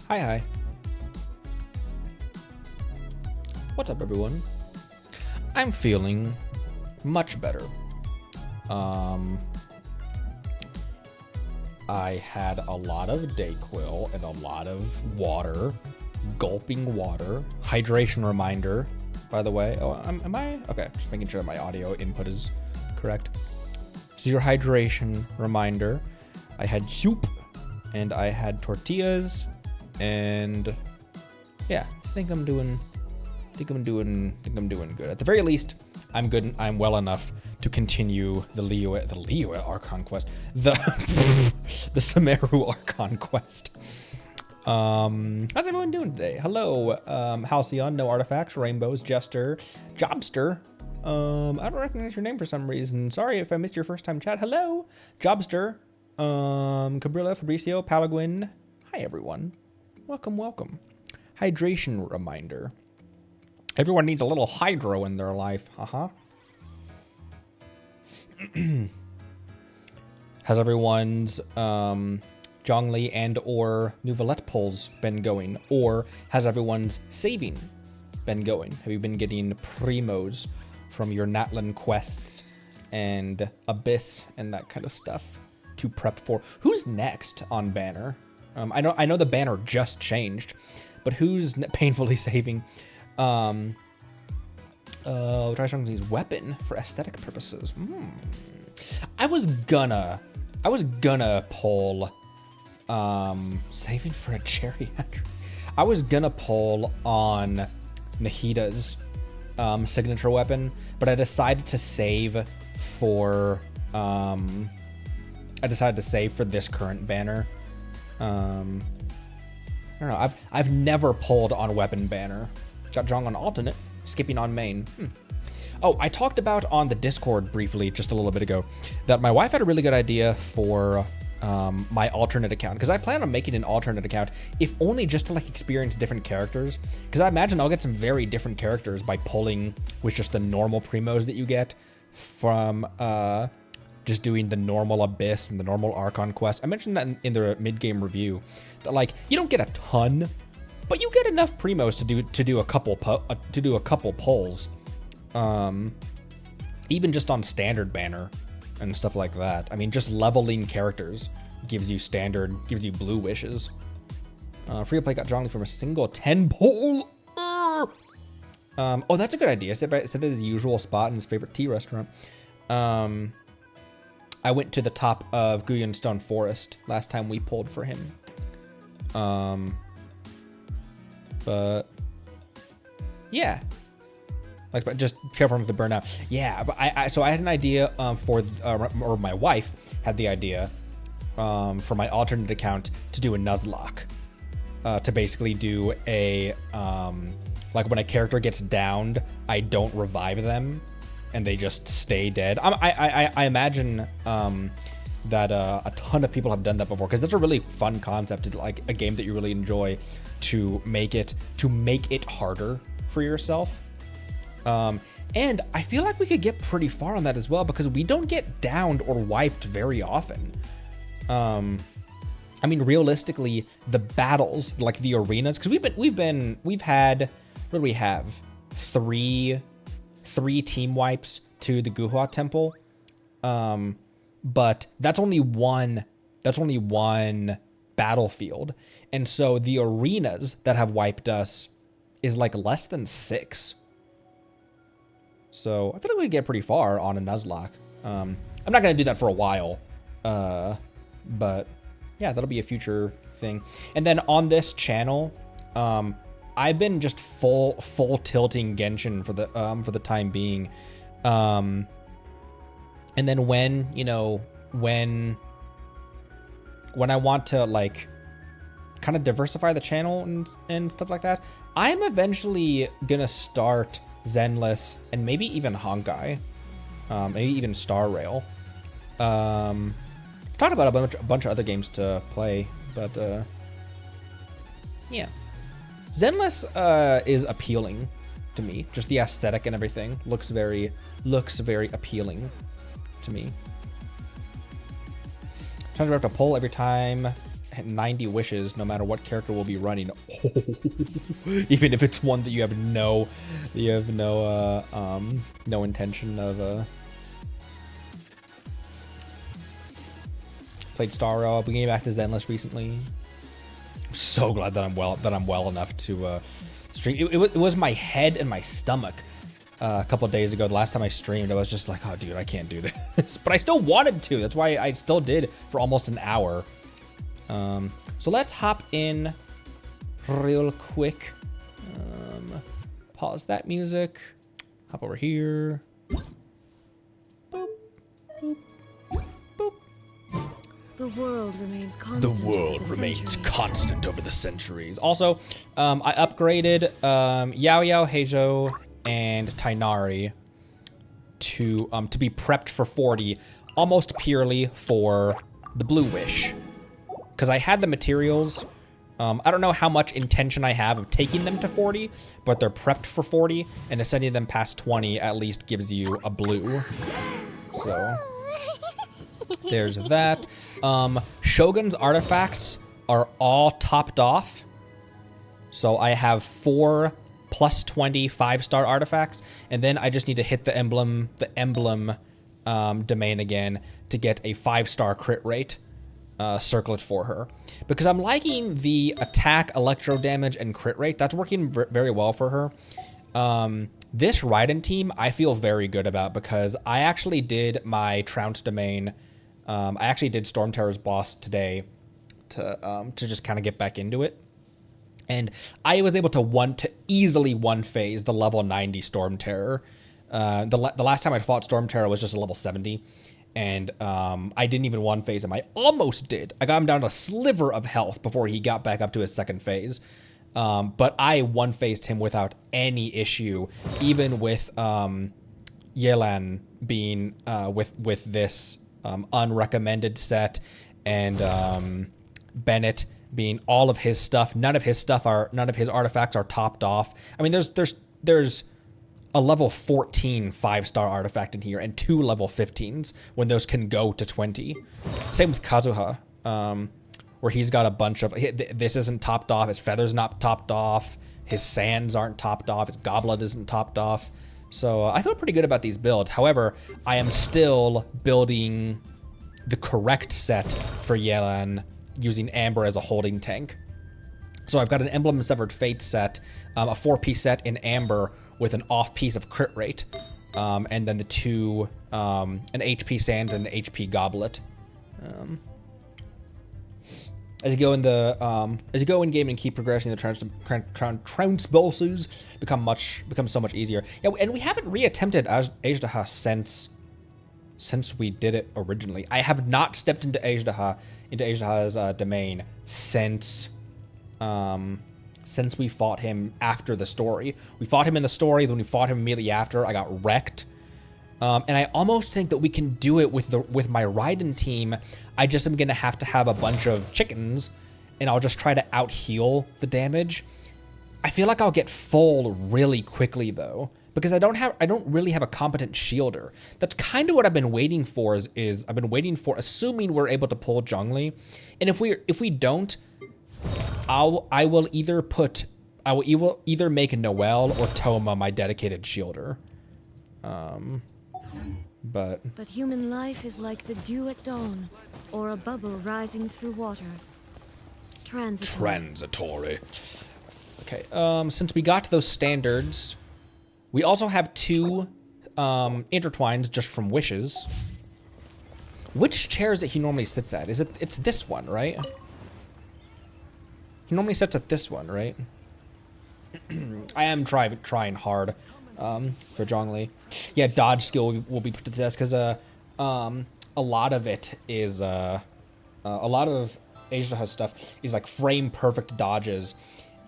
Hi, hi. What's up, everyone? I'm feeling much better. I had a lot of Dayquil and a lot of water, gulping water. Hydration reminder, by the way. Oh, am I? Okay, just making sure my audio input is correct. Zero hydration reminder. I had soup and I had tortillas, and yeah, I think I'm doing good. At the very least, I'm good. I'm well enough to continue the Liyue Archon quest, the Sumeru Archon quest. How's everyone doing today? Hello, Halcyon, no artifacts, rainbows, jester, jobster. I don't recognize your name for some reason. Sorry if I missed your first time chat. Hello, jobster, Cabrilla, Fabricio, Palaguin. Hi everyone, welcome. Hydration reminder. Everyone needs a little hydro in their life, haha. Has everyone's Zhongli and or Nouvelette pulls been going? Or has everyone's saving been going? Have you been getting primos from your Natlan quests and Abyss and that kind of stuff to prep for? Who's next on banner? I know the banner just changed, but who's painfully saving? Try Zhongli's weapon for aesthetic purposes. I was gonna pull saving for a geriatric. I was gonna pull on Nahida's signature weapon, but I decided to save for this current banner. I don't know. I've never pulled on weapon banner. Got Zhong on alternate, skipping on main. Oh, I talked about on the Discord briefly just a little bit ago that my wife had a really good idea for my alternate account, because I plan on making an alternate account, if only just to like experience different characters, because I imagine I'll get some very different characters by pulling with just the normal primos that you get from just doing the normal Abyss and the normal Archon quest. I mentioned that in the mid-game review, that like you don't get a ton, but you get enough primos to do a couple pulls, even just on standard banner and stuff like that. I mean, just leveling characters gives you blue wishes. Free to play got Zhongli from a single 10 pull. Oh, that's a good idea. Set his usual spot in his favorite tea restaurant. I went to the top of Guyan Stone Forest last time we pulled for him. But yeah, like, but just careful not to burn out. Yeah, but so I had an idea or my wife had the idea for my alternate account to do a Nuzlocke, to basically do a like when a character gets downed, I don't revive them and they just stay dead. I imagine that a ton of people have done that before, because that's a really fun concept, like a game that you really enjoy, to make it harder for yourself. And I feel like we could get pretty far on that as well, because we don't get downed or wiped very often. I mean, realistically, the battles, like the arenas, because we've had, what do we have? Three team wipes to the Guhua Temple. But that's only one battlefield. And so the arenas that have wiped us is like less than 6. So I feel like we get pretty far on a Nuzlocke. I'm not going to do that for a while. But yeah, that'll be a future thing. And then on this channel, I've been just full tilting Genshin for the time being. And then when I want to like kind of diversify the channel and stuff like that, I'm eventually gonna start Zenless and maybe even Honkai, maybe even Star Rail. Talked about a bunch of other games to play, but yeah, Zenless is appealing to me. Just the aesthetic and everything looks very appealing to me. Sometimes we have to pull every time 90 wishes, no matter what character will be running. Even if it's one that you have no intention of. Played Star Rail. We came back to Zenless recently. I'm so glad that I'm well enough to stream. It was my head and my stomach. A couple of days ago, the last time I streamed, I was just like, oh, dude, I can't do this. But I still wanted to. That's why I still did for almost an hour. So let's hop in real quick. Pause that music. Hop over here. Boop, boop, boop. The world remains constant. The world remains constant over the centuries. Also, I upgraded Yao Yao, Heijo, and Tainari to be prepped for 40, almost purely for the Blue Wish, because I had the materials. I don't know how much intention I have of taking them to 40, but they're prepped for 40, and ascending them past 20 at least gives you a blue. So there's that. Shogun's artifacts are all topped off, so I have 4 plus 20 5-star artifacts, and then I just need to hit the emblem domain again to get a 5-star crit rate circlet for her, because I'm liking the attack, electro damage, and crit rate. That's working very well for her. This Raiden team I feel very good about, because I actually did my Trounce domain. I actually did Storm Terror's boss today to just kind of get back into it. And I was able to easily one phase the level 90 Storm Terror. The last time I fought Storm Terror was just a level 70, and I didn't even one phase him. I almost did. I got him down to a sliver of health before he got back up to his second phase. But I one phased him without any issue, even with Yelan being with this unrecommended set, and Bennett being all of his stuff. None of his artifacts are topped off. I mean, there's a level 14 5-star artifact in here and 2 level 15s when those can go to 20. Same with Kazuha, where he's got a bunch of, this isn't topped off, his feather's not topped off, his sands aren't topped off, his goblet isn't topped off. So I feel pretty good about these builds. However, I am still building the correct set for Yelan, using Amber as a holding tank. So I've got an Emblem of Severed Fate set, a 4-piece set in Amber with an off piece of crit rate, and then the 2, an HP Sands and an HP Goblet. As you go in game and keep progressing, the Trounce bosses become so much easier. Yeah, and we haven't reattempted Ajdaha since we did it originally. I have not stepped into Ajdaha's domain since we fought him after the story. We fought him in the story, then we fought him immediately after. I got wrecked. And I almost think that we can do it with my Raiden team. I just am gonna have to have a bunch of chickens, and I'll just try to out heal the damage. I feel like I'll get full really quickly though, because I don't really have a competent shielder. That's kind of what I've been waiting for. I've been waiting for, assuming we're able to pull Zhongli, and if we don't, I will either make Noelle or Toma my dedicated shielder. But human life is like the dew at dawn, or a bubble rising through water. Transitory. Okay, since we got those standards, we also have 2 intertwines just from wishes. Which chair is it he normally sits at? It's this one, right? He normally sits at this one, right? I am trying hard for Zhongli. Yeah, dodge skill will be put to the test, because a lot of it is a lot of Ajdaha's stuff is like frame perfect dodges,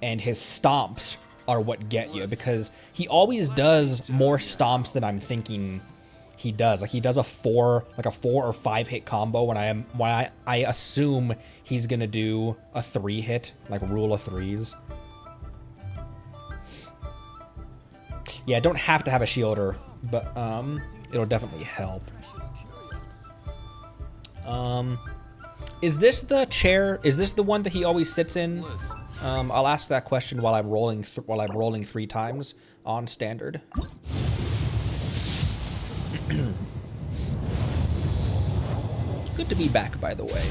and his stomps are what get you, because he always does more stomps than I'm thinking he does. Like he does a 4 or 5 hit combo when I assume he's gonna do a 3 hit, like rule of 3s. Yeah, don't have to have a shielder, but it'll definitely help. Is this the chair? Is this the one that he always sits in? I'll ask that question while I'm rolling 3 times on standard. Good to be back, by the way.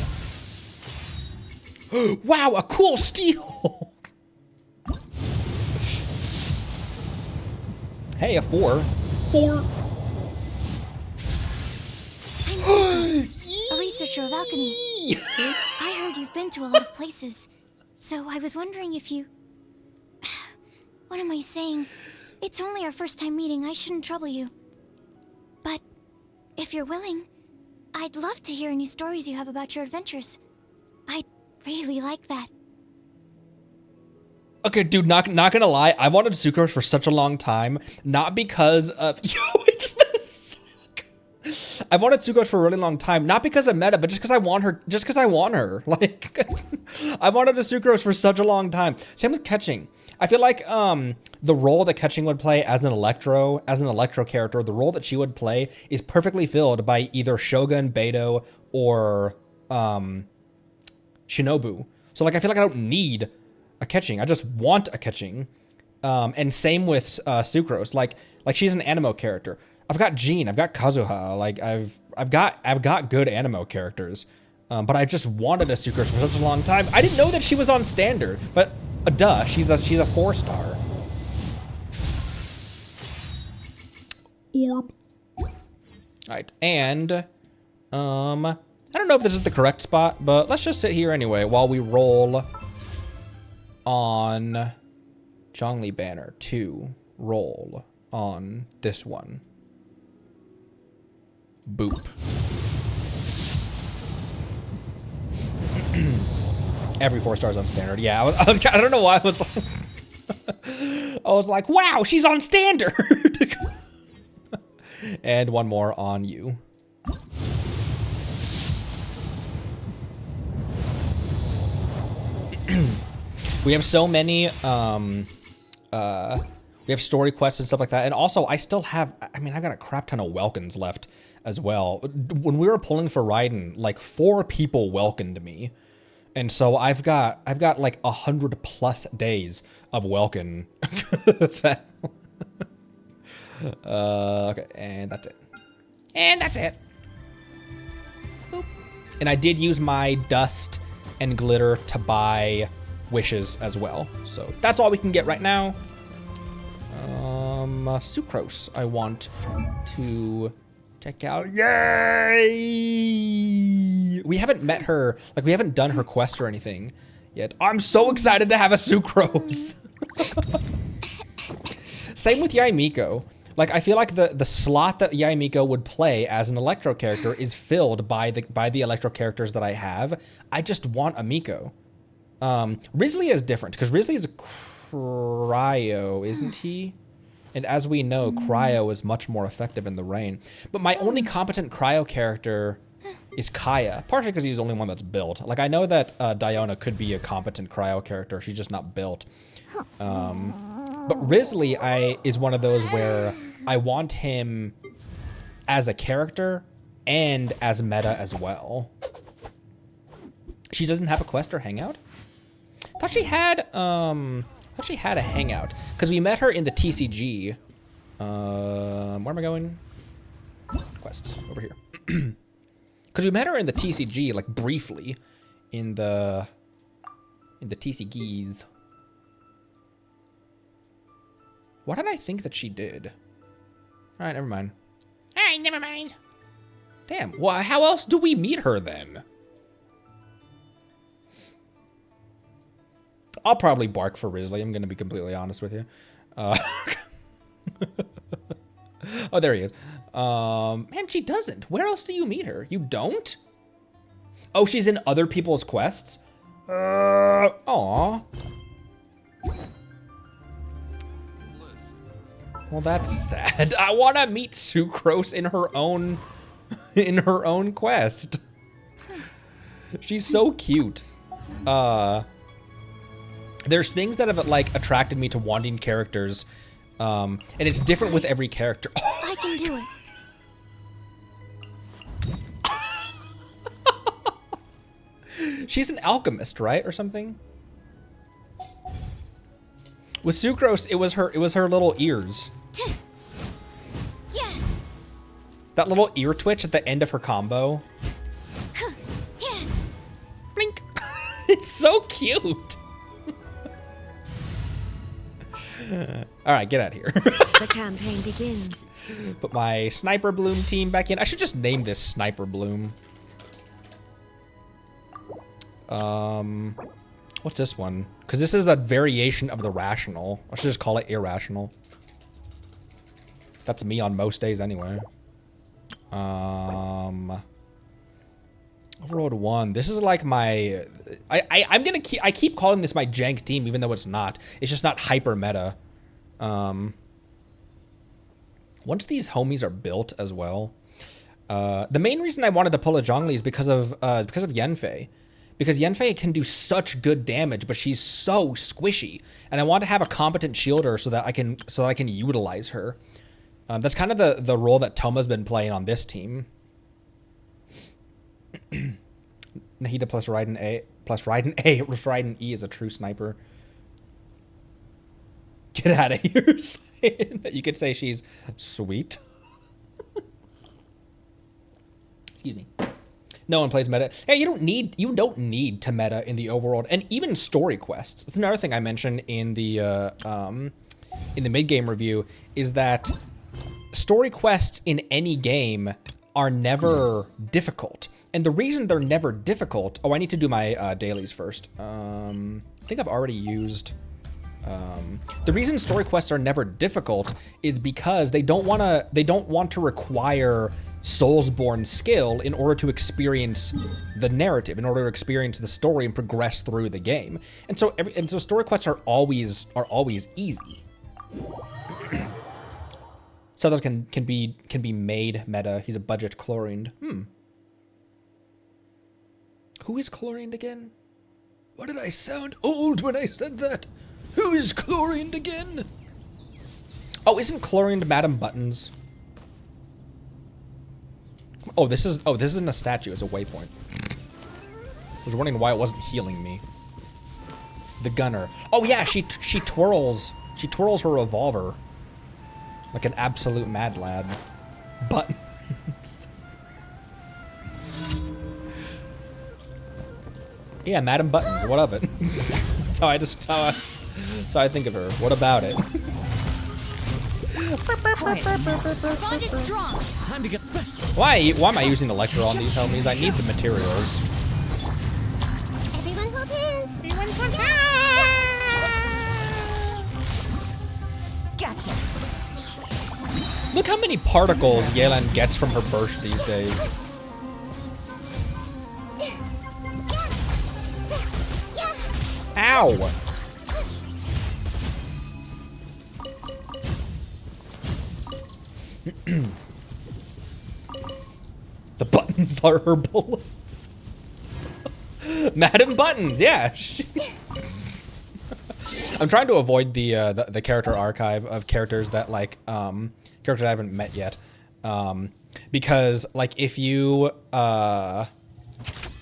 Wow, a cool steal! Hey, a 4. 4. I'm Thickens, a researcher of alchemy. I heard you've been to a lot of places, so I was wondering if you... What am I saying? It's only our first time meeting, I shouldn't trouble you. But if you're willing, I'd love to hear any stories you have about your adventures. I'd really like that. Okay, dude, not gonna lie, I've wanted sucrose for such a long time, not because of it's the suck. I've wanted sucrose for a really long time, not because of meta, but just because I want her. Like, I've wanted a sucrose for such a long time. Same with catching. I feel like the role that catching would play as an electro character, the role that she would play is perfectly filled by either Shogun, Beidou, or Shinobu. So like, I feel like I don't need a catching. I just want a catching. And same with sucrose. Like she's an animo character. I've got Jean, I've got Kazuha. Like I've got good animo characters. But I just wanted a sucrose for such a long time. I didn't know that she was on standard, but duh, she's a 4-star. Orb. All right, and I don't know if this is the correct spot, but let's just sit here anyway while we roll on Zhongli banner to roll on this one. Boop. Every 4 stars on standard. Yeah, I don't know why I was like, I was like, wow, she's on standard. And one more on you. We have so many, we have story quests and stuff like that. And also I still have, I mean, I got a crap ton of Welkins left as well. When we were pulling for Raiden, like 4 people welcomed me. And so I've got like 100+ days of Welkin. Okay, and that's it. And that's it. Boop. And I did use my dust and glitter to buy wishes as well. So that's all we can get right now. Sucrose, I want to check out. Yay! We haven't met her, like we haven't done her quest or anything yet. I'm so excited to have a sucrose. Same with Yaimiko. Like I feel like the slot that Yaimiko would play as an electro character is filled by the electro characters that I have. I just want a Miko. Wrisley is different because Wrisley is a cryo, isn't he? And as we know, cryo is much more effective in the rain. But my only competent cryo character is Kaya, partially because he's the only one that's built. Like I know that Diona could be a competent cryo character, she's just not built. But Wrisley is one of those where I want him as a character and as meta as well. She doesn't have a quest or hangout? I thought she had a hangout because we met her in the TCG. Where am I going? Quests over here. Because we met her in the TCG like briefly in the TCGs. What did I think that she did? All right, never mind. All right, never mind. Damn. Well, how else do we meet her then? I'll probably bark for Wrisley. I'm going to be completely honest with you. Oh, there he is. Man, she doesn't. Where else do you meet her? You don't? Oh, she's in other people's quests? Aw. Well, that's sad. I want to meet Sucrose in her own quest. She's so cute. There's things that have like attracted me to wanting characters, and it's different with every character. I can do it. She's an alchemist, right, or something? With Sucrose, it was her little ears. Yeah. That little ear twitch at the end of her combo. Yeah. Blink. It's so cute. All right, get out of here. The campaign begins. Put my Sniper Bloom team back in. I should just name this Sniper Bloom. What's this one? Because this is a variation of the rational. I should just call it irrational. That's me on most days anyway. Overworld 1. This is like my... I keep calling this my jank team, even though it's not. It's just not hyper meta. Once these homies are built as well. The main reason I wanted to pull a Zhongli is because of Yanfei. Because Yanfei can do such good damage, but she's so squishy. And I want to have a competent shielder so that I can utilize her. That's kind of the role that Toma's been playing on this team. Nahida plus Raiden A plus Raiden E is a true sniper. Get out of here, saying that you could say she's sweet. Excuse me. No one plays meta. Hey, you don't need to meta in the overworld, and even story quests. It's another thing I mentioned in the mid-game review is that story quests in any game are never difficult. And the reason they're never difficult... Oh, I need to do my dailies first. I think I've already used... the reason story quests are never difficult is because they don't want to require Soulsborne skill in order to experience the narrative, in order to experience the story and progress through the game. And so story quests are always easy. So those can be made meta. He's a budget chlorined. Who is chlorined again? Why did I sound old when I said that? Who is chlorined again? Oh, isn't chlorined Madam Buttons? Oh, this isn't a statue, it's a waypoint. I was wondering why it wasn't healing me. The gunner. Oh yeah, she twirls her revolver like an absolute mad lad. Buttons. Yeah, Madam Buttons, what of it? That's how I think of her. What about it? Bond is strong. Time to get... Why am I using Electro on these homies? I need the materials. Everyone hold hands. Everyone hold hands. Gotcha. Look how many particles Yelan gets from her burst these days. Ow! The buttons are her bullets. Madam Buttons, yeah. I'm trying to avoid the character archive of characters that characters I haven't met yet, because like if you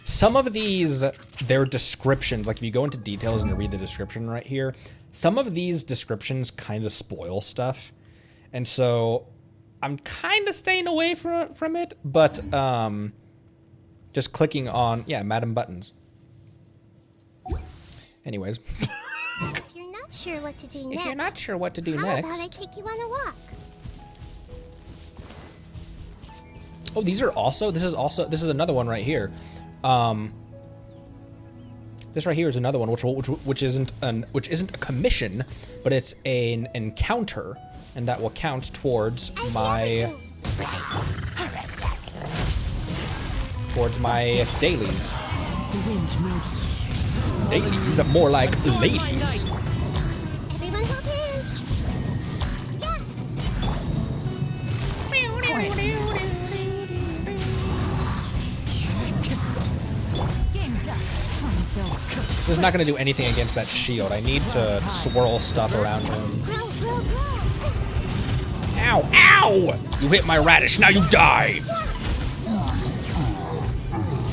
some of these, their descriptions, like if you go into details and you read the description right here, some of these descriptions kind of spoil stuff, and so I'm kind of staying away from it, but just clicking on, yeah, Madam Buttons. Anyways. If you're not sure what to do next, If you're not sure what to do how next. about I take you on a walk? Oh, these are also, this is another one right here. This right here is another one, which isn't a commission, but it's an encounter, and that will count towards my dailies. The wind knows me. Dailies, more like ladies. Everyone hold hands. Game's up. This is not going to do anything against that shield. I need to swirl stuff around him. Ow! Ow! You hit my radish, now you die!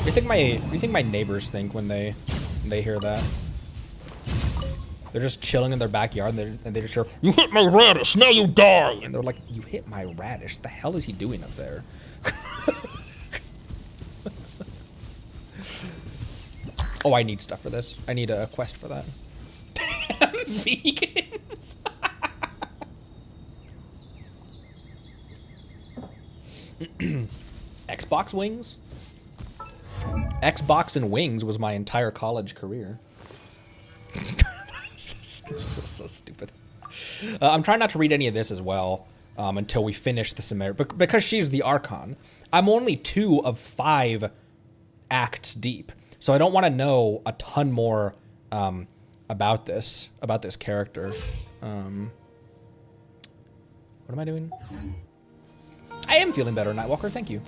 What do you think my neighbors think when they hear that? They're just chilling in their backyard and they just hear, "You hit my radish, now you die!" And they're like, "You hit my radish? What the hell is he doing up there?" Oh, I need stuff for this. I need a quest for that. Damn vegans. Xbox wings? Xbox and wings was my entire college career. so stupid. I'm trying not to read any of this as well until we finish the Sumeru, because she's the Archon. I'm only 2 of 5 acts deep, so I don't want to know a ton more about this character. What am I doing? I am feeling better, Nightwalker. Thank you.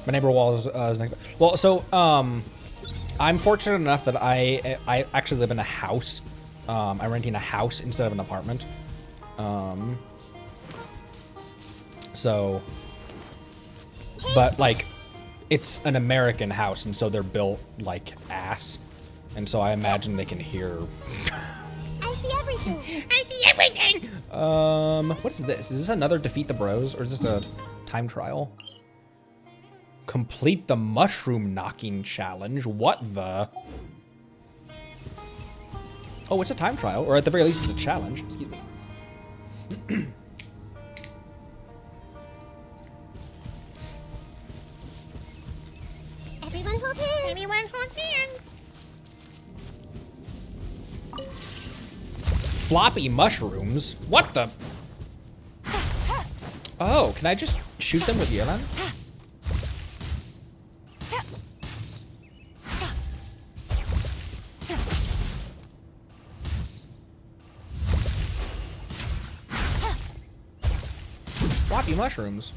My neighbor wall is next. Well, so I'm fortunate enough that I actually live in a house. I'm renting a house instead of an apartment. So, but like, it's an American house, and so they're built like ass, and so I imagine they can hear. I see everything. I see everything! What is this? Is this another Defeat the Bros, or is this a time trial? Complete the mushroom knocking challenge. What the? Oh, it's a time trial, or at the very least, it's a challenge. Excuse me. Everyone hold hands. Everyone hold hands. Floppy mushrooms? What the? Oh, can I just shoot them with Yelan? Floppy mushrooms.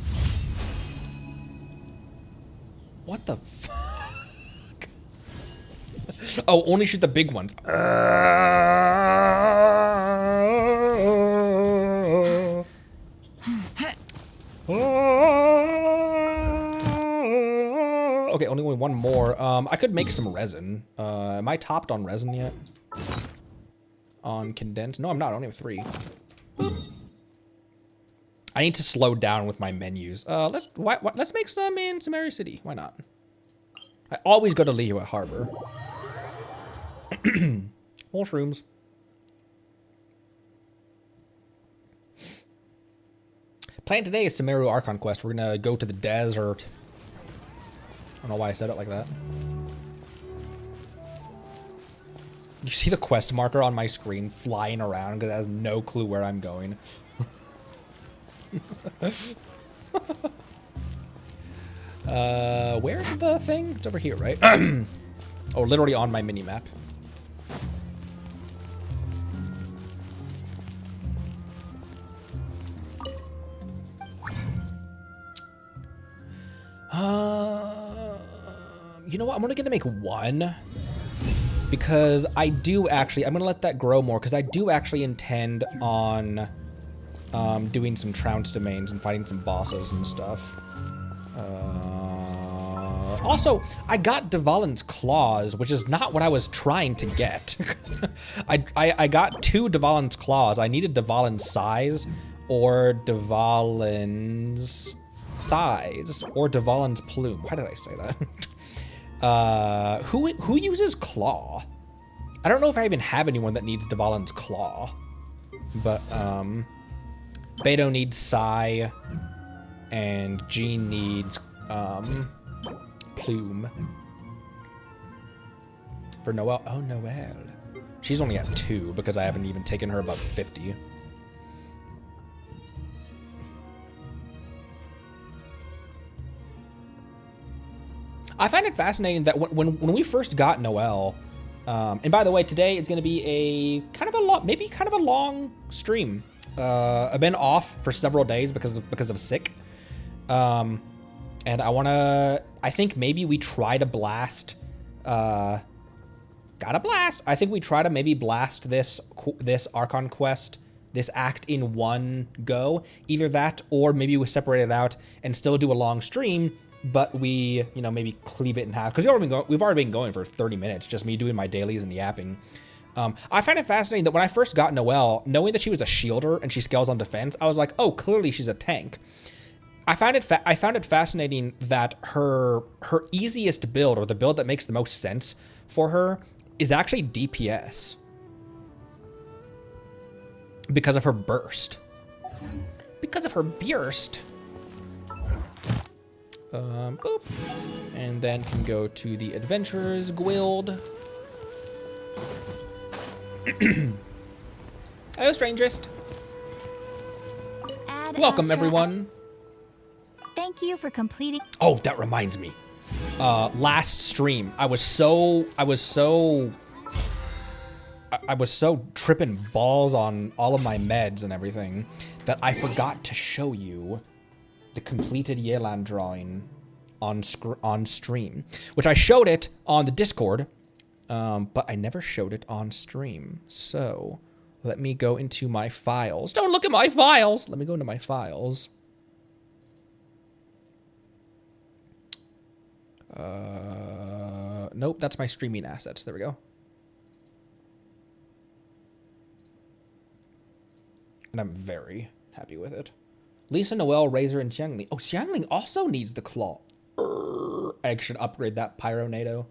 What the fuck? Oh, only shoot the big ones. Okay, only one more. I could make some resin. Am I topped on resin yet? On condensed? No, I'm not. I only have 3. I need to slow down with my menus. Let's make some in Sumeru City. Why not? I always go to Liyue Harbor. Mushrooms. Plan today is Sumeru Archon quest. We're gonna go to the desert. I don't know why I said it like that. You see the quest marker on my screen flying around because it has no clue where I'm going. Where's the thing? It's over here, right? Oh, literally on my mini-map. You know what? I'm only gonna make 1 because I do actually, I'm gonna let that grow more because I do actually intend on doing some trounce domains and fighting some bosses and stuff. Also, I got Dvalin's Claws, which is not what I was trying to get. I got 2 Dvalin's Claws. I needed Dvalin's Size or Dvalin's Thighs or Dvalin's Plume. Why did I say that? Who uses Claw? I don't know if I even have anyone that needs Dvalin's Claw, but Beto needs Sai, and Jean needs Plume. For Noelle, oh Noelle, she's only at 2 because I haven't even taken her above 50. I find it fascinating that when we first got Noelle, and by the way, today is going to be a kind of a long stream. I've been off for several days because of sick, and I think maybe we try to blast. I think we try to maybe blast this Archon quest this act in one go. Either that, or maybe we separate it out and still do a long stream, but we, you know, maybe cleave it in half. Because we've already been going for 30 minutes, just me doing my dailies and yapping. I find it fascinating that when I first got Noelle, knowing that she was a shielder and she scales on defense, I was like, oh, clearly she's a tank. I found it fascinating that her easiest build, or the build that makes the most sense for her, is actually DPS. Because of her burst. Because of her burst. Boop. And then can go to the Adventurers Guild. Hello, strangest. Welcome, everyone. Thank you for completing. Oh, that reminds me. Last stream, I was so tripping balls on all of my meds and everything that I forgot to show you the completed Yelan drawing on stream, which I showed it on the Discord, but I never showed it on stream. So let me go into my files. Don't look at my files. Let me go into my files. Nope, that's my streaming assets. There we go. And I'm very happy with it. Lisa, Noelle, Razor, and Xiangling. Oh, Xiangling also needs the claw. I should upgrade that Pyronado.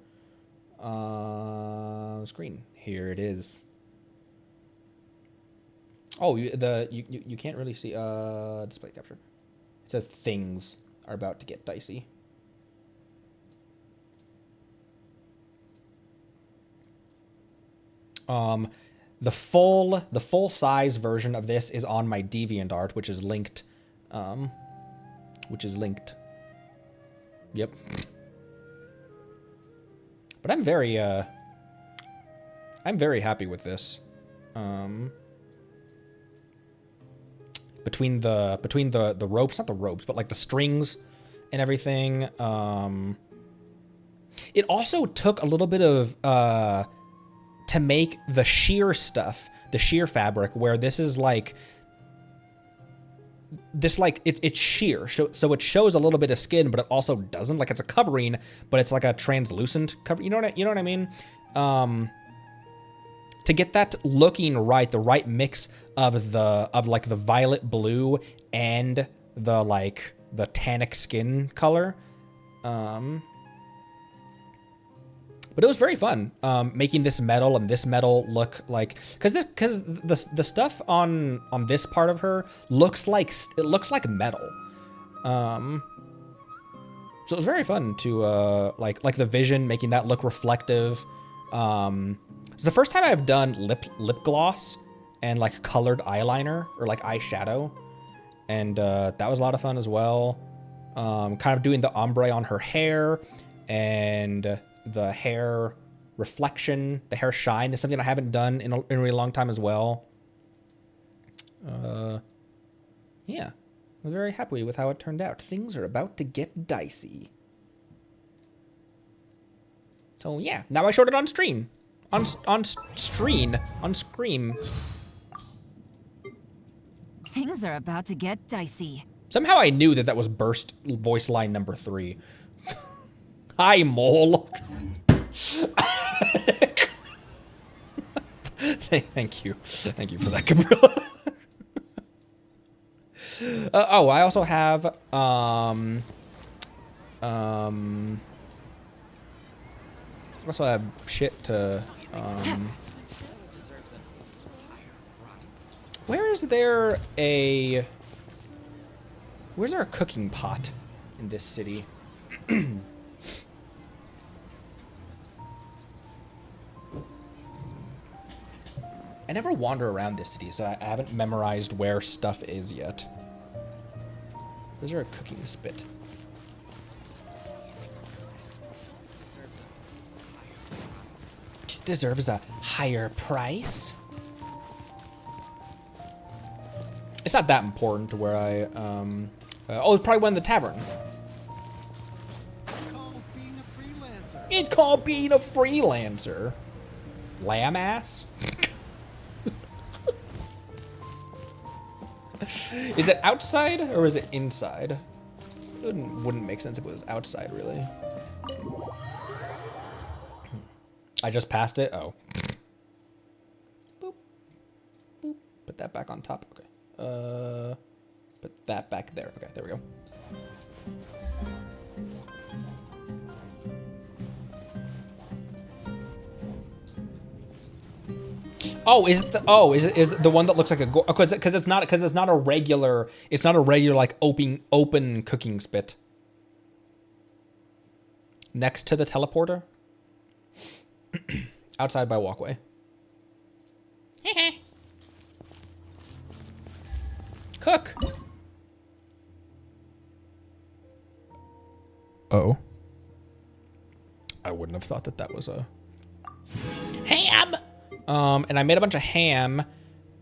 Screen. Here it is. Oh, you can't really see display capture. It says things are about to get dicey. The full size version of this is on my DeviantArt, which is linked. Yep. But I'm very happy with this. Between the ropes, not the ropes, but like the strings and everything. It also took a little bit of to make the sheer stuff, the sheer fabric, where this is like it's sheer, so it shows a little bit of skin, but it also doesn't. Like, it's a covering, but it's like a translucent cover. You know what I mean? To get that looking right, the right mix of like the violet blue and the tannic skin color. But it was very fun making this metal and this metal look like, because the stuff on this part of her looks like metal. So it was very fun to like the vision, making that look reflective. It's the first time I've done lip gloss and like colored eyeliner or like eyeshadow, and that was a lot of fun as well. Kind of doing the ombre on her hair and the hair reflection, the hair shine is something I haven't done in a really long time as well. Yeah, I was very happy with how it turned out. Things are about to get dicey. So yeah, now I showed it on stream. On screen. Things are about to get dicey. Somehow I knew that was burst voice line number 3. Hi, mole. Thank you for that, Gabriella. Oh, I also have shit to where's there a cooking pot in this city? I never wander around this city, so I haven't memorized where stuff is yet. Is there a cooking spit? Deserves a higher price. It's not that important to where I, oh, it's probably one in the tavern. It's called being a freelancer. It's called being a freelancer. Lamb ass? Is it outside or is it inside? It wouldn't make sense if it was outside, really. I just passed it? Oh. Boop. Boop. Put that back on top. Okay. Put that back there. Okay, there we go. Oh, is it the one that looks like a because it's not a regular like open cooking spit. Next to the teleporter. Outside by walkway. Cook. Oh. I wouldn't have thought that was a ham. And I made a bunch of ham,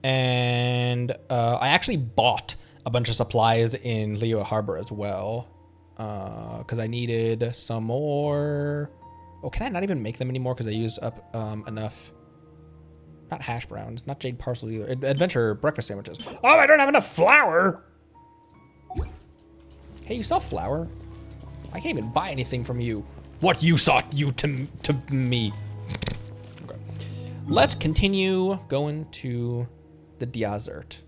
and I actually bought a bunch of supplies in Liyue Harbor as well, because I needed some more. Oh, can I not even make them anymore because I used up enough? Not hash browns, not jade parcel either. Adventure breakfast sandwiches. Oh, I don't have enough flour. Hey, you sell flour? I can't even buy anything from you. What use ought you to me? Okay. Let's continue going to the desert.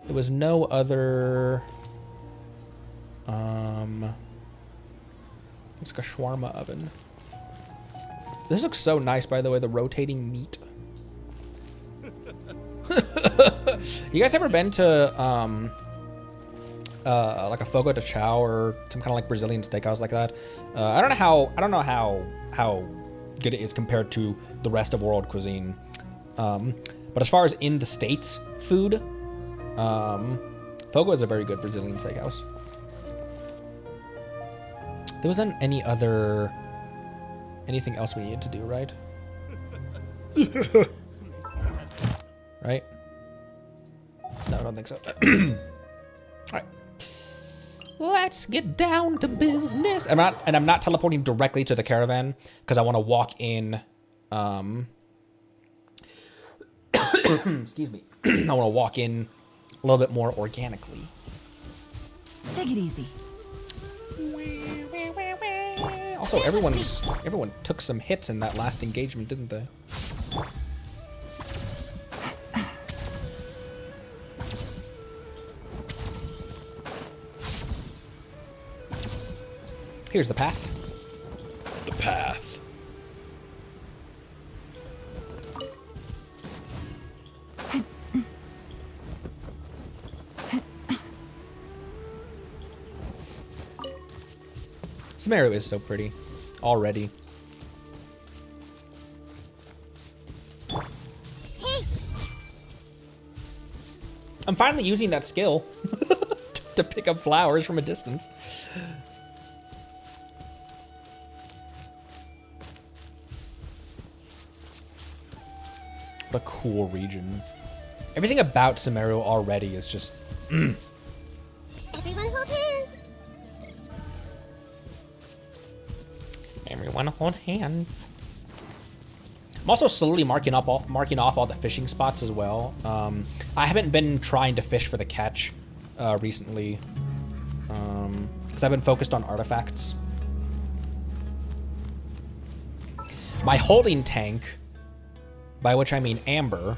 There was no other. It's like a shawarma oven. This looks so nice, by the way, the rotating meat. You guys ever been to like a Fogo de Chao or some kind of like Brazilian steakhouse like that? I don't know how good it is compared to the rest of world cuisine. But as far as in the States food, Fogo is a very good Brazilian steakhouse. There wasn't anything else we needed to do, right? Right? No, I don't think so. Alright. Let's get down to business. I'm not teleporting directly to the caravan because I want to walk in. Excuse me. I want to walk in a little bit more organically. Take it easy. Also, everyone took some hits in that last engagement, didn't they? Here's the path. The path. Sumeru is so pretty already. I'm finally using that skill to pick up flowers from a distance. What a cool region. Everything about Sumeru already is just... Everyone hold hands. Everyone hold hands. I'm also slowly marking off all the fishing spots as well. I haven't been trying to fish for the catch recently because I've been focused on artifacts. My holding tank, by which I mean Amber,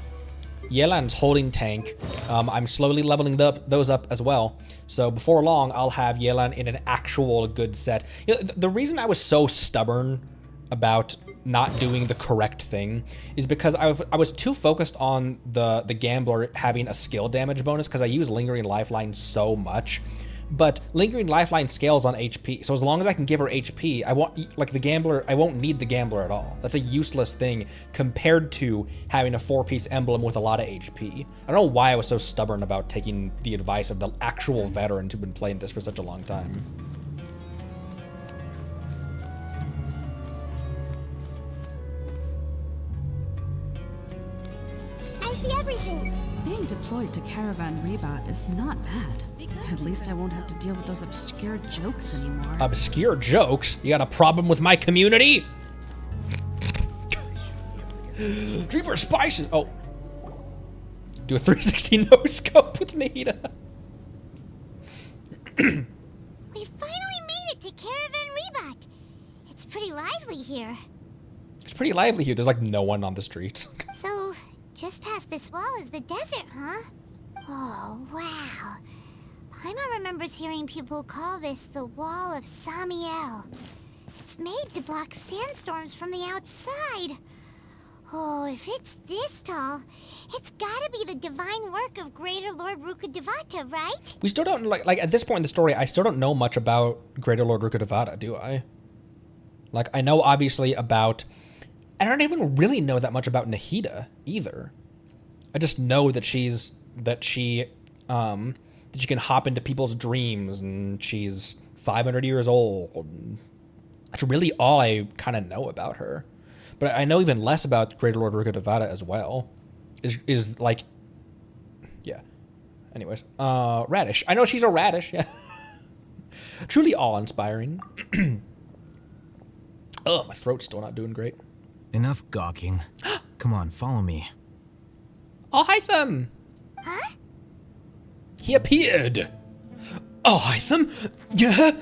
Yelan's holding tank, I'm slowly leveling those up as well. So before long, I'll have Yelan in an actual good set. You know, the reason I was so stubborn about not doing the correct thing is because I was too focused on the gambler having a skill damage bonus because I use Lingering Lifeline so much. But Lingering Lifeline scales on HP, so as long as I can give her HP, I won't need the gambler at all. That's a useless thing compared to having a 4-piece emblem with a lot of HP. I don't know why I was so stubborn about taking the advice of the actual veterans who've been playing this for such a long time. I see everything. Being deployed to Caravan Rebat is not bad. At least I won't have to deal with those obscure jokes anymore. Obscure jokes? You got a problem with my community? Dreamer Spices. Oh. Do a 360 no scope with Nahida. We finally made it to Caravan Rebat. It's pretty lively here. It's pretty lively here. There's like no one on the streets. So, just past this wall is the desert, huh? Oh, wow. Paimon remembers hearing people call this the Wall of Samiel. It's made to block sandstorms from the outside. Oh, if it's this tall, it's gotta be the divine work of Greater Lord Rukkhadevata, right? We still don't, like at this point in the story, I still don't know much about Greater Lord Rukkhadevata, do I? Like, I know obviously about... I don't even really know that much about Nahida, either. I just know that she can hop into people's dreams, and she's 500 years old. That's really all I kind of know about her. But I know even less about Greater Lord Rukkhadevata as well. Is like... Yeah. Anyways. Radish. I know she's a radish, yeah. Truly awe-inspiring. Oh, my throat's still not doing great. Enough gawking. Come on, follow me. Alhaitham! Huh? He appeared! Alhaitham? Yeah?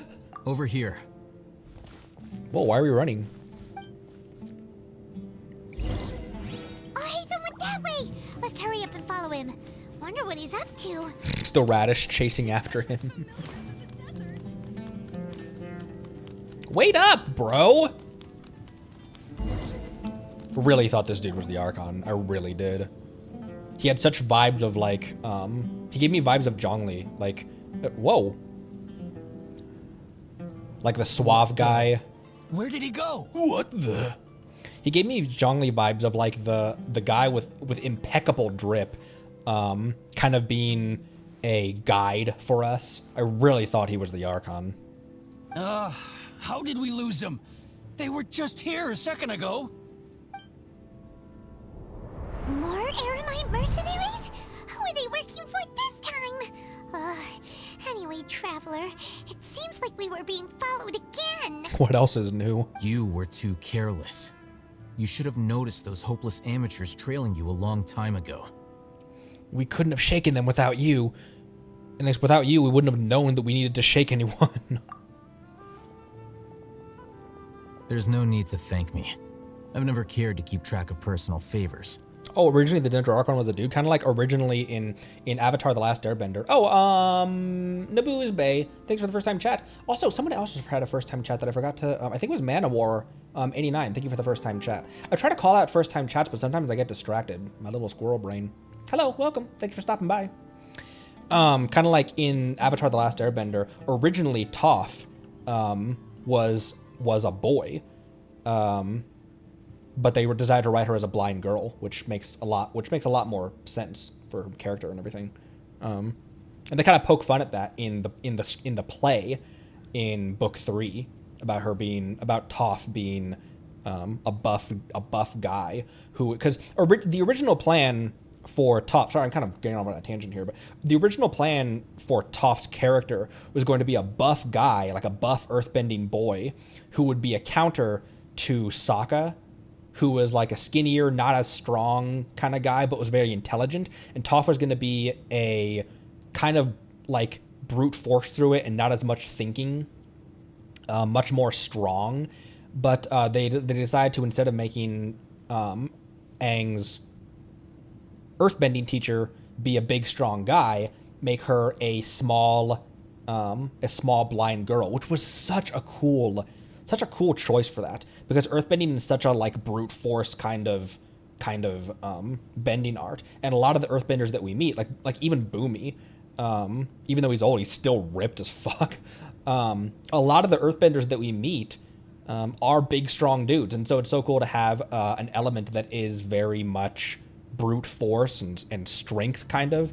Over here. Whoa, why are we running? Alhaitham went that way! Let's hurry up and follow him. Wonder what he's up to. The radish chasing after him. Wait up, bro! Really thought this dude was the Archon. I really did. He had such vibes of like, he gave me vibes of Zhongli. Like, whoa. Like the suave guy. Where did he go? What the? He gave me Zhongli vibes of like the guy with impeccable drip, kind of being a guide for us. I really thought he was the Archon. How did we lose them? They were just here a second ago. More Aramite mercenaries? Who are they working for this time? Anyway, Traveler, it seems like we were being followed again. What else is new? You were too careless. You should have noticed those hopeless amateurs trailing you a long time ago. We couldn't have shaken them without you. And without you, we wouldn't have known that we needed to shake anyone. There's no need to thank me. I've never cared to keep track of personal favors. Oh, originally the Dendro Archon was a dude, kind of like originally in Avatar: The Last Airbender. Oh, Naboo's Bay. Thanks for the first time chat. Also, someone else had a first time chat that I forgot to. I think it was Manowar 89. Thank you for the first time chat. I try to call out first time chats, but sometimes I get distracted. My little squirrel brain. Hello, welcome. Thank you for stopping by. Kind of like in Avatar: The Last Airbender. Originally, Toph was a boy. But they decided to write her as a blind girl, which makes a lot more sense for her character and everything. And they kind of poke fun at that in the play in book 3 about Toph being a buff guy who, because the original plan for Toph, sorry, I'm kind of getting on a tangent here, but the original plan for Toph's character was going to be a buff guy, like a buff earthbending boy, who would be a counter to Sokka, who was like a skinnier, not as strong kind of guy, but was very intelligent. And Toph was going to be a kind of like brute force through it and not as much thinking, much more strong. But they decided to, instead of making Aang's earthbending teacher be a big, strong guy, make her a small blind girl, which was such a cool choice for that, because earthbending is such a like brute force kind of bending art, and a lot of the earthbenders that we meet, like even Boomy, even though he's old, he's still ripped as fuck. A lot of the earthbenders that we meet are big, strong dudes, and so it's so cool to have an element that is very much brute force and strength, kind of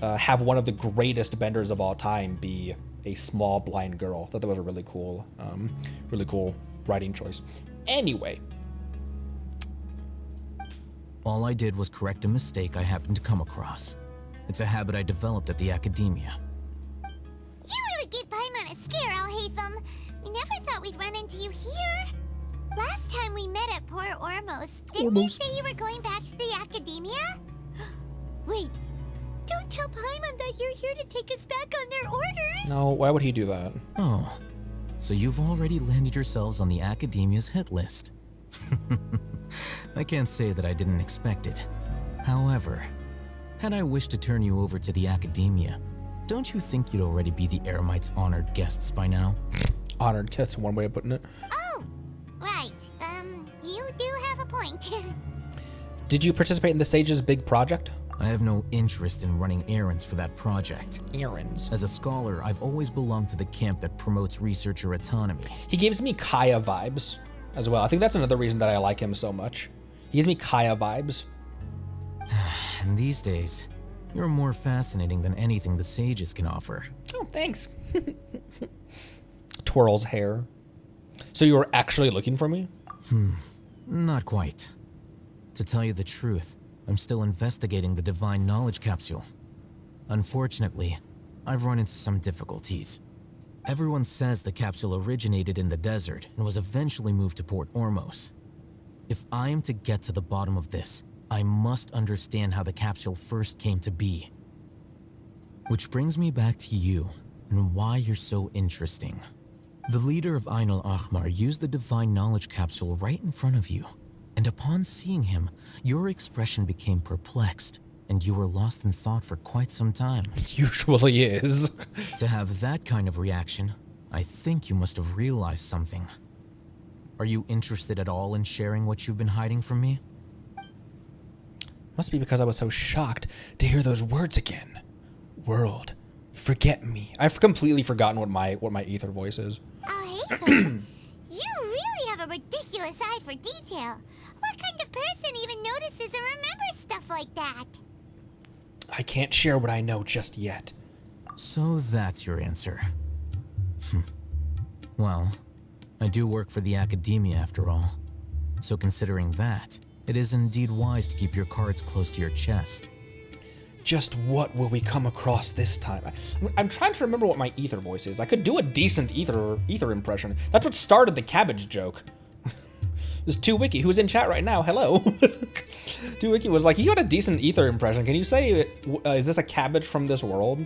have one of the greatest benders of all time be a small blind girl. I thought that was a really cool writing choice. Anyway, all I did was correct a mistake I happened to come across. It's a habit I developed at the academia. You really gave Paimon a scare, Alhaitham. We never thought we'd run into you here. Last time we met at Port Ormos, didn't you say you were going back to the academia? Wait, don't tell Paimon that you're here to take us back on their orders. No, why would he do that? Oh, so you've already landed yourselves on the Academia's hit list. I can't say that I didn't expect it. However, had I wished to turn you over to the Academia, don't you think you'd already be the Eremites' honored guests by now? Honored, that's one way of putting it. Oh, right. You do have a point. Did you participate in the Sage's big project? I have no interest in running errands for that project. Errands. As a scholar, I've always belonged to the camp that promotes researcher autonomy. He gives me Kaya vibes as well. I think that's another reason that I like him so much. He gives me Kaya vibes. And these days, you're more fascinating than anything the sages can offer. Oh, thanks. Twirls hair. So you were actually looking for me? Not quite. To tell you the truth, I'm still investigating the Divine Knowledge Capsule. Unfortunately, I've run into some difficulties. Everyone says the capsule originated in the desert and was eventually moved to Port Ormos. If I am to get to the bottom of this, I must understand how the capsule first came to be. Which brings me back to you and why you're so interesting. The leader of Ain al-Ahmar used the Divine Knowledge Capsule right in front of you, and upon seeing him, your expression became perplexed, and you were lost in thought for quite some time. Usually is. To have that kind of reaction, I think you must have realized something. Are you interested at all in sharing what you've been hiding from me? Must be because I was so shocked to hear those words again. World, forget me. I've completely forgotten what my ether voice is. Alhaitham, you really have a ridiculous eye for detail. What kind of person even notices and remembers stuff like that? I can't share what I know just yet. So that's your answer. Well, I do work for the Academia after all. So considering that, it is indeed wise to keep your cards close to your chest. Just what will we come across this time? I'm trying to remember what my ether voice is. I could do a decent ether impression. That's what started the cabbage joke. There's 2Wiki, who's in chat right now. Hello. 2Wiki was like, you got a decent ether impression. Can you say, is this a cabbage from this world?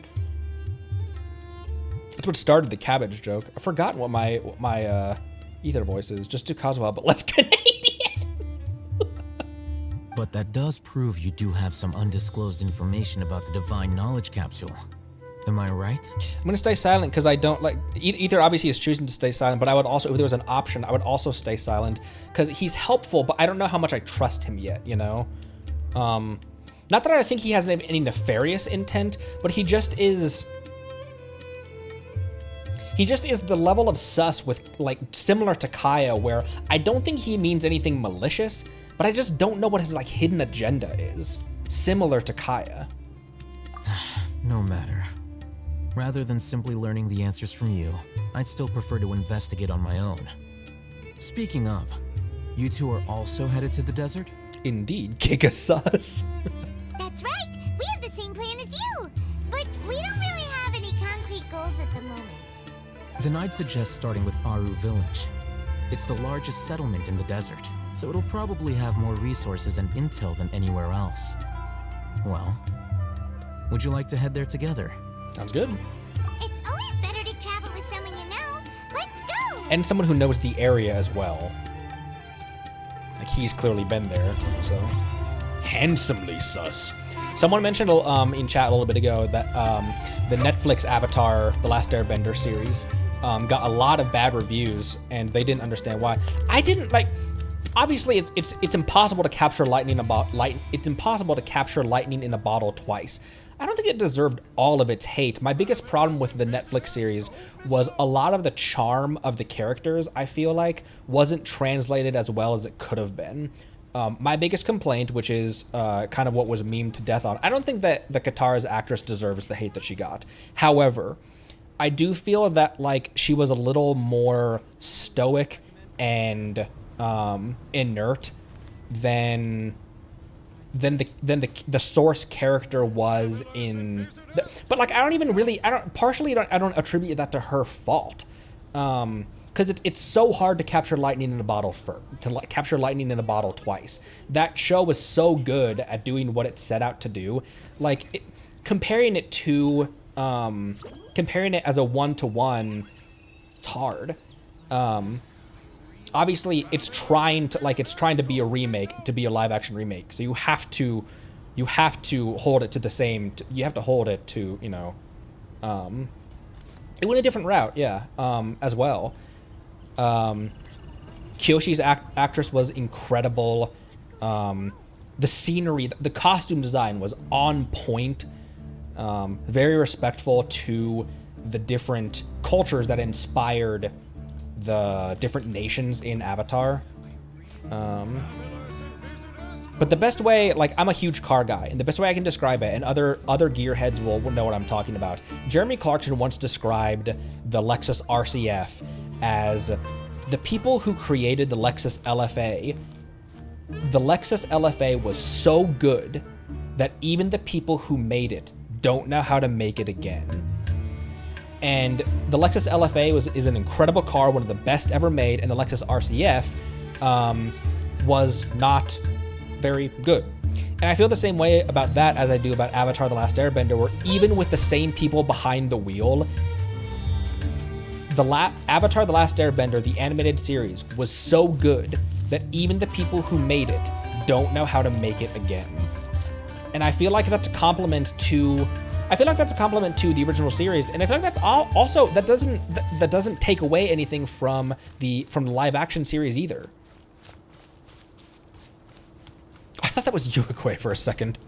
That's what started the cabbage joke. I've forgotten what my ether voice is. Just to Coswell, but less Canadian. But that does prove you do have some undisclosed information about the Divine Knowledge Capsule. Am I right? I'm gonna stay silent because I don't like, Ether obviously is choosing to stay silent, but I would also, if there was an option, I would also stay silent because he's helpful, but I don't know how much I trust him yet, you know? Not that I think he has any nefarious intent, but he just is the level of sus with, like, similar to Kaya, where I don't think he means anything malicious, but I just don't know what his, like, hidden agenda is. Similar to Kaya. No matter. Rather than simply learning the answers from you, I'd still prefer to investigate on my own. Speaking of, you two are also headed to the desert? Indeed, Giga sus. That's right. We have the same plan as you. But we don't really have any concrete goals at the moment. Then I'd suggest starting with Aaru Village. It's the largest settlement in the desert, so it'll probably have more resources and intel than anywhere else. Well, would you like to head there together? Sounds good. It's always better to travel with someone you know. Let's go! And someone who knows the area as well. Like, he's clearly been there, so. Handsomely sus. Someone mentioned in chat a little bit ago that the Netflix Avatar, The Last Airbender series, got a lot of bad reviews, and they didn't understand why. I didn't, like, obviously it's impossible to capture lightning it's impossible to capture lightning in a bottle twice. I don't think it deserved all of its hate. My biggest problem with the Netflix series was a lot of the charm of the characters, I feel like, wasn't translated as well as it could have been. My biggest complaint, which is kind of what was memed to death on, I don't think that the Katara's actress deserves the hate that she got. However, I do feel that, like, she was a little more stoic and inert than the source character was in but like I don't attribute that to her fault, because it's so hard to capture lightning in a bottle capture lightning in a bottle twice. That show was so good at doing what it set out to do. Like, comparing it to comparing it as a 1-to-1, it's hard. Obviously, it's trying to be a remake, to be a live-action remake. So you have to hold it to the same. You have to hold it to, you know, it went a different route, yeah, as well. Kyoshi's actress was incredible. The scenery, the costume design was on point. Very respectful to the different cultures that inspired the different nations in Avatar. But the best way, like, I'm a huge car guy, and the best way I can describe it, and other gearheads will know what I'm talking about. Jeremy Clarkson once described the Lexus RCF as the people who created the Lexus LFA. The Lexus LFA was so good that even the people who made it don't know how to make it again. And the Lexus LFA is an incredible car, one of the best ever made, and the Lexus RCF was not very good. And I feel the same way about that as I do about Avatar: The Last Airbender, where even with the same people behind the wheel, Avatar: The Last Airbender, the animated series, was so good that even the people who made it don't know how to make it again. And I feel like that's a compliment to the original series, and I feel like that's also that doesn't take away anything from the live action series either. I thought that was Uruguay for a second.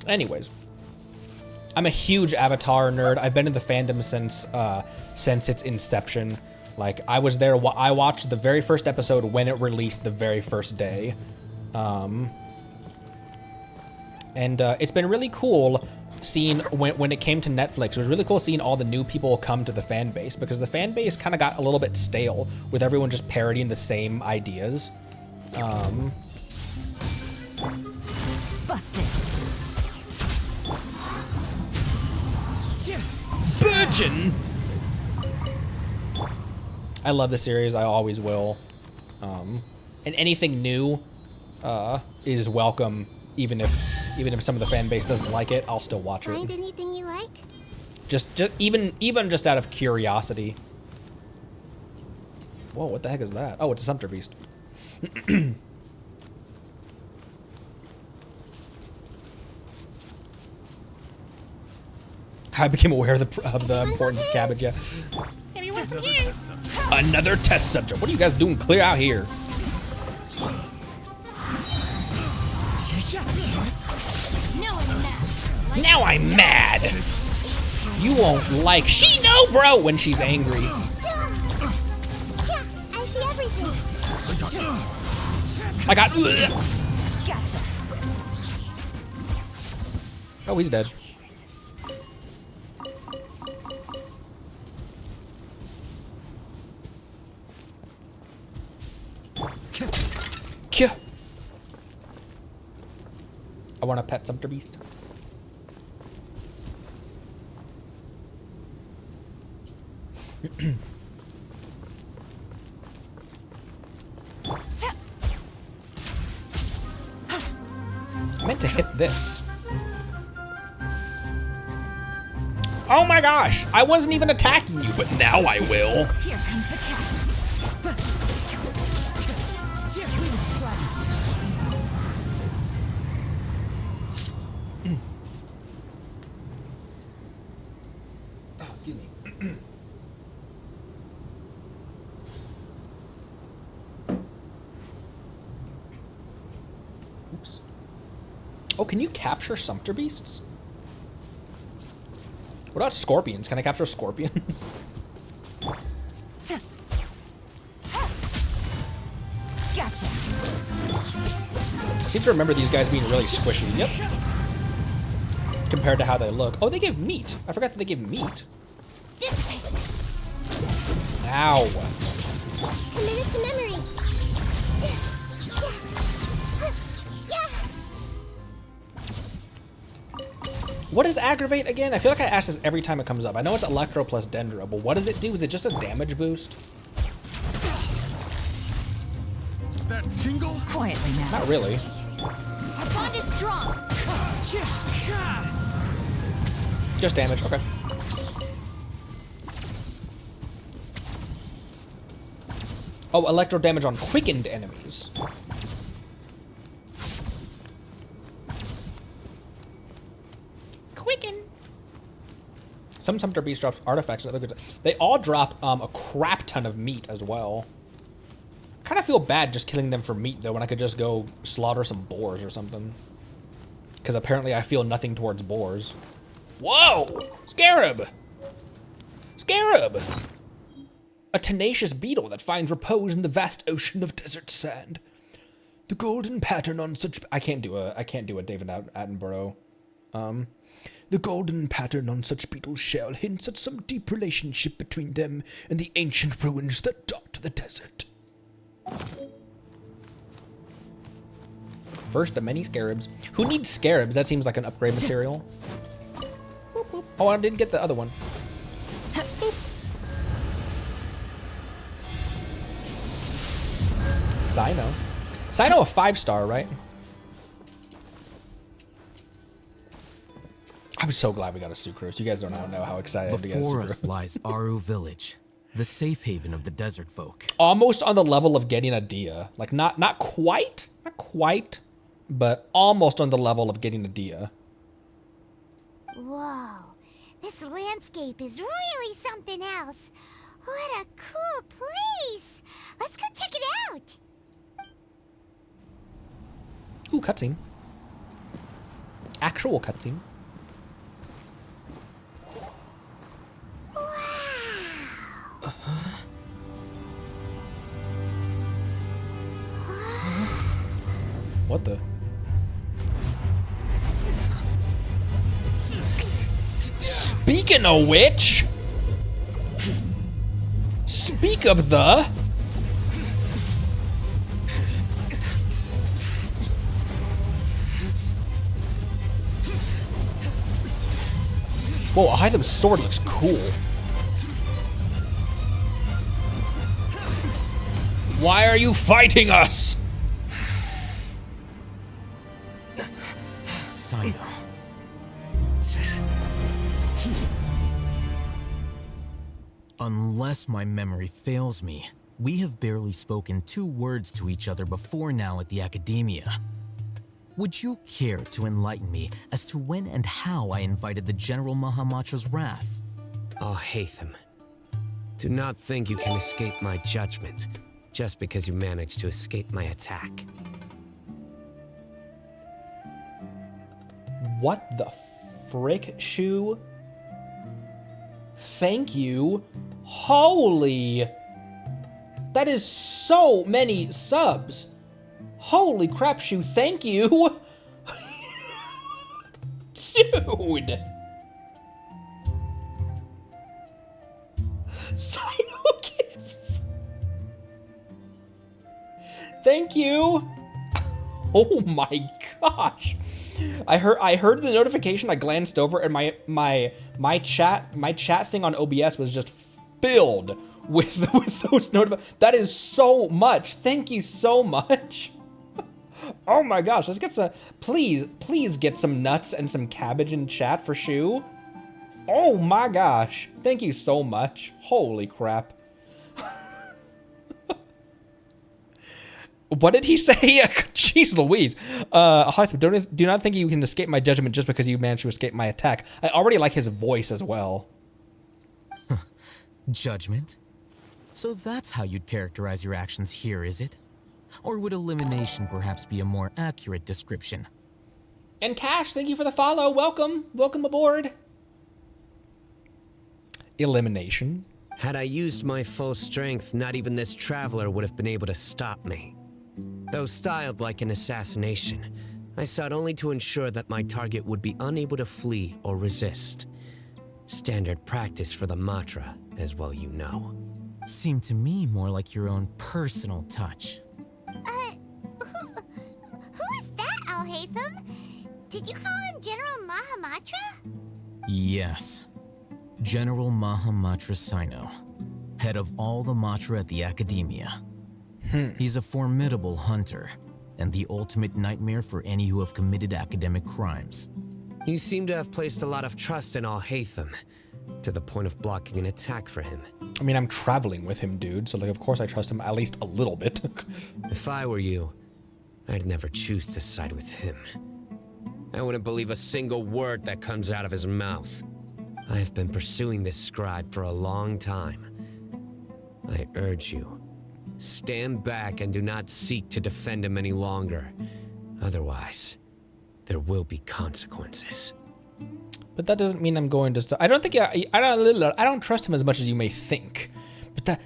Anyways, I'm a huge Avatar nerd. I've been in the fandom since its inception. Like, I was there. I watched the very first episode when it released the very first day. It's been really cool seeing when it came to Netflix. It was really cool seeing all the new people come to the fan base, because the fan base kind of got a little bit stale with everyone just parodying the same ideas. Busted. Virgin. I love the series. I always will. And anything new is welcome, even if some of the fan base doesn't like it. I'll still watch it. Find anything you like? Just even just out of curiosity. Whoa, what the heck is that? Oh, it's a sumpter beast. I became aware of the importance of cabbage. Yeah. Another test subject. What are you guys doing clear out here? Now I'm mad. You won't like she know, bro, when she's angry. Yeah, I see everything. I got. Gotcha. Oh, he's dead. I want a pet sumpter beast. I meant to hit this. Oh my gosh! I wasn't even attacking you, but now I will. Here comes the catch. Oh, excuse me. Oops. Oh, can you capture sumpter beasts? What about scorpions? Can I capture scorpions? Gotcha. I seem to remember these guys being really squishy. Yep. Compared to how they look. Oh, they give meat. I forgot that they give meat. Ow. Committed to memory. What is aggravate again? I feel like I ask this every time it comes up. I know it's electro plus dendro, but what does it do? Is it just a damage boost? That tingle? Quietly now. Not really. Our bond is strong. Just damage, okay. Oh, electro damage on quickened enemies. Quicken. Some Sumter Beast drops artifacts and other good. They all drop a crap ton of meat as well. Kind of feel bad just killing them for meat though, when I could just go slaughter some boars or something. Because apparently I feel nothing towards boars. Whoa! Scarab! Scarab! A tenacious beetle that finds repose in the vast ocean of desert sand. The golden pattern on such... I can't do a David Attenborough. The golden pattern on such beetles' shell hints at some deep relationship between them and the ancient ruins that dot the desert. First of many scarabs. Who needs scarabs? That seems like an upgrade material. Boop, boop. Oh, I didn't get the other one. Boop. Sino. Sino a 5-star, right? I'm so glad we got a Sucrose. You guys don't know how excited to get a Before Sucrose. us lies Aaru Village, the safe haven of the desert folk. Almost on the level of getting a Dia. Like, not quite, but almost on the level of getting a Dia. Whoa, this landscape is really something else. What a cool place. Let's go check it out. Ooh, cutscene. Actual cutscene. What the? Speaking of which, speak of the... Whoa, Alhaitham's sword looks cool. Why are you fighting us? Sino. Unless my memory fails me, we have barely spoken 2 words to each other before now at the Academia. Would you care to enlighten me as to when and how I invited the General Mahamatra's wrath? Alhaitham, do not think you can escape my judgment just because you managed to escape my attack. What the frick, Shu? Thank you. Holy. That is so many subs. Holy crap, Shu. Thank you. Dude. Sino gifts. Thank you. Oh my gosh. I heard the notification, I glanced over, and my chat thing on OBS was just filled with those notifications. That is so much. Thank you so much. Oh my gosh, let's get some, please get some nuts and some cabbage in chat for Shu. Oh my gosh. Thank you so much. Holy crap. What did he say? Jeez Louise. Alhaitham, do not think you can escape my judgment just because you managed to escape my attack. I already like his voice as well. Judgment? So that's how you'd characterize your actions here, is it? Or would elimination perhaps be a more accurate description? And Cash, thank you for the follow. Welcome. Welcome aboard. Elimination. Had I used my full strength, not even this traveler would have been able to stop me. Though styled like an assassination, I sought only to ensure that my target would be unable to flee or resist. Standard practice for the Matra, as well you know. Seemed to me more like your own personal touch. Who is that, Alhaitham? Did you call him General Mahamatra? Yes. General Mahamatra Sino, head of all the Matra at the Academia. He's a formidable hunter, and the ultimate nightmare for any who have committed academic crimes. You seem to have placed a lot of trust in Alhaitham, to the point of blocking an attack for him. I mean, I'm traveling with him, dude, so like of course I trust him at least a little bit. If I were you, I'd never choose to side with him. I wouldn't believe a single word that comes out of his mouth. I have been pursuing this scribe for a long time. I urge you, stand back and do not seek to defend him any longer. Otherwise, there will be consequences. But that doesn't mean I'm going to. I don't think. I don't trust him as much as you may think. But that.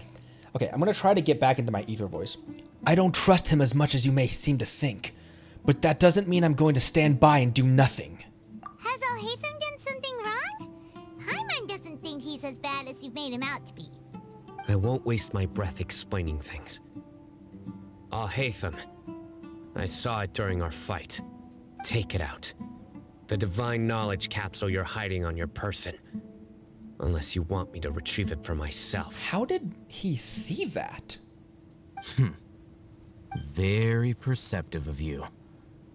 Okay, I'm gonna try to get back into my ether voice. I don't trust him as much as you may seem to think. But that doesn't mean I'm going to stand by and do nothing. Has Alhaitham done something wrong? Paimon doesn't think he's as bad as you've made him out to be. I won't waste my breath explaining things. Alhaitham, I saw it during our fight. Take it out. The divine knowledge capsule you're hiding on your person. Unless you want me to retrieve it for myself. How did he see that? Very perceptive of you.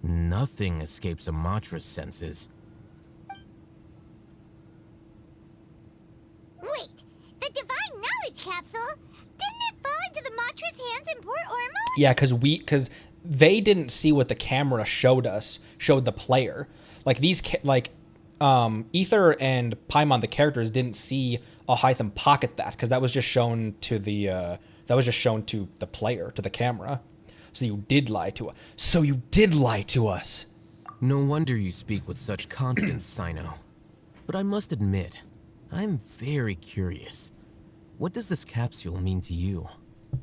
Nothing escapes a Matra's senses. Wait, the divine knowledge capsule? Didn't it fall into the Matra's hands in Port Ormos? Yeah, because they didn't see what the camera showed the player. Like Ether and Paimon, the characters, didn't see Alhaitham pocket that because that was just shown to the player, to the camera. So you did lie to us. No wonder you speak with such confidence, Sino. But I must admit, I'm very curious. What does this capsule mean to you?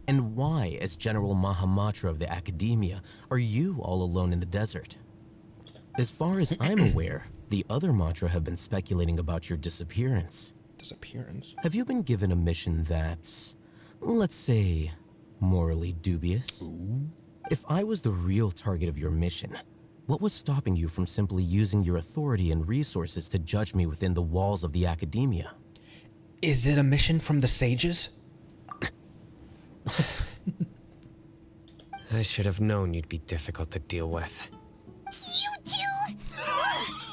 And why, as General Mahamatra of the Academia, are you all alone in the desert? As far as I'm aware, the other Matra have been speculating about your disappearance. Disappearance? Have you been given a mission that's, let's say, morally dubious? Ooh. If I was the real target of your mission, what was stopping you from simply using your authority and resources to judge me within the walls of the Academia? Is it a mission from the sages? I should have known you'd be difficult to deal with. You two?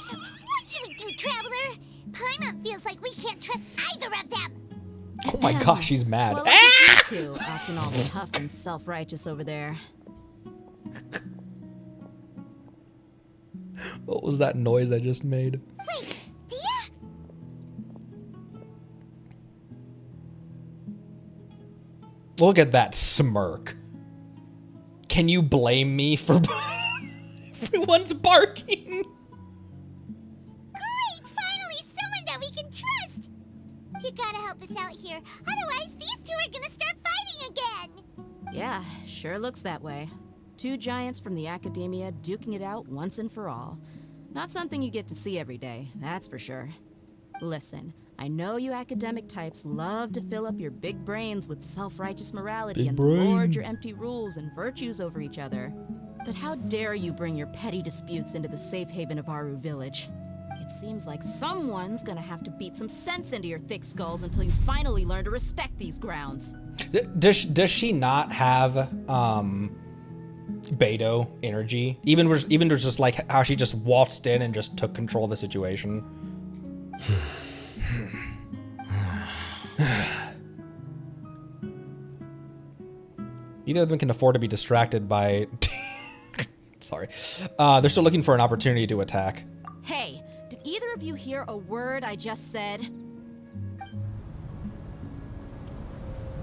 What should we do, Traveler? Paimon feels like we can't trust either of them. Oh my gosh, she's mad. Well, it's you two, acting all tough and self-righteous over there. What was that noise I just made? Wait, Dia? Look at that smirk. Can you blame me for everyone's barking? Great, finally someone that we can trust. You gotta help us out here, otherwise these two are gonna start fighting again. Yeah, sure looks that way. Two giants from the Academia duking it out once and for all. Not something you get to see every day, that's for sure. Listen, I know you academic types love to fill up your big brains with self-righteous morality and lord your empty rules and virtues over each other. But how dare you bring your petty disputes into the safe haven of Aaru Village? It seems like someone's gonna have to beat some sense into your thick skulls until you finally learn to respect these grounds. Does she not have Beto energy? Even just like how she just waltzed in and just took control of the situation. Neither of them can afford to be distracted by. Sorry, they're still looking for an opportunity to attack. Hey, did either of you hear a word I just said?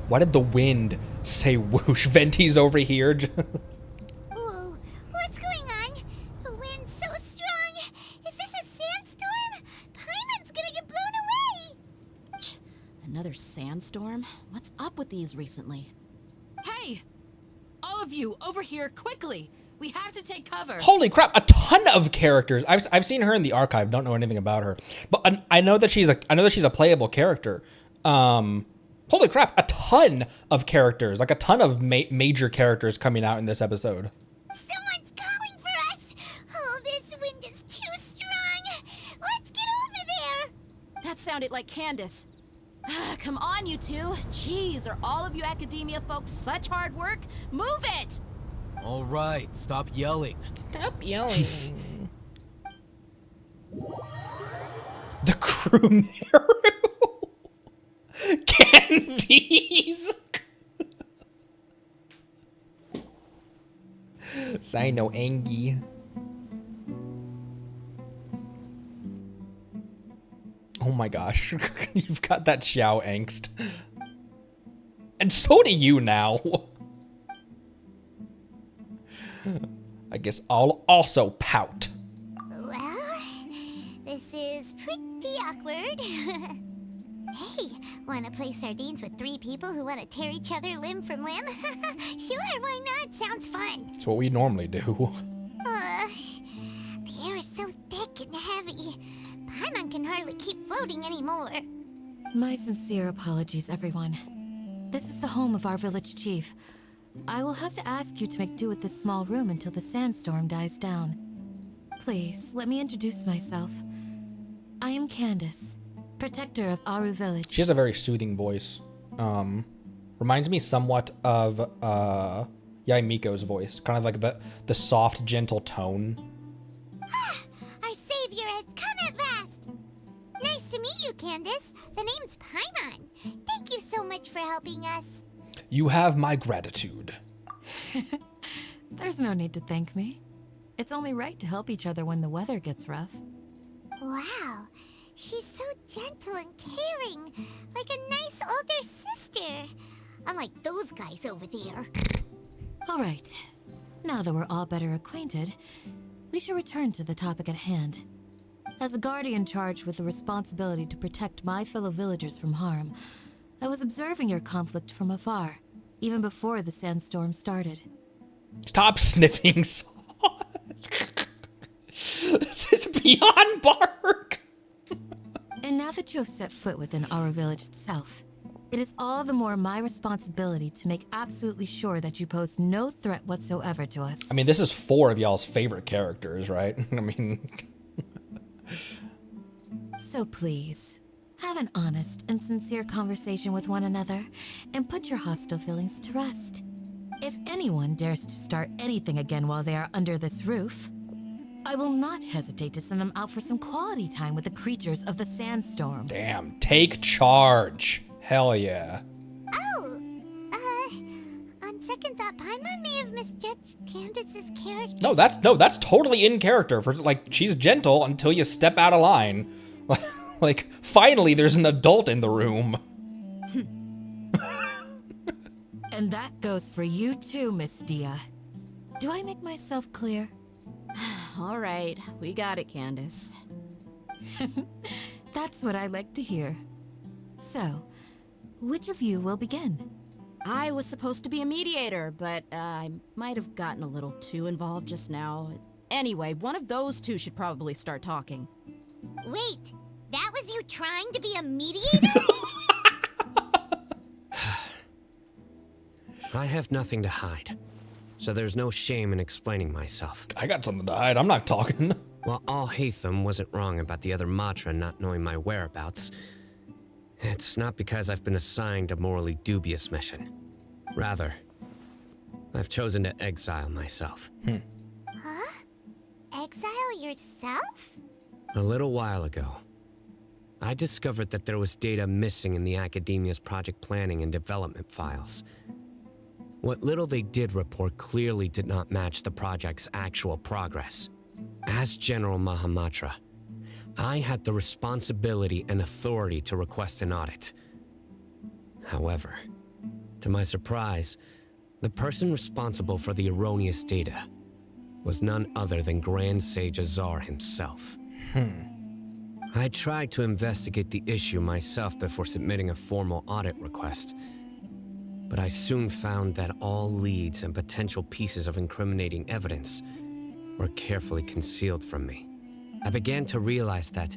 Why did the wind say whoosh? Venti's over here. Whoa, what's going on? The wind's so strong. Is this a sandstorm? Paimon's gonna get blown away. Another sandstorm? What's up with these recently? Hey! All of you, over here, quickly! We have to take cover! Holy crap! A ton of characters. I've seen her in the archive. Don't know anything about her, but I know that she's a playable character. Holy crap! A ton of characters, like a ton of major characters coming out in this episode. Someone's calling for us. Oh, this wind is too strong. Let's get over there. That sounded like Candace. Come on, you two. Jeez, are all of you academia folks such hard work? Move it! All right, stop yelling. Stop yelling. The crew Sumeru. Candies. Say no Angie. Oh my gosh. You've got that Xiao angst. And so do you now. I guess I'll also pout. Well, this is pretty awkward. Hey, wanna play sardines with 3 people who wanna tear each other limb from limb? Sure, why not? Sounds fun. It's what we normally do. The air is so thick and heavy. Paimon can hardly keep floating anymore. My sincere apologies, everyone. This is the home of our village chief. I will have to ask you to make do with this small room until the sandstorm dies down. Please, let me introduce myself. I am Candace, protector of Aaru Village. She has a very soothing voice. Reminds me somewhat of Yai Miko's voice. Kind of like the soft, gentle tone. Our savior has come at last! Nice to meet you, Candace. The name's Paimon. Thank you so much for helping us. You have my gratitude. There's no need to thank me. It's only right to help each other when the weather gets rough. Wow, she's so gentle and caring, like a nice older sister. Unlike those guys over there. All right, now that we're all better acquainted, we should return to the topic at hand. As a guardian charged with the responsibility to protect my fellow villagers from harm, I was observing your conflict from afar, even before the sandstorm started. Stop sniffing. This is beyond bark. And now that you have set foot within Aaru Village itself, it is all the more my responsibility to make absolutely sure that you pose no threat whatsoever to us. I mean, this is 4 of y'all's favorite characters, right? I mean... So please, have an honest and sincere conversation with one another, and put your hostile feelings to rest. If anyone dares to start anything again while they are under this roof, I will not hesitate to send them out for some quality time with the creatures of the sandstorm. Damn, take charge. Hell yeah. Oh, on second thought, Paimon may have misjudged Candace's character. No, that's totally in character. For like, she's gentle until you step out of line. Like, finally, there's an adult in the room. And that goes for you too, Miss Dia. Do I make myself clear? All right, we got it, Candace. That's what I like to hear. So, which of you will begin? I was supposed to be a mediator, but I might have gotten a little too involved just now. Anyway, one of those 2 should probably start talking. Wait, that was you trying to be a mediator? I have nothing to hide, so there's no shame in explaining myself. I got something to hide. I'm not talking. While Alhaitham wasn't wrong about the other Matra not knowing my whereabouts, it's not because I've been assigned a morally dubious mission. Rather, I've chosen to exile myself. Huh? Exile yourself? A little while ago, I discovered that there was data missing in the Academia's project planning and development files. What little they did report clearly did not match the project's actual progress. As General Mahamatra, I had the responsibility and authority to request an audit. However, to my surprise, the person responsible for the erroneous data was none other than Grand Sage Azar himself. I tried to investigate the issue myself before submitting a formal audit request, but I soon found that all leads and potential pieces of incriminating evidence were carefully concealed from me. I began to realize that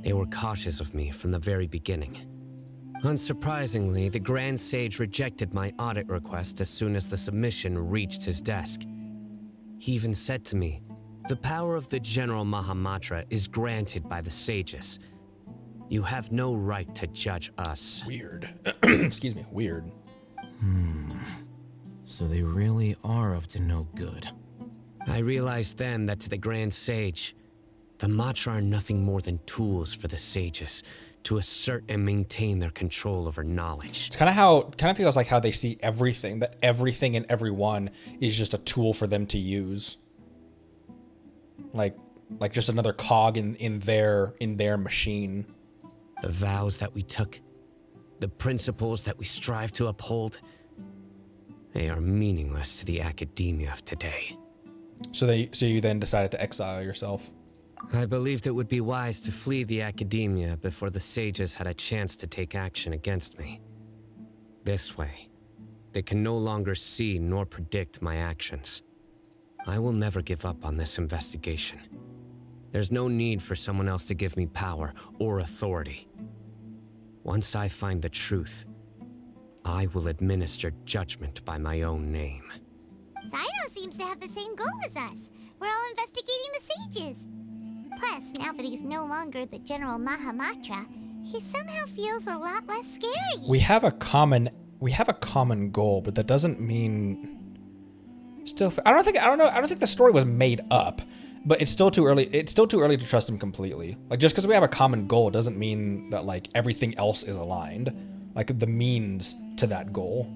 they were cautious of me from the very beginning. Unsurprisingly, the Grand Sage rejected my audit request as soon as the submission reached his desk. He even said to me, "The power of the General Mahamatra is granted by the sages. You have no right to judge us." Weird. Excuse me, weird. So they really are up to no good. I realized then that to the Grand Sage, the Matra are nothing more than tools for the sages to assert and maintain their control over knowledge. It's kind of feels like how they see everything, that everything and everyone is just a tool for them to use. Like just another cog in their machine. The vows that we took, the principles that we strive to uphold, they are meaningless to the academia of today. So you then decided to exile yourself. I believed it would be wise to flee the academia before the sages had a chance to take action against me. This way, they can no longer see nor predict my actions. I will never give up on this investigation. There's no need for someone else to give me power or authority. Once I find the truth, I will administer judgment by my own name. Sino seems to have the same goal as us. We're all investigating the sages. Plus, now that he's no longer the General Mahamatra, he somehow feels a lot less scary. We have a common goal, but that doesn't mean. Still, I don't think the story was made up, but it's still too early. It's still too early to trust him completely. Like, just because we have a common goal doesn't mean that like everything else is aligned. Like the means to that goal.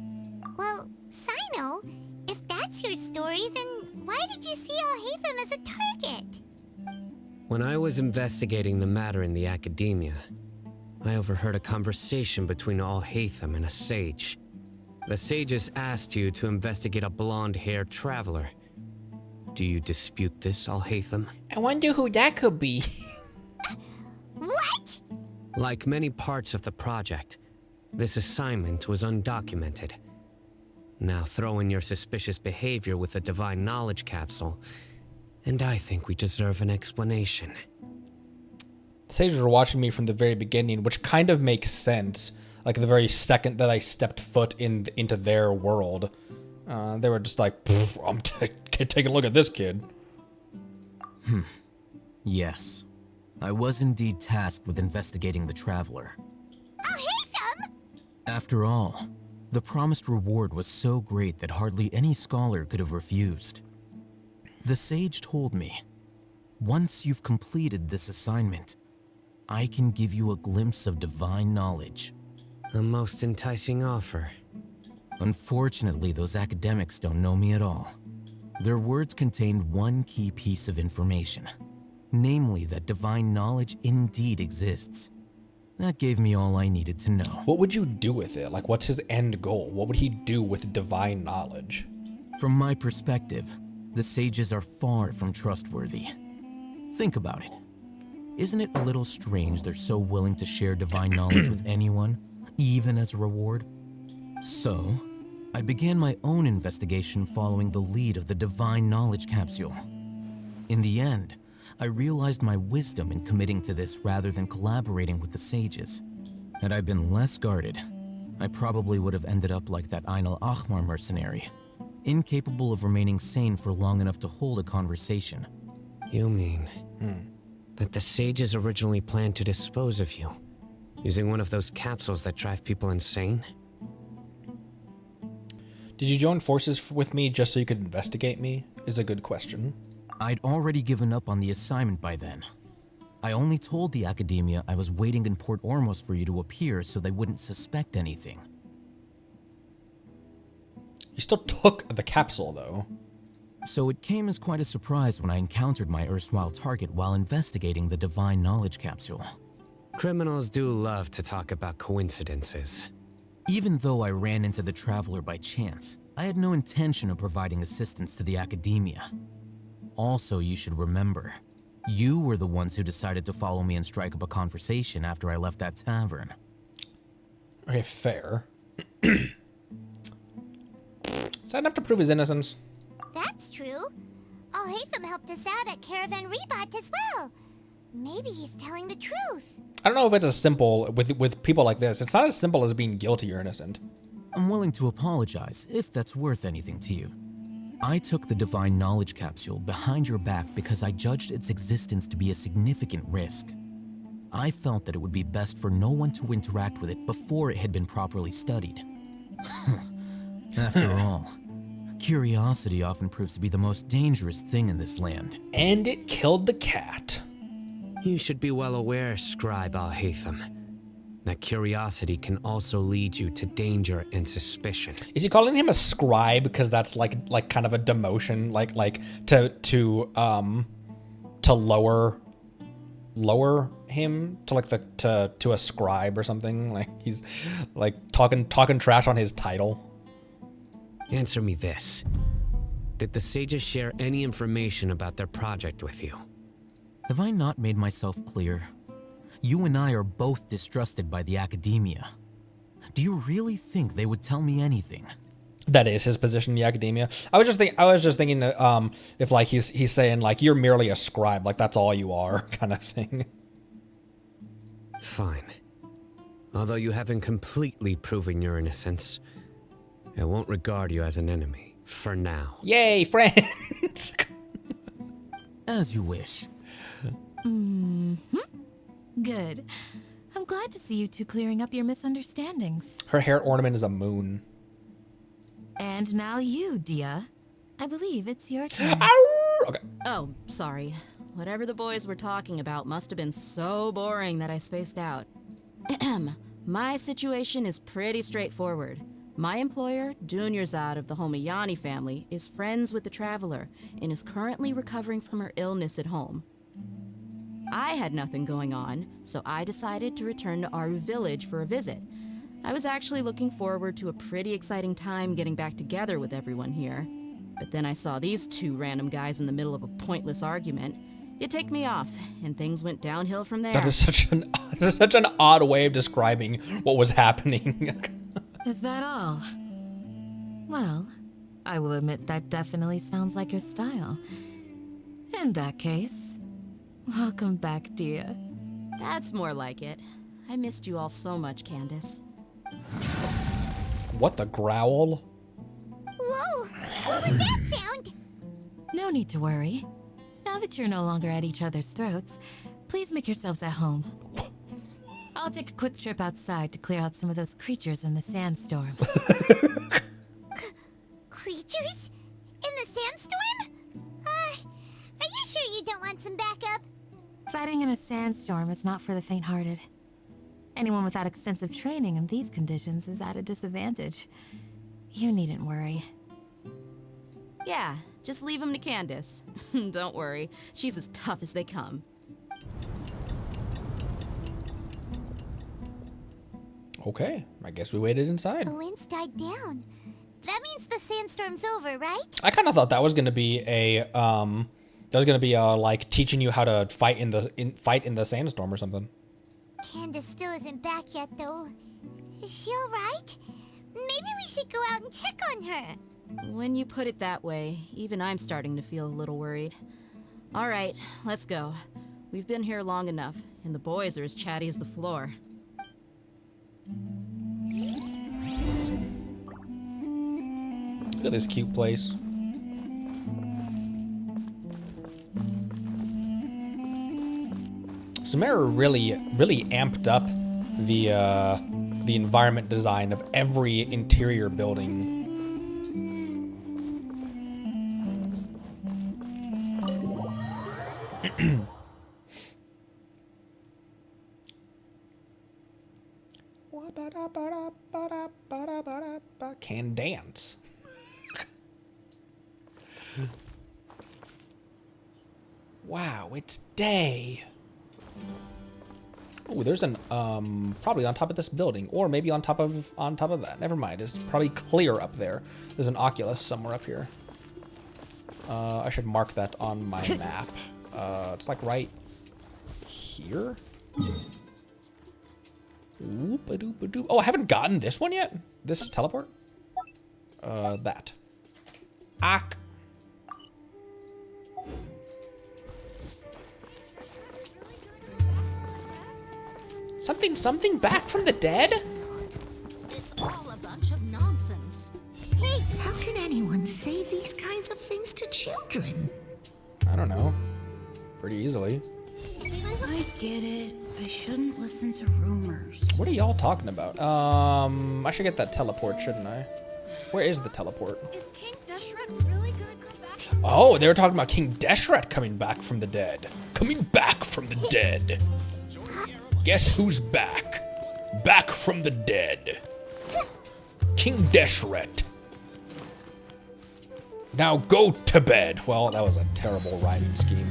Well, Sino, if that's your story, then why did you see Alhaitham as a target? When I was investigating the matter in the academia, I overheard a conversation between Alhaitham and a sage. The sages asked you to investigate a blonde-haired traveler. Do you dispute this, Alhaitham? I wonder who that could be. What? Like many parts of the project, this assignment was undocumented. Now throw in your suspicious behavior with the divine knowledge capsule, and I think we deserve an explanation. The sages were watching me from the very beginning, which kind of makes sense. Like the very second that I stepped foot into their world, they were just like, I'm taking a look at this kid. Yes. I was indeed tasked with investigating the traveler. Alhaitham! After all, the promised reward was so great that hardly any scholar could have refused. The sage told me, once you've completed this assignment, I can give you a glimpse of divine knowledge. A most enticing offer. Unfortunately, those academics don't know me at all. Their words contained one key piece of information, namely that divine knowledge indeed exists. That gave me all I needed to know. What would you do with it? Like, what's his end goal? What would he do with divine knowledge? From my perspective, the sages are far from trustworthy. Think about it. Isn't it a little strange they're so willing to share divine knowledge with anyone, even as a reward? So, I began my own investigation following the lead of the divine knowledge capsule. In the end, I realized my wisdom in committing to this rather than collaborating with the sages. Had I been less guarded, I probably would have ended up like that Ain al-Ahmar mercenary, incapable of remaining sane for long enough to hold a conversation. You mean that the sages originally planned to dispose of you, using one of those capsules that drive people insane? Did you join forces with me just so you could investigate me? Is a good question. I'd already given up on the assignment by then. I only told the academia I was waiting in Port Ormos for you to appear so they wouldn't suspect anything. You still took the capsule, though. So it came as quite a surprise when I encountered my erstwhile target while investigating the divine knowledge capsule. Criminals do love to talk about coincidences. Even though I ran into the traveler by chance, I had no intention of providing assistance to the academia. Also, you should remember, you were the ones who decided to follow me and strike up a conversation after I left that tavern. Okay, fair. Is that enough to prove his innocence? That's true. Alhaitham helped us out at Caravan Rebat as well. Maybe he's telling the truth. I don't know if it's as simple with people like this. It's not as simple as being guilty or innocent. I'm willing to apologize if that's worth anything to you. I took the divine knowledge capsule behind your back because I judged its existence to be a significant risk. I felt that it would be best for no one to interact with it before it had been properly studied. After all, Curiosity often proves to be the most dangerous thing in this land. And it killed the cat. You should be well aware, Scribe Alhaitham, that curiosity can also lead you to danger and suspicion. Is he calling him a scribe because that's like kind of a demotion, like to lower him to like to a scribe or something? Like he's like talking trash on his title. Answer me this. Did the sages share any information about their project with you? Have I not made myself clear? You and I are both distrusted by the academia. Do you really think they would tell me anything? That is his position in the academia. I was just thinking if like he's saying like you're merely a scribe, like that's all you are, kind of thing. Fine. Although you haven't completely proven your innocence, I won't regard you as an enemy for now. Yay, friends! As you wish. Good. I'm glad to see you two clearing up your misunderstandings. Her hair ornament is a moon. And now you, Dia. I believe it's your turn. Okay. Oh, sorry. Whatever the boys were talking about must have been so boring that I spaced out. My situation is pretty straightforward. My employer, Dunyarzad of the Homayani family, is friends with the Traveler and is currently recovering from her illness at home. I had nothing going on, so I decided to return to Aaru Village for a visit. I was actually looking forward to a pretty exciting time getting back together with everyone here. But then I saw these two random guys in the middle of a pointless argument. It ticked me off, and things went downhill from there. That is such an odd way of describing what was happening. Is that all? Well, I will admit that definitely sounds like your style. In that case, welcome back, Dia. That's more like it. I missed you all so much, Candace. What the growl? Whoa! What was that sound? No need to worry. Now that you're no longer at each other's throats, please make yourselves at home. I'll take a quick trip outside to clear out some of those creatures in the sandstorm. Creatures? In the sandstorm? Are you sure you don't want some backup? Fighting in a sandstorm is not for the faint-hearted. Anyone without extensive training in these conditions is at a disadvantage. You needn't worry. Yeah, just leave him to Candace. Don't worry, she's as tough as they come. Okay, I guess we waited inside. The winds died down. That means the sandstorm's over, right? I kind of thought that was gonna be like teaching you how to fight in the sandstorm or something. Candace still isn't back yet, though. Is she all right? Maybe we should go out and check on her. When you put it that way, even I'm starting to feel a little worried. All right, let's go. We've been here long enough, and the boys are as chatty as the floor. Look at this cute place. Sumeru really amped up the environment design of every interior building. Can dance. Wow, it's day. Oh, there's an probably on top of this building, or maybe on top of that. Never mind. It's probably clear up there. There's an Oculus somewhere up here. I should mark that on my map. It's like right here. Whoop-a-doop-a-doop. Oh, I haven't gotten this one yet. This teleport. That. Ack. Something back from the dead? It's all a bunch of nonsense. Hey, How can anyone say these kinds of things to children? I don't know. Pretty easily. I get it. I shouldn't listen to rumors. What are y'all talking about? I should get that teleport, shouldn't I? Where is the teleport? Is King Deshret really gonna come back? Oh, they were talking about King Deshret coming back from the dead. Coming back from the dead. Guess who's back? Back from the dead. King Deshret. Now go to bed. Well, that was a terrible rhyming scheme.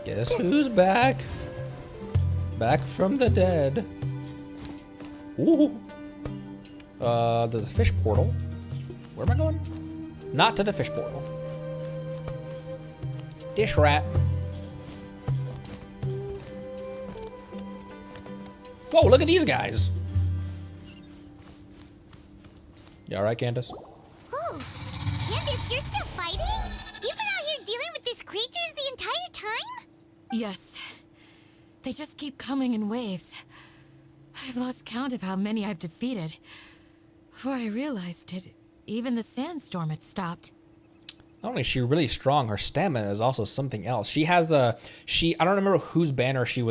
Guess who's back? Back from the dead. Ooh. There's a fish portal. Where am I going? Not to the fish portal. Dish rat. Whoa, look at these guys. You alright, Candace? Oh, Candace, you're still fighting? You've been out here dealing with these creatures the entire time? Yes. They just keep coming in waves. I've lost count of how many I've defeated. Before I realized it, even the sandstorm had stopped. Not only is she really strong, her stamina is also something else. She has I don't remember whose banner she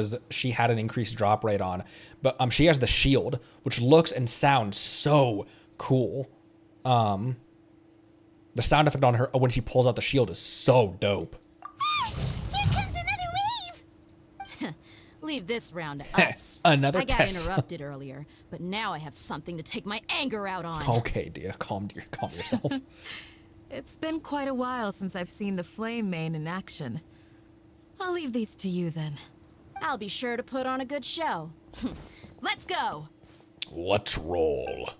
had an increased drop rate on, but she has the shield, which looks and sounds so cool. The sound effect on her when she pulls out the shield is so dope. Here comes another wave! Leave this round to us. Another I got Tess. interrupted earlier, but now I have something to take my anger out on. Okay, dear, calm yourself. It's been quite a while since I've seen the Flame Mane in action. I'll leave these to you then. I'll be sure to put on a good show. Let's go! Let's roll.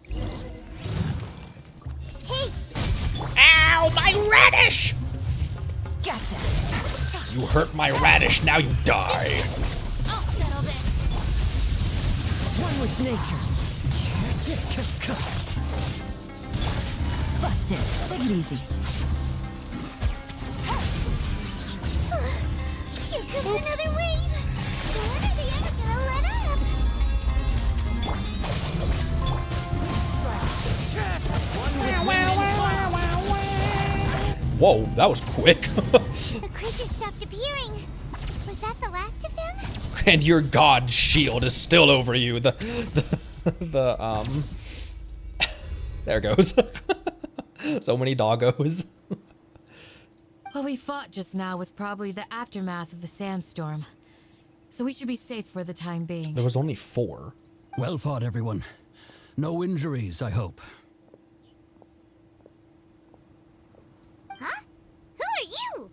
Hey! Ow, my radish! Gotcha! You hurt my radish, now you die. I'll settle this. One with nature. Busted. Take it easy. Here comes another wave! When are they ever gonna let up? Whoa, that was quick. The creature stopped appearing. Was that the last of them? And your god shield is still over you. There it goes. So many doggos. What we fought just now was probably the aftermath of the sandstorm. So we should be safe for the time being. There was only 4. Well fought, everyone. No injuries, I hope. Huh? Who are you?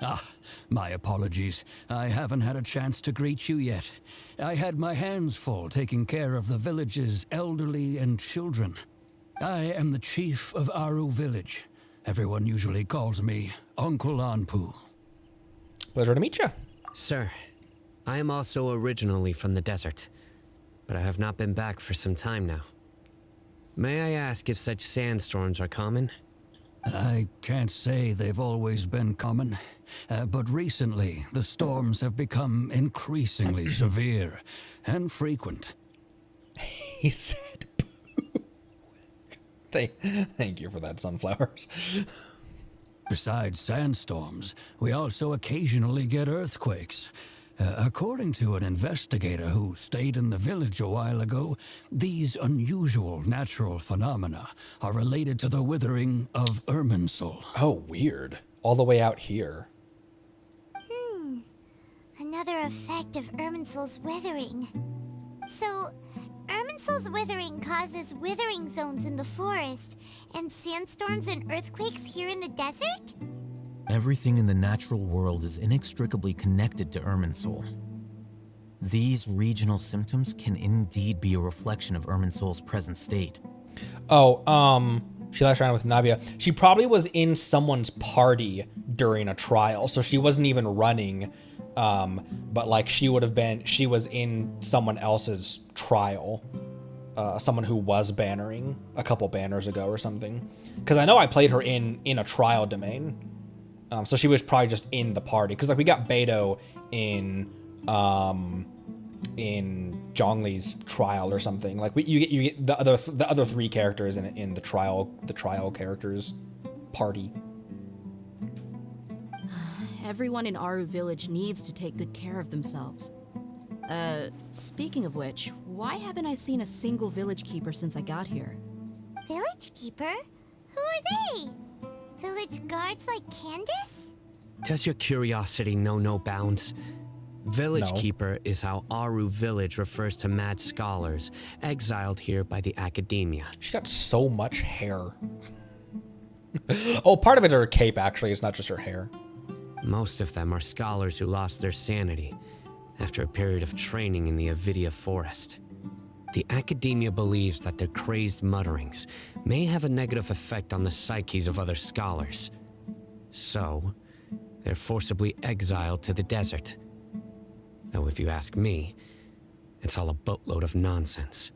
Ah, my apologies. I haven't had a chance to greet you yet. I had my hands full taking care of the village's elderly and children. I am the chief of Aaru Village. Everyone usually calls me Uncle Anpu. Pleasure to meet you. Sir, I am also originally from the desert, but I have not been back for some time now. May I ask if such sandstorms are common? I can't say they've always been common, but recently the storms have become increasingly severe and frequent. He said boo. Thank you for that, sunflowers. Besides sandstorms, we also occasionally get earthquakes. According to an investigator who stayed in the village a while ago, these unusual natural phenomena are related to the withering of Irminsul. Oh, weird. All the way out here. Another effect of Irminsul's withering. So, Irminsul's withering causes withering zones in the forest, and sandstorms and earthquakes here in the desert? Everything in the natural world is inextricably connected to Irminsul. These regional symptoms can indeed be a reflection of Irminsul's present state. Oh, she last ran with Navia. She probably was in someone's party during a trial, so she wasn't even running. But like she was in someone else's trial. Someone who was bannering a couple banners ago or something. Because I know I played her in a trial domain. So she was probably just in the party. Because like we got Beto in Zhongli's trial or something. Like you get the other 3 characters in the trial characters party. Everyone in Aaru Village needs to take good care of themselves. Speaking of which, why haven't I seen a single village keeper since I got here? Village keeper? Who are they? Village guards like Candace? Does your curiosity know no bounds? Village No. Keeper is how Aaru Village refers to mad scholars exiled here by the academia. She got so much hair. Oh, part of it's her cape, actually. It's not just her hair. Most of them are scholars who lost their sanity after a period of training in the Avidia forest. The academia believes that their crazed mutterings may have a negative effect on the psyches of other scholars. So, they're forcibly exiled to the desert. Though if you ask me, it's all a boatload of nonsense.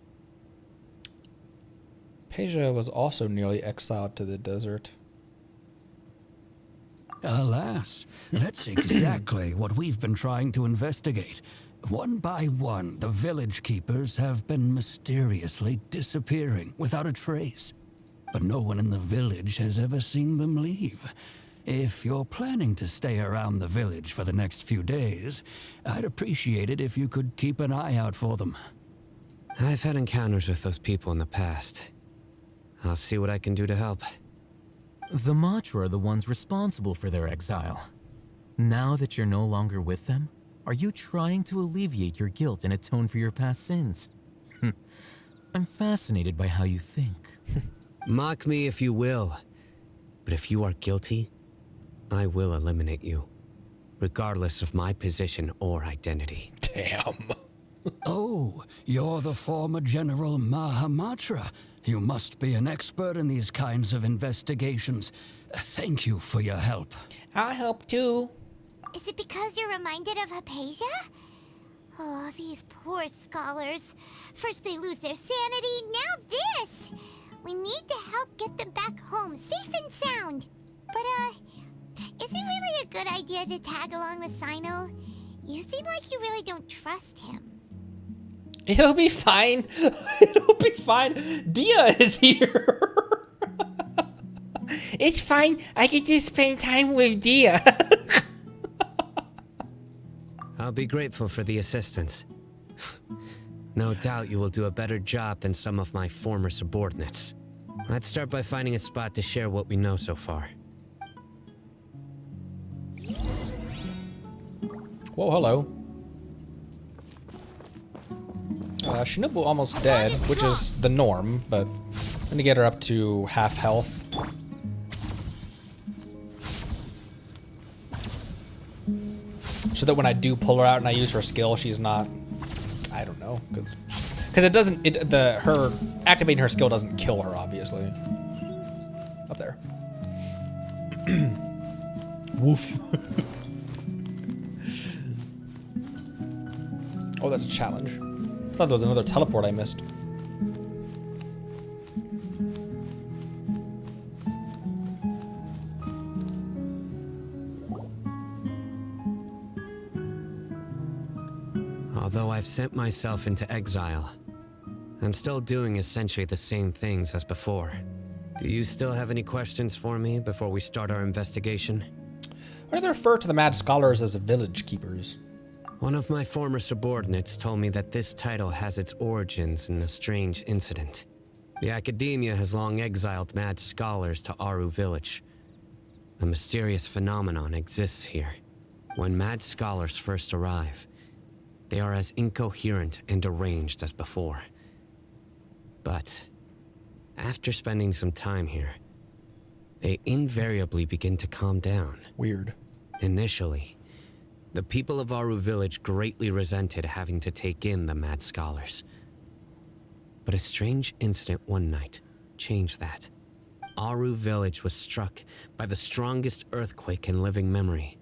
Peja was also nearly exiled to the desert. Alas, that's exactly what we've been trying to investigate. One by one, the village keepers have been mysteriously disappearing without a trace. But no one in the village has ever seen them leave. If you're planning to stay around the village for the next few days, I'd appreciate it if you could keep an eye out for them. I've had encounters with those people in the past. I'll see what I can do to help. The Matra are the ones responsible for their exile. Now that you're no longer with them, are you trying to alleviate your guilt and atone for your past sins? I'm fascinated by how you think. Mock me if you will, but if you are guilty, I will eliminate you, regardless of my position or identity. Damn. Oh, you're the former General Mahamatra. You must be an expert in these kinds of investigations. Thank you for your help. I'll help too. Is it because you're reminded of Hypatia? Oh, these poor scholars. First they lose their sanity, now this! We need to help get them back home, safe and sound. But, is it really a good idea to tag along with Sino? You seem like you really don't trust him. It'll be fine. It'll be fine. Dia is here. It's fine. I get to spend time with Dia. I'll be grateful for the assistance. No doubt you will do a better job than some of my former subordinates. Let's start by finding a spot to share what we know so far. Whoa, hello. Shinobu almost dead, which is the norm, but I'm gonna get her up to half health. So that when I do pull her out and I use her skill, she's not, I don't know, because it doesn't, her activating her skill doesn't kill her, obviously. Up there. Woof. Oh, that's a challenge. I thought there was another teleport I missed. Although I've sent myself into exile, I'm still doing essentially the same things as before. Do you still have any questions for me before we start our investigation? Why do they refer to the mad scholars as village keepers? One of my former subordinates told me that this title has its origins in a strange incident. The academia has long exiled mad scholars to Aaru Village. A mysterious phenomenon exists here. When mad scholars first arrive, they are as incoherent and deranged as before. But after spending some time here, they invariably begin to calm down. Weird. Initially, the people of Aaru Village greatly resented having to take in the mad scholars. But a strange incident one night changed that. Aaru Village was struck by the strongest earthquake in living memory.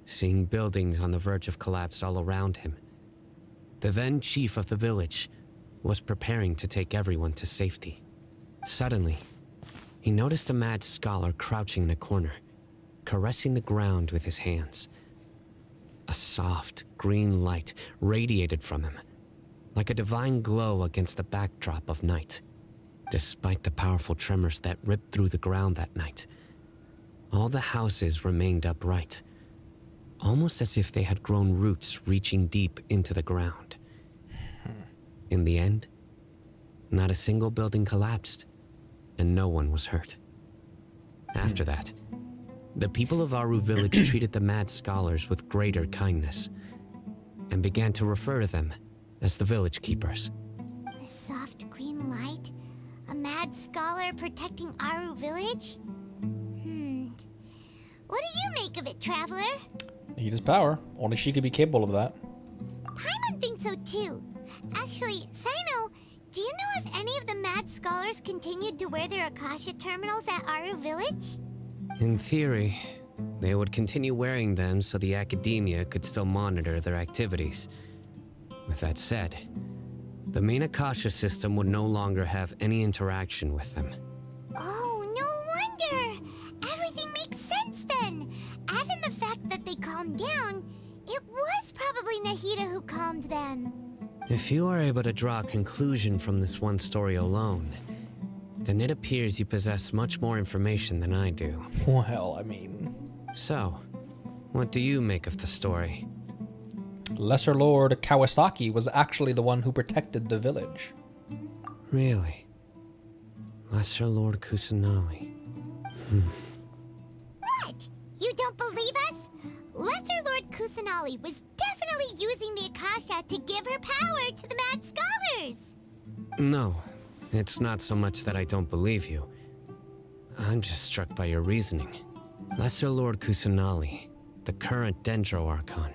Seeing buildings on the verge of collapse all around him, the then chief of the village was preparing to take everyone to safety. Suddenly, he noticed a mad scholar crouching in a corner, caressing the ground with his hands. A soft, green light radiated from him, like a divine glow against the backdrop of night. Despite the powerful tremors that ripped through the ground that night, all the houses remained upright, almost as if they had grown roots reaching deep into the ground. In the end, not a single building collapsed, and no one was hurt. After that, the people of Aaru Village treated the mad scholars with greater kindness, and began to refer to them as the village keepers. The soft green light? A mad scholar protecting Aaru Village? What do you make of it, Traveler? Heat is power. Only she could be capable of that. Paimon thinks so too. Actually, Sino, do you know if any of the mad scholars continued to wear their Akasha terminals at Aaru Village? In theory, they would continue wearing them so the academia could still monitor their activities. With that said, the main Akasha system would no longer have any interaction with them. Oh, no wonder! Everything makes sense then! Add in the fact that they calmed down, it was probably Nahida who calmed them. If you are able to draw a conclusion from this one story alone, then it appears you possess much more information than I do. Well, I mean... So, what do you make of the story? Lesser Lord Kawasaki was actually the one who protected the village. Really? Lesser Lord Kusanali. What? You don't believe us? Lesser Lord Kusanali was definitely using the Akasha to give her power to the mad scholars! No, it's not so much that I don't believe you. I'm just struck by your reasoning. Lesser Lord Kusanali, the current Dendro Archon.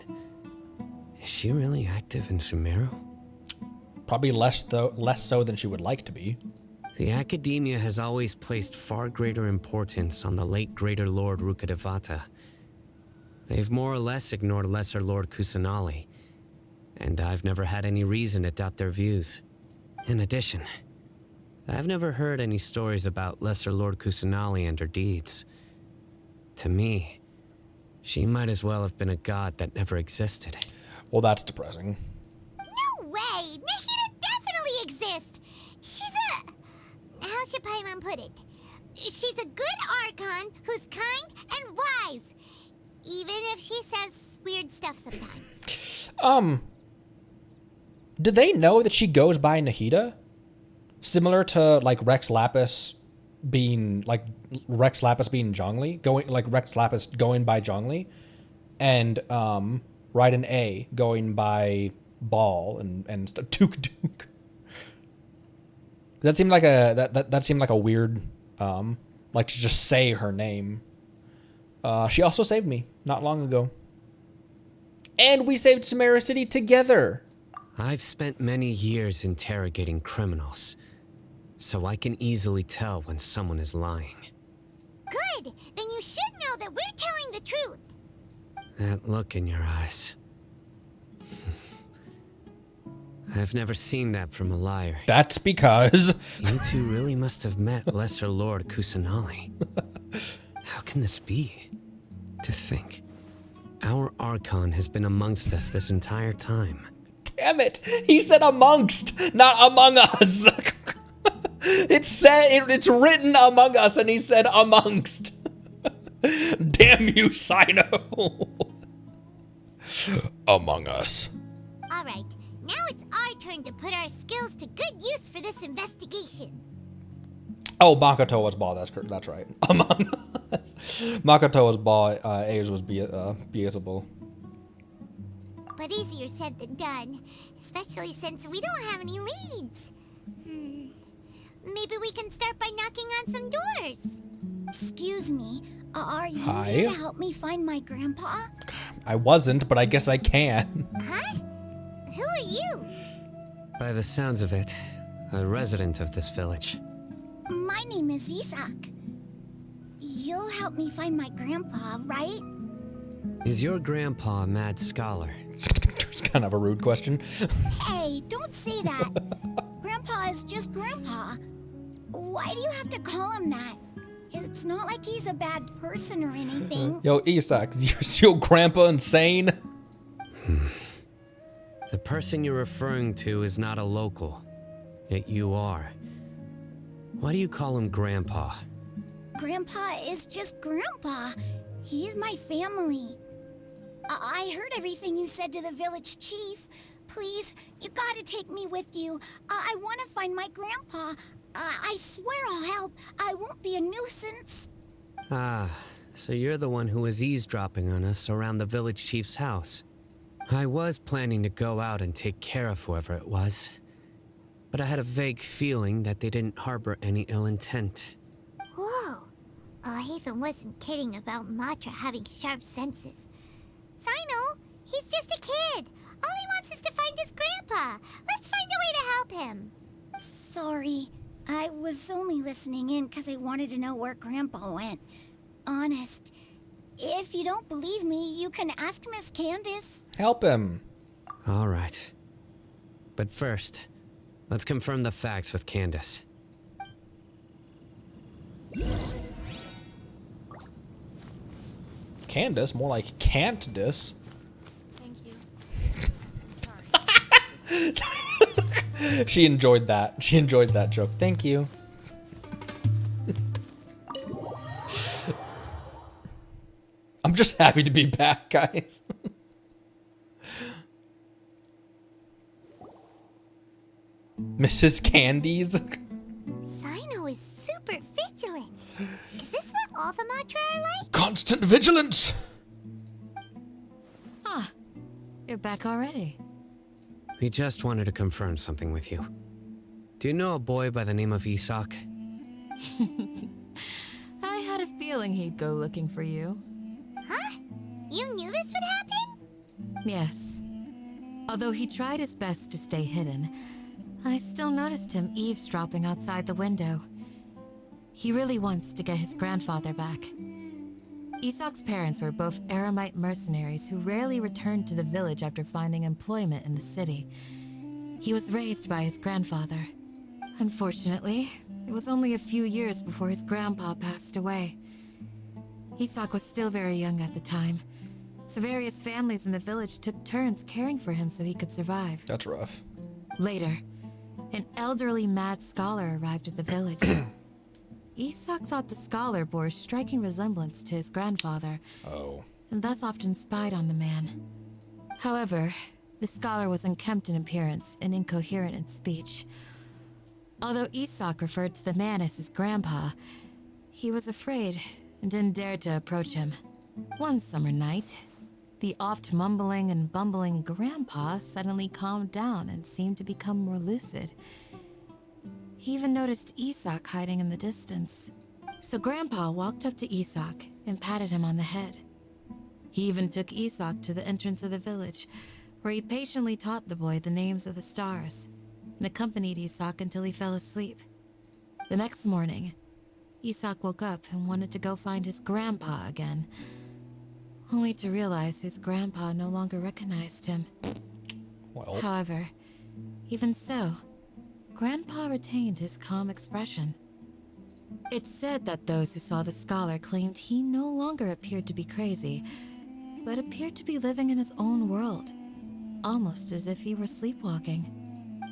Is she really active in Sumeru? Probably less so than she would like to be. The academia has always placed far greater importance on the late Greater Lord Rukkhadevata. They've more or less ignored Lesser Lord Kusanali, and I've never had any reason to doubt their views. In addition, I've never heard any stories about Lesser Lord Kusanali and her deeds. To me, she might as well have been a god that never existed. Well, that's depressing. No way! Nahida definitely exists! She's a... How should Paimon put it? She's a good Archon who's kind and wise. Even if she says weird stuff sometimes. Do they know that she goes by Nahida? Similar to, like, Rex Lapis being Zhongli? Rex Lapis going by Zhongli? And, Raiden A going by Ball and stuff. Duke. That seemed like that seemed like a weird, like to just say her name. She also saved me not long ago. And we saved Sumeru City together. I've spent many years interrogating criminals, so I can easily tell when someone is lying. Good! Then you should know that we're telling the truth. That look in your eyes. I've never seen that from a liar. That's because... You two really must have met Lesser Lord Kusanali. How can this be? To think, our Archon has been amongst us this entire time. Damn it! He said amongst, not among us! It's written among us, and he said amongst. Damn you, Sino! Among us. Alright, now it's our turn to put our skills to good use for this investigation. Oh, Makoto's ball, that's right. Among us. Makoto's ball, A's was beatable. But easier said than done, especially since we don't have any leads. Maybe we can start by knocking on some doors. Excuse me, are you Hi. here to help me find my grandpa? I wasn't, but I guess I can. Huh? Who are you? By the sounds of it, a resident of this village. My name is Isak. You'll help me find my grandpa, right? Is your grandpa a mad scholar? It's kind of a rude question. Hey, don't say that. Grandpa is just Grandpa. Why do you have to call him that? It's not like he's a bad person or anything. Yo, Isak, is your grandpa insane? The person you're referring to is not a local, yet you are. Why do you call him Grandpa? Grandpa is just Grandpa. He's my family. I heard everything you said to the village chief. Please, you gotta take me with you. I want to find my grandpa. I swear I'll help. I won't be a nuisance. Ah, so you're the one who was eavesdropping on us around the village chief's house. I was planning to go out and take care of whoever it was, but I had a vague feeling that they didn't harbor any ill intent. Whoa. Alhaitham wasn't kidding about Matra having sharp senses. Sino, he's just a kid. All he wants is to find his grandpa. Let's find a way to help him. Sorry. I was only listening in because I wanted to know where Grandpa went. Honest. If you don't believe me, you can ask Miss Candace. Help him. All right. But first, let's confirm the facts with Candace. Candace? More like Candace. Thank you. She enjoyed that. She enjoyed that joke. Thank you. I'm just happy to be back, guys. Mrs. Candies. Sino is super vigilant. Is this what all the Matra are like? Constant vigilance. Ah, you're back already. We just wanted to confirm something with you. Do you know a boy by the name of Isak? I had a feeling he'd go looking for you. Huh? You knew this would happen? Yes. Although he tried his best to stay hidden, I still noticed him eavesdropping outside the window. He really wants to get his grandfather back. Isak's parents were both Aramite mercenaries who rarely returned to the village after finding employment in the city. He was raised by his grandfather. Unfortunately, it was only a few years before his grandpa passed away. Isak was still very young at the time, so various families in the village took turns caring for him so he could survive. That's rough. Later, an elderly mad scholar arrived at the village. Isak thought the scholar bore a striking resemblance to his grandfather, and thus often spied on the man. However, the scholar was unkempt in appearance and incoherent in speech. Although Isak referred to the man as his grandpa, he was afraid and didn't dare to approach him. One summer night, the oft mumbling and bumbling grandpa suddenly calmed down and seemed to become more lucid. He even noticed Isak hiding in the distance. So Grandpa walked up to Isak and patted him on the head. He even took Isak to the entrance of the village, where he patiently taught the boy the names of the stars, and accompanied Isak until he fell asleep. The next morning, Isak woke up and wanted to go find his grandpa again, only to realize his grandpa no longer recognized him. Well. However, even so, Grandpa retained his calm expression. It's said that those who saw the scholar claimed he no longer appeared to be crazy, but appeared to be living in his own world, almost as if he were sleepwalking.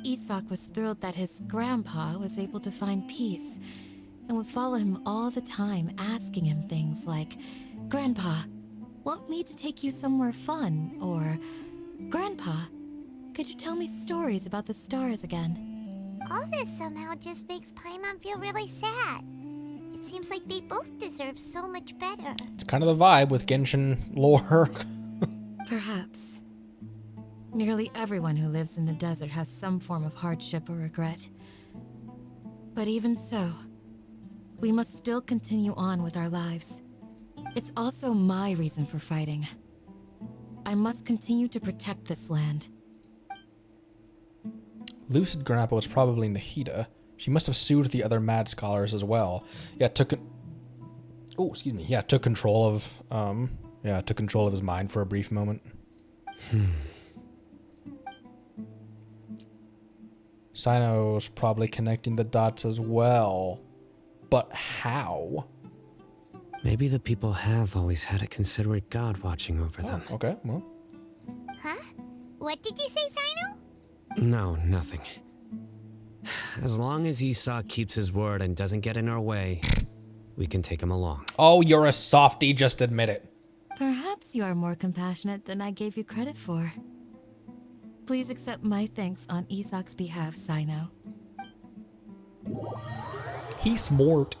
Isak was thrilled that his grandpa was able to find peace, and would follow him all the time, asking him things like, "Grandpa, want me to take you somewhere fun?" Or, "Grandpa, could you tell me stories about the stars again?" All this somehow just makes Paimon feel really sad. It seems like they both deserve so much better. It's kind of the vibe with Genshin lore. Perhaps. Nearly everyone who lives in the desert has some form of hardship or regret. But even so, we must still continue on with our lives. It's also my reason for fighting. I must continue to protect this land. Lucid Grandpa was probably Nahida. She must have soothed the other mad scholars as well. Yeah, took control of took control of his mind for a brief moment. Sino's probably connecting the dots as well. But how? Maybe the people have always had a considerate god watching over them. Okay, well. Huh? What did you say, Sino? No, nothing. As long as Isak keeps his word and doesn't get in our way, we can take him along. Oh, you're a softie, just admit it. Perhaps you are more compassionate than I gave you credit for. Please accept my thanks on Isak's behalf, Sino. He's smart.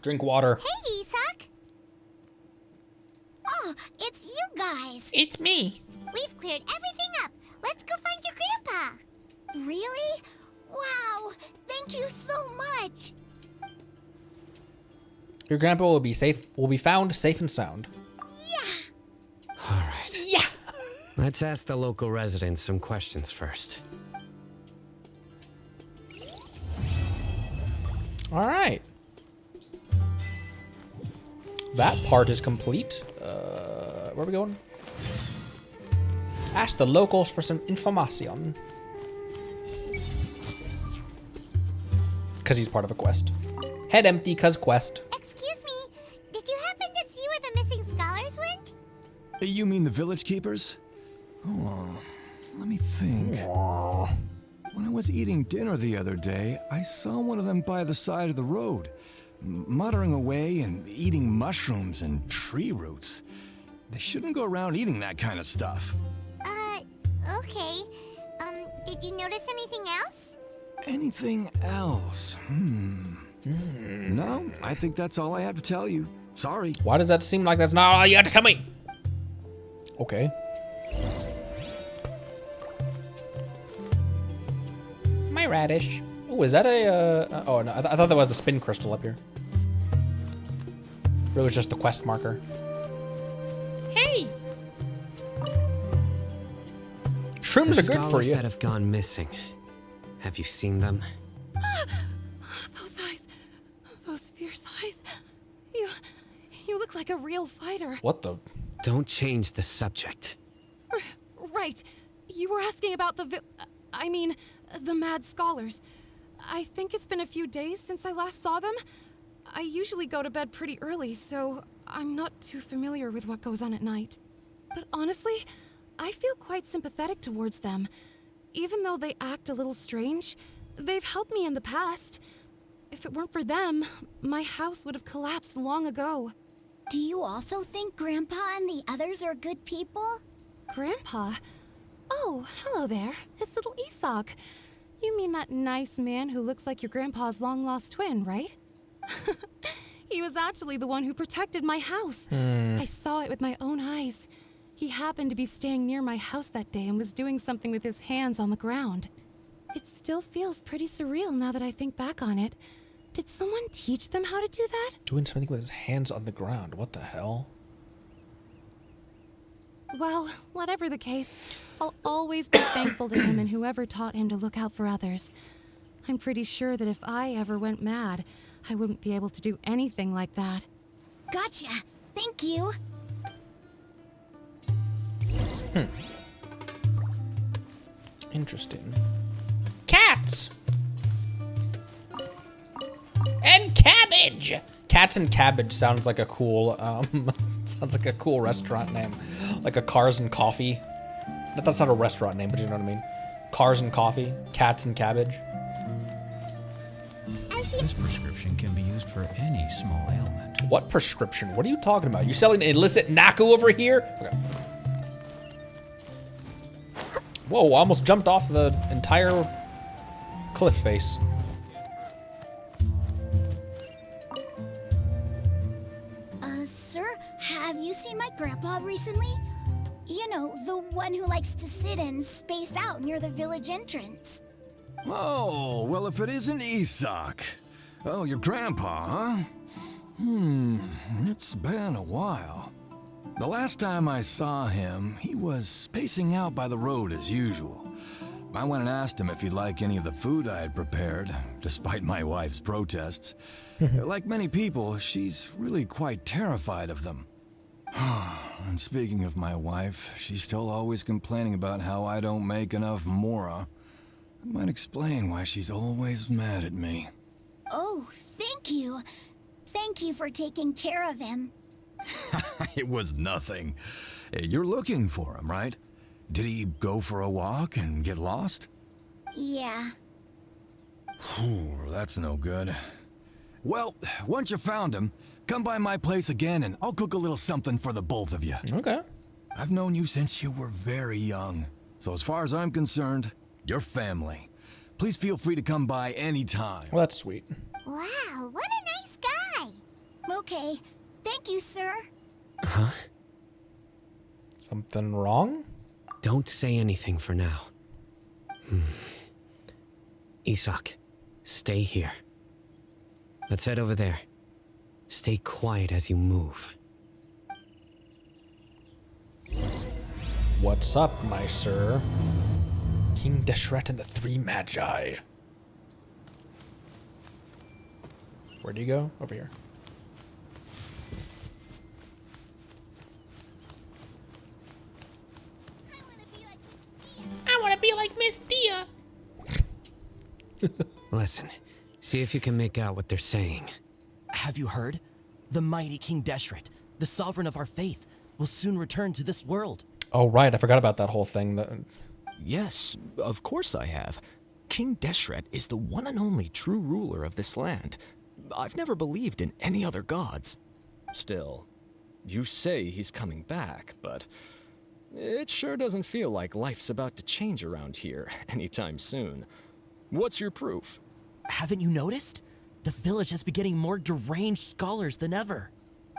Drink water. Hey, Isak! Oh, it's you guys! It's me. We've cleared everything up. Let's go find your grandpa. Really? Wow! Thank you so much! Your grandpa will be safe. Will be found safe and sound. Yeah! All right. Yeah. Let's ask the local residents some questions first. All right. That part is complete. Where are we going? Ask the locals for some information. Because he's part of a quest. Head empty, cause quest. Excuse me, did you happen to see where the missing scholars went? You mean the village keepers? Hold on. Let me think. When I was eating dinner the other day, I saw one of them by the side of the road, muttering away and eating mushrooms and tree roots. They shouldn't go around eating that kind of stuff. Okay. Did you notice anything else? Anything else? No, I think that's all I have to tell you. Sorry. Why does that seem like that's not all you have to tell me? Okay. My radish. Oh, is that a... oh, no, I thought that was the spin crystal up here. It was just the quest marker. Hey. Shrooms The are good for scholars you. that have gone missing. Have you seen them? Those eyes. Those fierce eyes. You look like a real fighter. What the... Don't change the subject. Right. You were asking about the mad scholars. I think it's been a few days since I last saw them. I usually go to bed pretty early, so I'm not too familiar with what goes on at night. But honestly, I feel quite sympathetic towards them. Even though they act a little strange, they've helped me in the past. If it weren't for them, my house would have collapsed long ago. Do you also think Grandpa and the others are good people? Grandpa? Oh, hello there. It's little Isak. You mean that nice man who looks like your grandpa's long-lost twin, right? He was actually the one who protected my house. I saw it with my own eyes. He happened to be staying near my house that day and was doing something with his hands on the ground. It still feels pretty surreal now that I think back on it. Did someone teach them how to do that? Doing something with his hands on the ground. What the hell? Well, whatever the case, I'll always be thankful to him and whoever taught him to look out for others. I'm pretty sure that if I ever went mad, I wouldn't be able to do anything like that. Gotcha. Thank you. Interesting. Cats. And cabbage. Cats and Cabbage sounds like a cool restaurant name. Like a Cars and Coffee. That's not a restaurant name, but you know what I mean. Cars and Coffee, Cats and Cabbage. This prescription can be used for any small ailment. What prescription? What are you talking about? You selling illicit Naku over here? Okay. Whoa, I almost jumped off the entire cliff face. Sir, have you seen my grandpa recently? You know, the one who likes to sit and space out near the village entrance. Oh, well, if it isn't Isak. Oh, your grandpa, huh? It's been a while. The last time I saw him, he was spacing out by the road as usual. I went and asked him if he'd like any of the food I had prepared, despite my wife's protests. Like many people, she's really quite terrified of them. And speaking of my wife, she's still always complaining about how I don't make enough mora. That might explain why she's always mad at me. Oh, thank you. Thank you for taking care of him. It was nothing. You're looking for him, right? Did he go for a walk and get lost? Yeah. That's no good. Well, once you found him, come by my place again and I'll cook a little something for the both of you. Okay. I've known you since you were very young. So as far as I'm concerned, you're family. Please feel free to come by anytime. Well, that's sweet. Wow, what a nice guy. Okay. Thank you, sir. Huh? Something wrong? Don't say anything for now. Isak, stay here. Let's head over there. Stay quiet as you move. What's up, my sir? King Deshret and the Three Magi. Where do you go? Over here. I want to be like Miss Dia. Listen, see if you can make out what they're saying. Have you heard? The mighty King Deshret, the sovereign of our faith, will soon return to this world. Oh, right. I forgot about that whole thing. Yes, of course I have. King Deshret is the one and only true ruler of this land. I've never believed in any other gods. Still, you say he's coming back, but it sure doesn't feel like life's about to change around here anytime soon. What's your proof? Haven't you noticed? The village has been getting more deranged scholars than ever.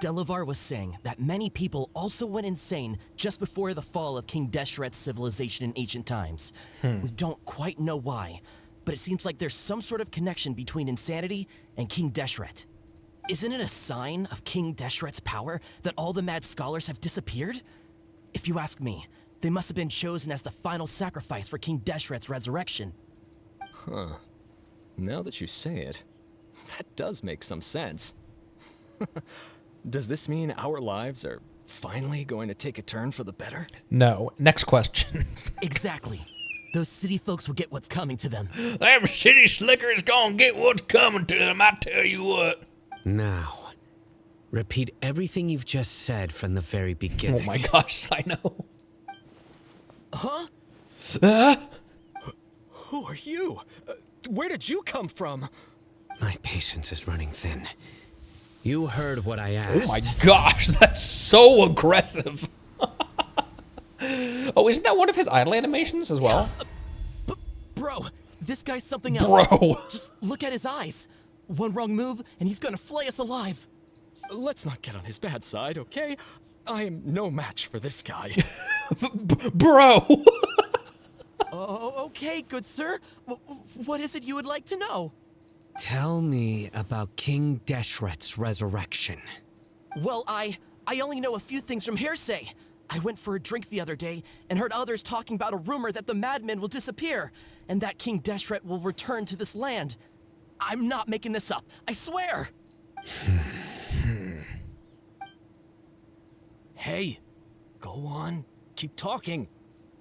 Delavar was saying that many people also went insane just before the fall of King Deshret's civilization in ancient times. We don't quite know why, but it seems like there's some sort of connection between insanity and King Deshret. Isn't it a sign of King Deshret's power that all the mad scholars have disappeared? If you ask me, they must have been chosen as the final sacrifice for King Deshret's resurrection. Huh. Now that you say it, that does make some sense. Does this mean our lives are finally going to take a turn for the better? No. Next question. Exactly. Those city folks will get what's coming to them. Every city slicker's gonna get what's coming to them, I tell you what. Now, repeat everything you've just said from the very beginning. Oh my gosh, I know. Huh? Who are you? Where did you come from? My patience is running thin. You heard what I asked. Oh my gosh, that's so aggressive. Oh, isn't that one of his idle animations as well? Bro, this guy's something else. Bro. Just look at his eyes. One wrong move, and he's gonna flay us alive. Let's not get on his bad side, okay? I am no match for this guy. Bro. Oh, okay, good sir. What is it you would like to know? Tell me about King Deshret's resurrection. Well, I only know a few things from hearsay. I went for a drink the other day and heard others talking about a rumor that the madmen will disappear and that King Deshret will return to this land. I'm not making this up, I swear. Hey, go on, keep talking.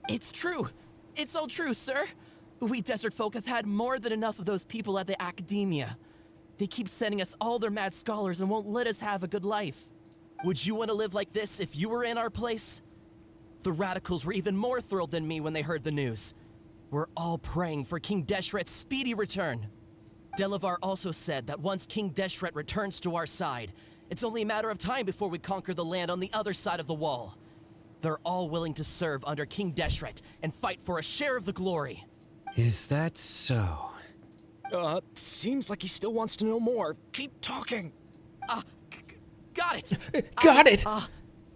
It's true. It's all true, sir. We desert folk have had more than enough of those people at the academia. They keep sending us all their mad scholars and won't let us have a good life. Would you want to live like this if you were in our place? The radicals were even more thrilled than me when they heard the news. We're all praying for King Deshret's speedy return. Delavar also said that once King Deshret returns to our side, it's only a matter of time before we conquer the land on the other side of the wall. They're all willing to serve under King Deshret and fight for a share of the glory. Is that so? Seems like he still wants to know more. Keep talking. Got it. Got it.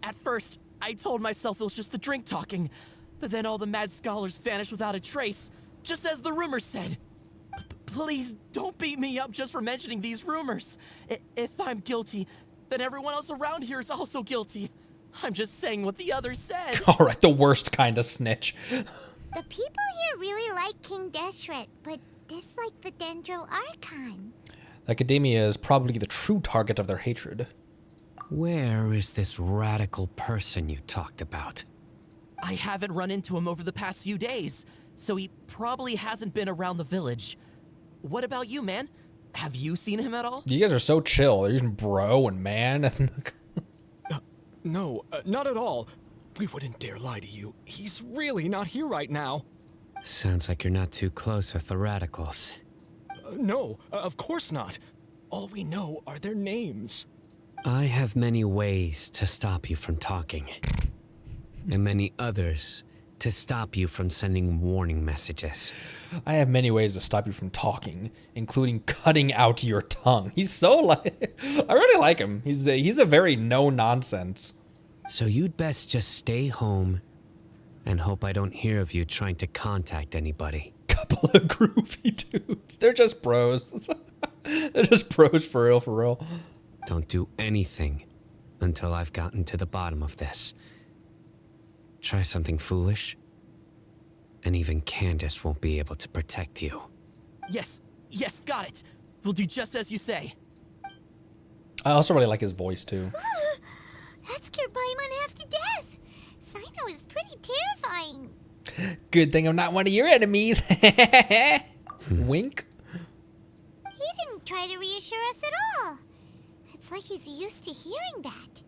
At first, I told myself it was just the drink talking, but then all the mad scholars vanished without a trace, just as the rumors said. Please don't beat me up just for mentioning these rumors. If I'm guilty, then everyone else around here is also guilty. I'm just saying what the others said. All right, the worst kind of snitch. The people here really like King Deshret, but dislike the Dendro Archon. Academia is probably the true target of their hatred. Where is this radical person you talked about? I haven't run into him over the past few days, so he probably hasn't been around the village. What about you, man? Have you seen him at all? You guys are so chill. They're using bro and man. No, not at all. We wouldn't dare lie to you. He's really not here right now. Sounds like you're not too close with the radicals. No, of course not. All we know are their names. I have many ways to stop you from talking, and many others to stop you from sending warning messages. I have many ways to stop you from talking, including cutting out your tongue. He's so like, I really like him. He's a very no nonsense. So you'd best just stay home and hope I don't hear of you trying to contact anybody. Couple of groovy dudes. They're just bros. They're just bros for real, for real. Don't do anything until I've gotten to the bottom of this. Try something foolish, and even Candace won't be able to protect you. Yes, got it. We'll do just as you say. I also really like his voice, too. That scared Paimon half to death. Sino is pretty terrifying. Good thing I'm not one of your enemies. Wink. He didn't try to reassure us at all. It's like he's used to hearing that.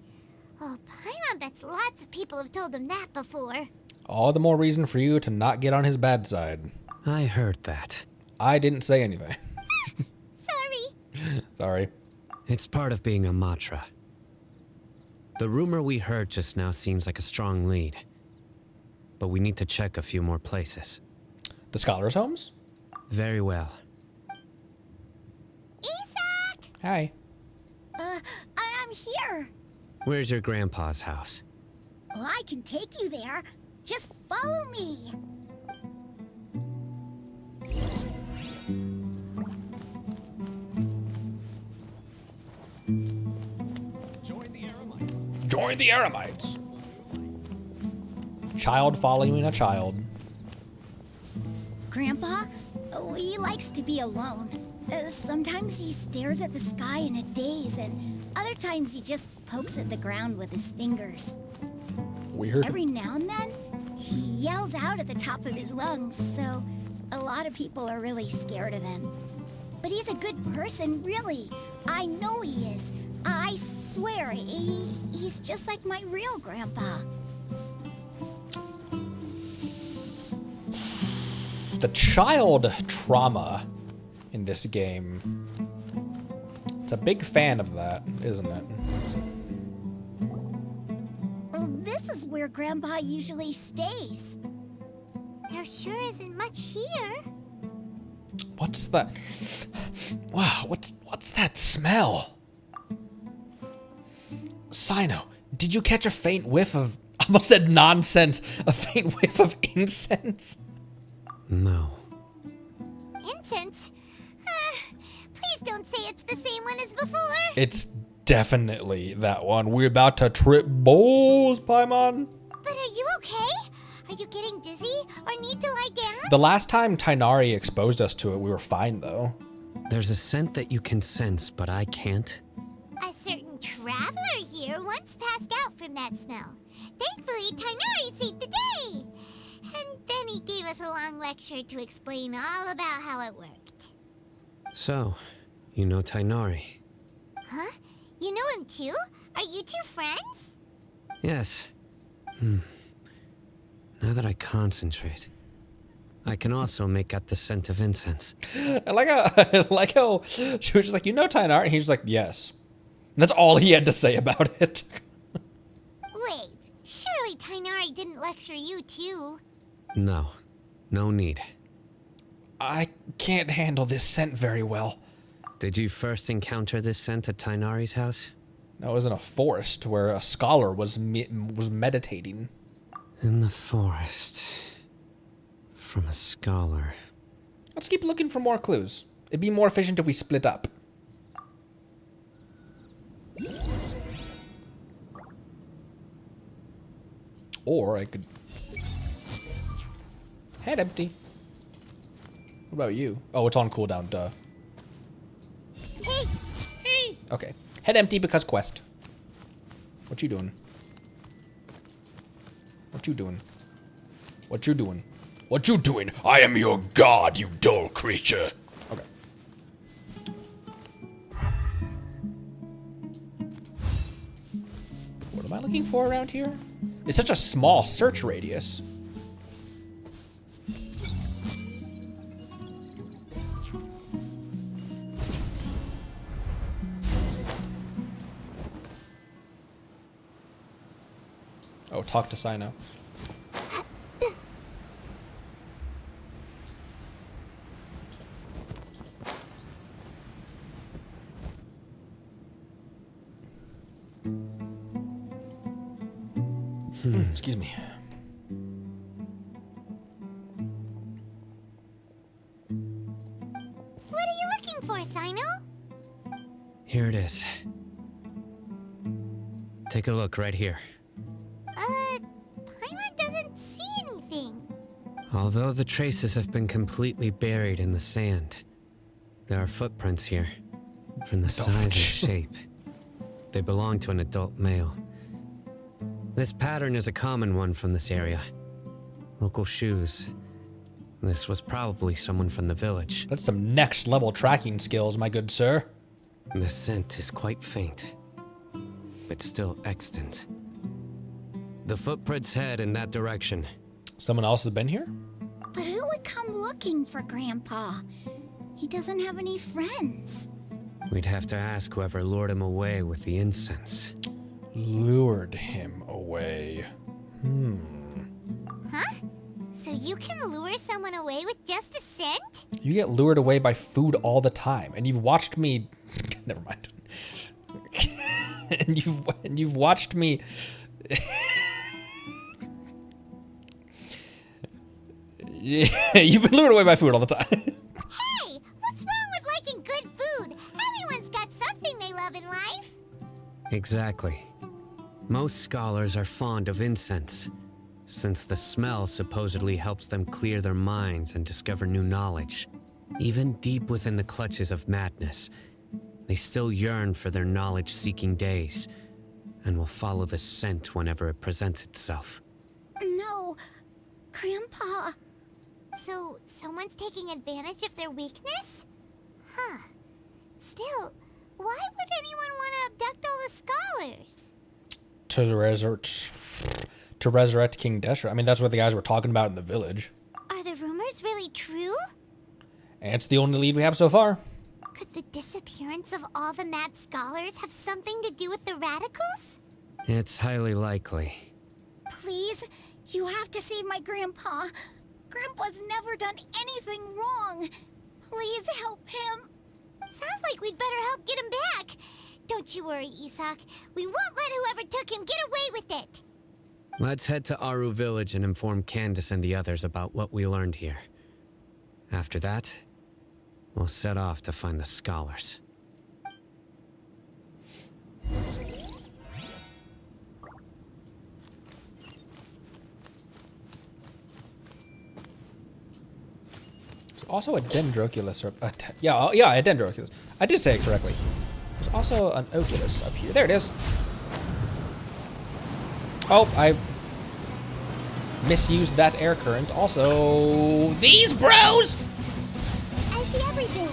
Oh, Paimon bets lots of people have told him that before. All the more reason for you to not get on his bad side. I heard that. I didn't say anything. Sorry. Sorry. It's part of being a Matra. The rumor we heard just now seems like a strong lead. But we need to check a few more places. The scholars' homes? Very well. Isak! Hi. I'm here. Where's your grandpa's house? Well, I can take you there. Just follow me. Join the Aramites. Child following a child. Grandpa? Oh, he likes to be alone. Sometimes he stares at the sky in a daze, and other times he just pokes at the ground with his fingers. Weird. Every now and then, he yells out at the top of his lungs, so a lot of people are really scared of him. But he's a good person, really. I know he is. I swear, he's just like my real grandpa. The child trauma in this game. It's a big fan of that, isn't it? Well, this is where Grandpa usually stays. There sure isn't much here. What's that? Wow, what's that smell? Sino, did you catch a faint whiff of, I almost said nonsense, a faint whiff of incense? No. Incense? Please don't say it's the same one as before. It's definitely that one. We're about to trip balls, Paimon. But are you okay? Are you getting dizzy or need to lie down? The last time Tainari exposed us to it, we were fine, though. There's a scent that you can sense, but I can't. A certain traveler here once passed out from that smell. Thankfully, Tainari saved the day. And then he gave us a long lecture to explain all about how it worked. So, you know Tainari? Huh? You know him too? Are you two friends? Yes. Now that I concentrate, I can also make out the scent of incense. I like how she was just like, you know Tainari? And he's just like, yes. And that's all he had to say about it. Wait, surely Tainari didn't lecture you too? No. No need. I can't handle this scent very well. Did you first encounter this scent at Tainari's house? No, it was in a forest where a scholar was meditating. In the forest. From a scholar. Let's keep looking for more clues. It'd be more efficient if we split up. Or I could... Head empty. What about you? Oh, it's on cooldown, duh. Hey! Okay. Head empty because quest. What you doing? What you doing? What you doing? What you doing? I am your god, you dull creature. Okay. What am I looking for around here? It's such a small search radius. want to talk to Sino. Excuse me. What are you looking for, Sino? Here it is. Take a look right here. Paimon doesn't see anything. Although the traces have been completely buried in the sand, there are footprints here, from the size and shape. They belong to an adult male. This pattern is a common one from this area. Local shoes. This was probably someone from the village. That's some next level tracking skills, my good sir. The scent is quite faint, but still extant. The footprints head in that direction. Someone else has been here? But who would come looking for Grandpa? He doesn't have any friends. We'd have to ask whoever lured him away with the incense. Lured him away. Huh? So you can lure someone away with just a scent? You get lured away by food all the time, and you've watched me. Never mind. and you've watched me. You've been lured away by food all the time. Hey, what's wrong with liking good food? Everyone's got something they love in life. Exactly. Most scholars are fond of incense, since the smell supposedly helps them clear their minds and discover new knowledge. Even deep within the clutches of madness, they still yearn for their knowledge-seeking days, and will follow the scent whenever it presents itself. No, Grandpa. So, someone's taking advantage of their weakness? Huh. Still, why would anyone want to abduct all the scholars? To resurrect King Deshret. I mean, that's what the guys were talking about in the village. Are the rumors really true? And it's the only lead we have so far. Could the disappearance of all the mad scholars have something to do with the radicals? It's highly likely. Please, you have to save my Grandpa. Grandpa's never done anything wrong. Please help him. Sounds like we'd better help get him back. Don't you worry, Isak. We won't let whoever took him get away with it. Let's head to Aaru Village and inform Candace and the others about what we learned here. After that, we'll set off to find the scholars. There's also a Dendroculus. A Dendroculus. I did say it correctly. There's also an Oculus up here. There it is. Oh, I misused that air current. Also, these bros! I see everything.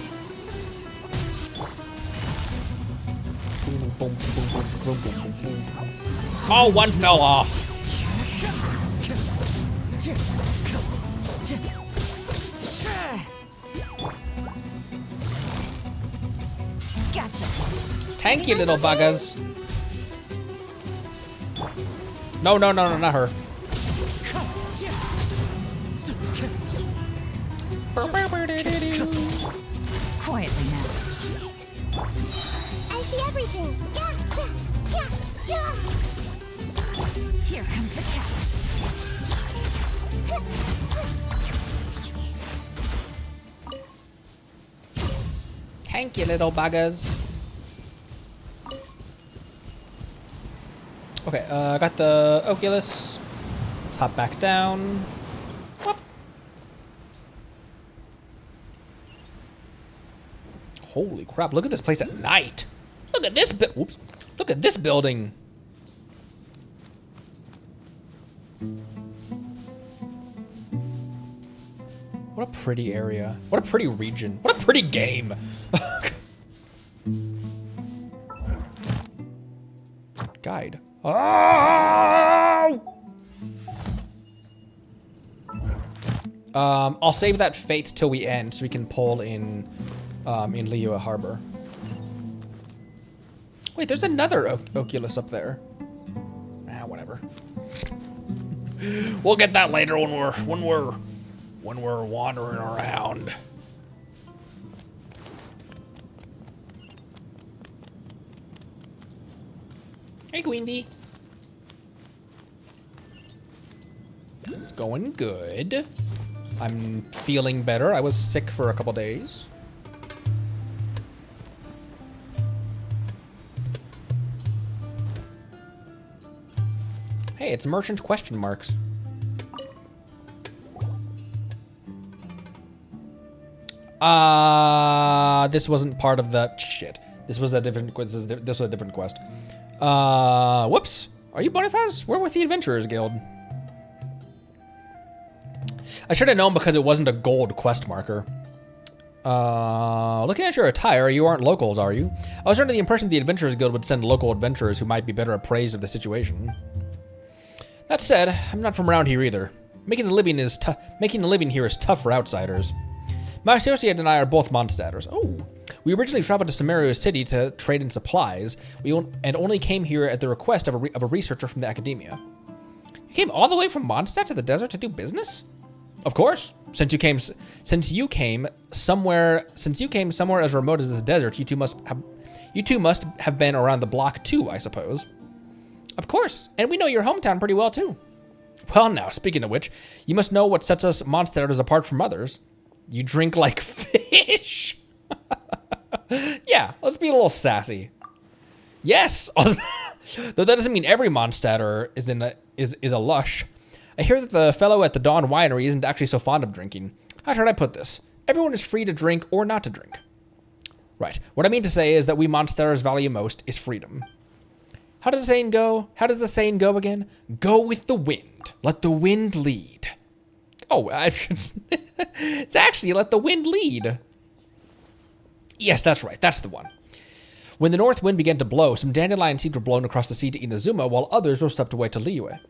Oh, one fell off. Gotcha. Thank you, little buggers. No, not her. Quietly now. I see everything. Here comes the catch. Thank you, little buggers. Okay, I got the Oculus. Let's hop back down. Whoop. Holy crap, look at this place at night. Look at this whoops. Look at this building. What a pretty area. What a pretty region. What a pretty game. Guide. Oh! I'll save that fate till we end so we can pull in Liyue Harbor. Wait, there's another Oculus up there. Ah, whatever. We'll get that later when we're wandering around. Hey, Queen Bee. It's going good. I'm feeling better. I was sick for a couple days. Hey, it's merchant question marks. This wasn't part of that shit. This was a different. This was a different quest. Whoops. Are you Boniface? We're with the Adventurers Guild. I should have known because it wasn't a gold quest marker. Looking at your attire, you aren't locals, are you? I was under the impression the Adventurers Guild would send local adventurers who might be better appraised of the situation. That said, I'm not from around here either. Making a living here is tough for outsiders. My associate and I are both Mondstadters. Oh. We originally traveled to Sumeru City to trade in supplies, and only came here at the request of a researcher from the academia. You came all the way from Mondstadt to the desert to do business? Of course. Since you came somewhere as remote as this desert, you two must have been around the block too, I suppose. Of course, and we know your hometown pretty well too. Well now, speaking of which, you must know what sets us Mondstadters apart from others. You drink like fish. Yeah, let's be a little sassy. Yes, though that doesn't mean every Mondstadter is a lush. I hear that the fellow at the Dawn Winery isn't actually so fond of drinking. How should I put this? Everyone is free to drink or not to drink. Right, what I mean to say is that we Mondstadters value most is freedom. How does the saying go? How does the saying go again? Go with the wind. Let the wind lead. Oh, it's actually let the wind lead. Yes, that's right. That's the one. When the north wind began to blow, some dandelion seeds were blown across the sea to Inazuma, while others were swept away to Liyue.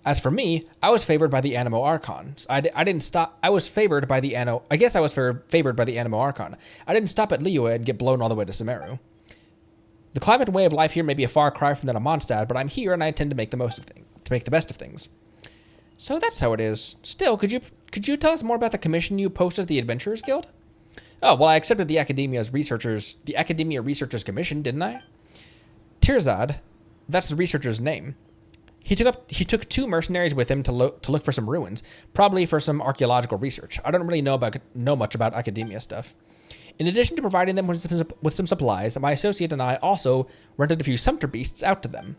As for me, I was favored by the Animo Archons. I didn't stop. I was favored by the Animo. I guess I was favored by the Animo Archon. I didn't stop at Liyue and get blown all the way to Sumeru. The climate and way of life here may be a far cry from that of Mondstadt, but I'm here and I intend to make the best of things. So that's how it is. Still, could you tell us more about the commission you posted at the Adventurers Guild? Oh, well, I accepted the Academia Researchers Commission, didn't I? Tirzad, that's the researcher's name. He took 2 mercenaries with him to look for some ruins, probably for some archaeological research. I don't really know much about academia stuff. In addition to providing them with some supplies, my associate and I also rented a few sumpter beasts out to them.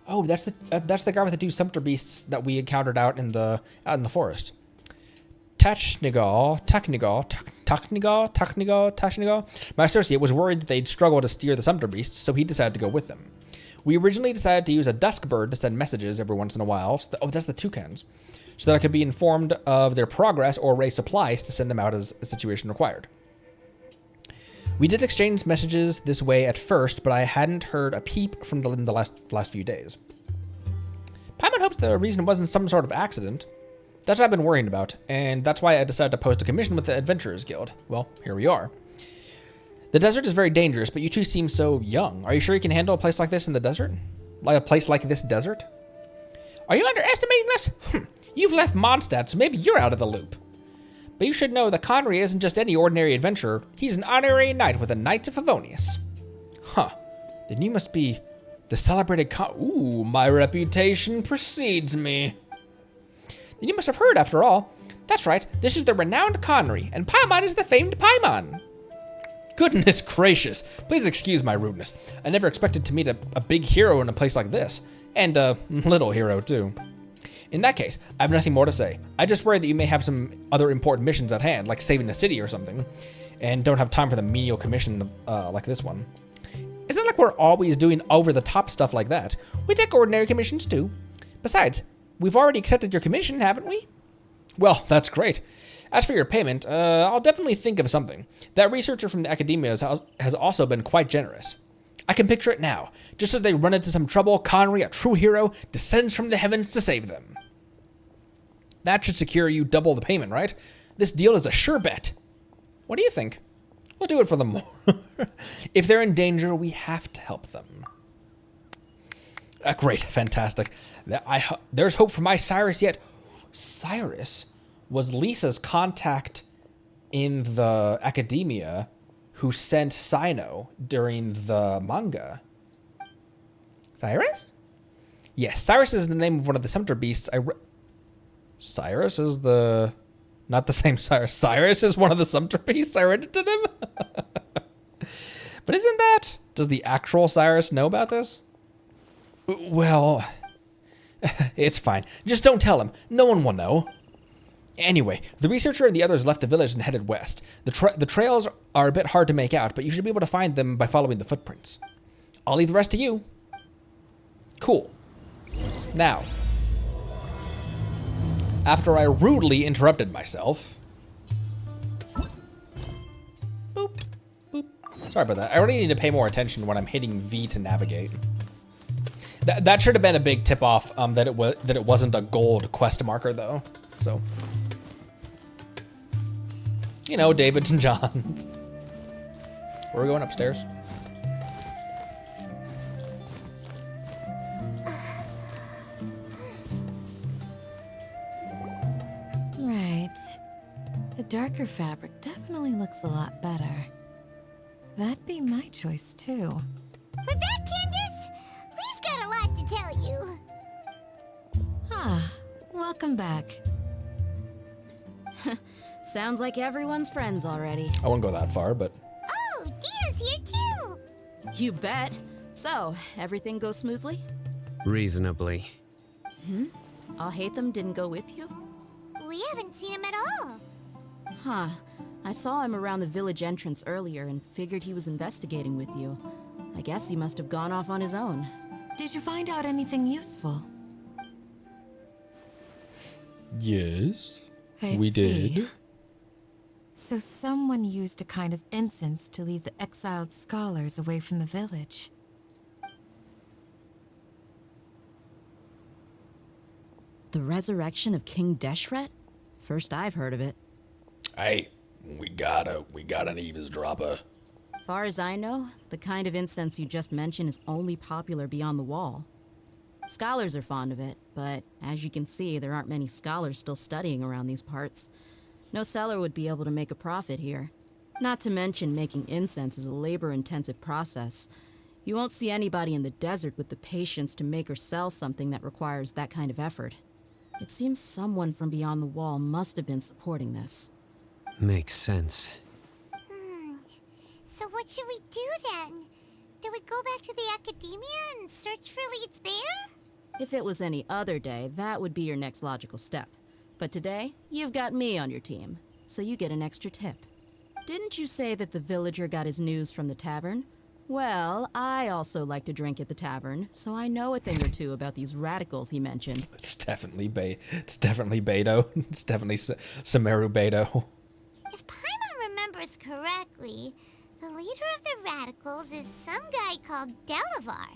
Oh, that's the guy with the 2 sumpter beasts that we encountered out in the forest. Tachnigal. My associate was worried that they'd struggle to steer the sumpter beasts, so he decided to go with them. We originally decided to use a dusk bird to send messages every once in a while. That's the toucans. So that I could be informed of their progress or raise supplies to send them out as a situation required. We did exchange messages this way at first, but I hadn't heard a peep from them in the last few days. Paimon hopes the reason wasn't some sort of accident. That's what I've been worrying about, and that's why I decided to post a commission with the Adventurers Guild. Well, here we are. The desert is very dangerous, but you two seem so young. Are you sure you can handle a place like this in the desert? Like a place like this desert? Are you underestimating us? You've left Mondstadt, so maybe you're out of the loop. But you should know that Conry isn't just any ordinary adventurer. He's an honorary knight with the Knights of Favonius. Huh. Then you must be the celebrated Ooh, my reputation precedes me. Then you must have heard, after all. That's right, this is the renowned Conry, and Paimon is the famed Paimon. Goodness gracious. Please excuse my rudeness. I never expected to meet a big hero in a place like this. And a little hero, too. In that case, I have nothing more to say. I just worry that you may have some other important missions at hand, like saving a city or something, and don't have time for the menial commission like this one. It's not like we're always doing over-the-top stuff like that. We take ordinary commissions, too. Besides, we've already accepted your commission, haven't we? Well, that's great. As for your payment, I'll definitely think of something. That researcher from the Academia has also been quite generous. I can picture it now. Just as they run into some trouble, Conry, a true hero, descends from the heavens to save them. That should secure you double the payment, right? This deal is a sure bet. What do you think? We'll do it for them more. If they're in danger, we have to help them. Great, fantastic. There's hope for my Cyrus yet. Cyrus was Lisa's contact in the academia who sent Sino during the manga. Cyrus? Yes, Cyrus is the name of one of the Sumter beasts. Cyrus is the... Not the same Cyrus. Cyrus is one of the Sumter beasts. I read it to them. But isn't that... Does the actual Cyrus know about this? Well... It's fine. Just don't tell him. No one will know. Anyway, the researcher and the others left the village and headed west. The trails are a bit hard to make out, but you should be able to find them by following the footprints. I'll leave the rest to you. Cool. Now, after I rudely interrupted myself... Boop, boop. Sorry about that. I really need to pay more attention when I'm hitting V to navigate. That should have been a big tip-off that it wasn't a gold quest marker, though. So, you know, David's and John's. We're going upstairs. Right. The darker fabric definitely looks a lot better. That'd be my choice, too. We're back, Candace! We've got a lot to tell you. Ah, welcome back. Sounds like everyone's friends already. I wouldn't go that far, but... Oh, Dia's here too! You bet. So, everything goes smoothly? Reasonably. Alhaitham didn't go with you? We haven't seen him at all. Huh. I saw him around the village entrance earlier and figured he was investigating with you. I guess he must have gone off on his own. Did you find out anything useful? Yes, I we see. did. So someone used a kind of incense to lead the exiled scholars away from the village. The resurrection of King Deshret? First I've heard of it. Hey, we got an eavesdropper. Far as I know, the kind of incense you just mentioned is only popular beyond the wall. Scholars are fond of it, but as you can see, there aren't many scholars still studying around these parts. No seller would be able to make a profit here. Not to mention making incense is a labor-intensive process. You won't see anybody in the desert with the patience to make or sell something that requires that kind of effort. It seems someone from beyond the wall must have been supporting this. Makes sense. So what should we do then? Do we go back to the academia and search for leads there? If it was any other day, that would be your next logical step. But today, you've got me on your team, so you get an extra tip. Didn't you say that the villager got his news from the tavern? Well, I also like to drink at the tavern, so I know a thing or two about these radicals he mentioned. It's definitely Beto. It's definitely Sumeru Beto. If Paimon remembers correctly, the leader of the radicals is some guy called Delavar.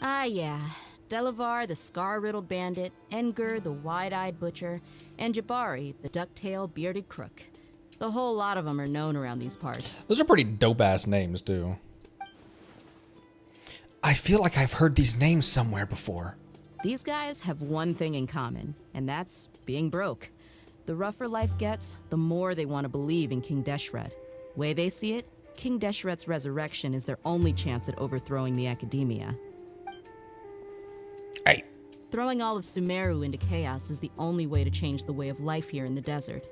Ah, yeah. Delavar, the scar-riddled bandit, Engur, the wide-eyed butcher, and Jabari, the duck-tailed bearded crook. The whole lot of them are known around these parts. Those are pretty dope-ass names, too. I feel like I've heard these names somewhere before. These guys have one thing in common, and that's being broke. The rougher life gets, the more they want to believe in King Deshret. Way they see it, King Deshret's resurrection is their only chance at overthrowing the academia. Hey. Throwing all of Sumeru into chaos is the only way to change the way of life here in the desert.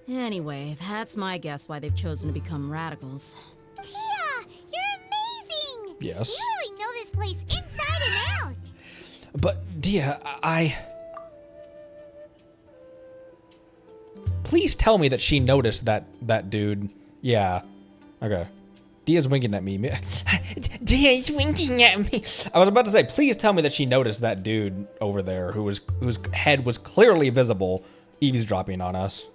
Anyway, that's my guess why they've chosen to become radicals. Tia, you're amazing! Yes. You really know this place inside and out! But, Dia, Please tell me that she noticed that dude. Yeah. Okay. Dia's winking at me. Dia's winking at me. I was about to say, please tell me that she noticed that dude over there whose head was clearly visible eavesdropping on us.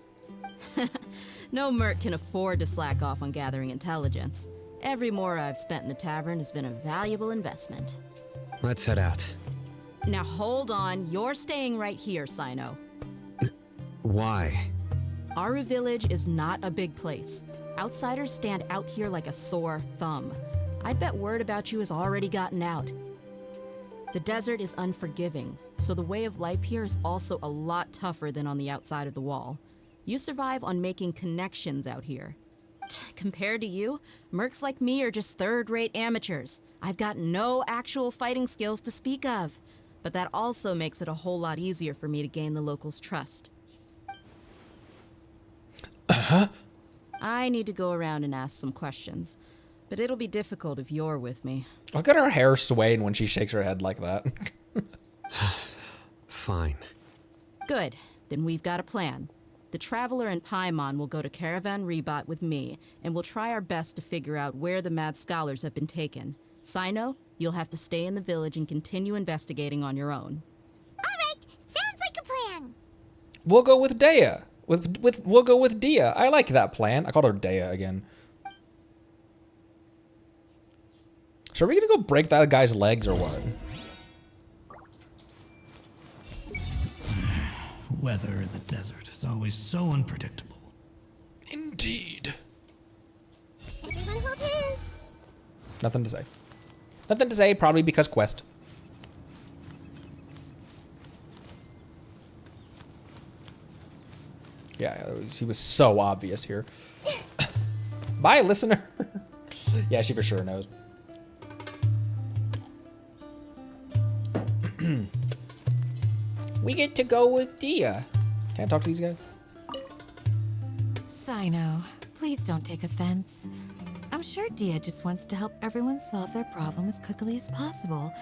No merc can afford to slack off on gathering intelligence. Every more I've spent in the tavern has been a valuable investment. Let's head out. Now hold on, you're staying right here, Sino. Why? Aaru Village is not a big place. Outsiders stand out here like a sore thumb. I'd bet word about you has already gotten out. The desert is unforgiving, so the way of life here is also a lot tougher than on the outside of the wall. You survive on making connections out here. Compared to you, mercs like me are just third-rate amateurs. I've got no actual fighting skills to speak of. But that also makes it a whole lot easier for me to gain the locals' trust. I need to go around and ask some questions, but it'll be difficult if you're with me. Look at her hair swaying when she shakes her head like that. Fine. Good. Then we've got a plan. The Traveler and Paimon will go to Caravan Rebot with me, and we'll try our best to figure out where the Mad Scholars have been taken. Sino, you'll have to stay in the village and continue investigating on your own. Alright, sounds like a plan. We'll go with Dea. We'll go with Dia. I like that plan. I called her Dea again. So are we gonna go break that guy's legs or what? Weather in the desert is always so unpredictable. Indeed. Everyone hold his. Nothing to say. Nothing to say, probably because quest. Yeah, he was so obvious here. Bye, listener. Yeah, she for sure knows. We get to go with Dia. Can I talk to these guys? Sino, please don't take offense. I'm sure Dia just wants to help everyone solve their problem as quickly as possible.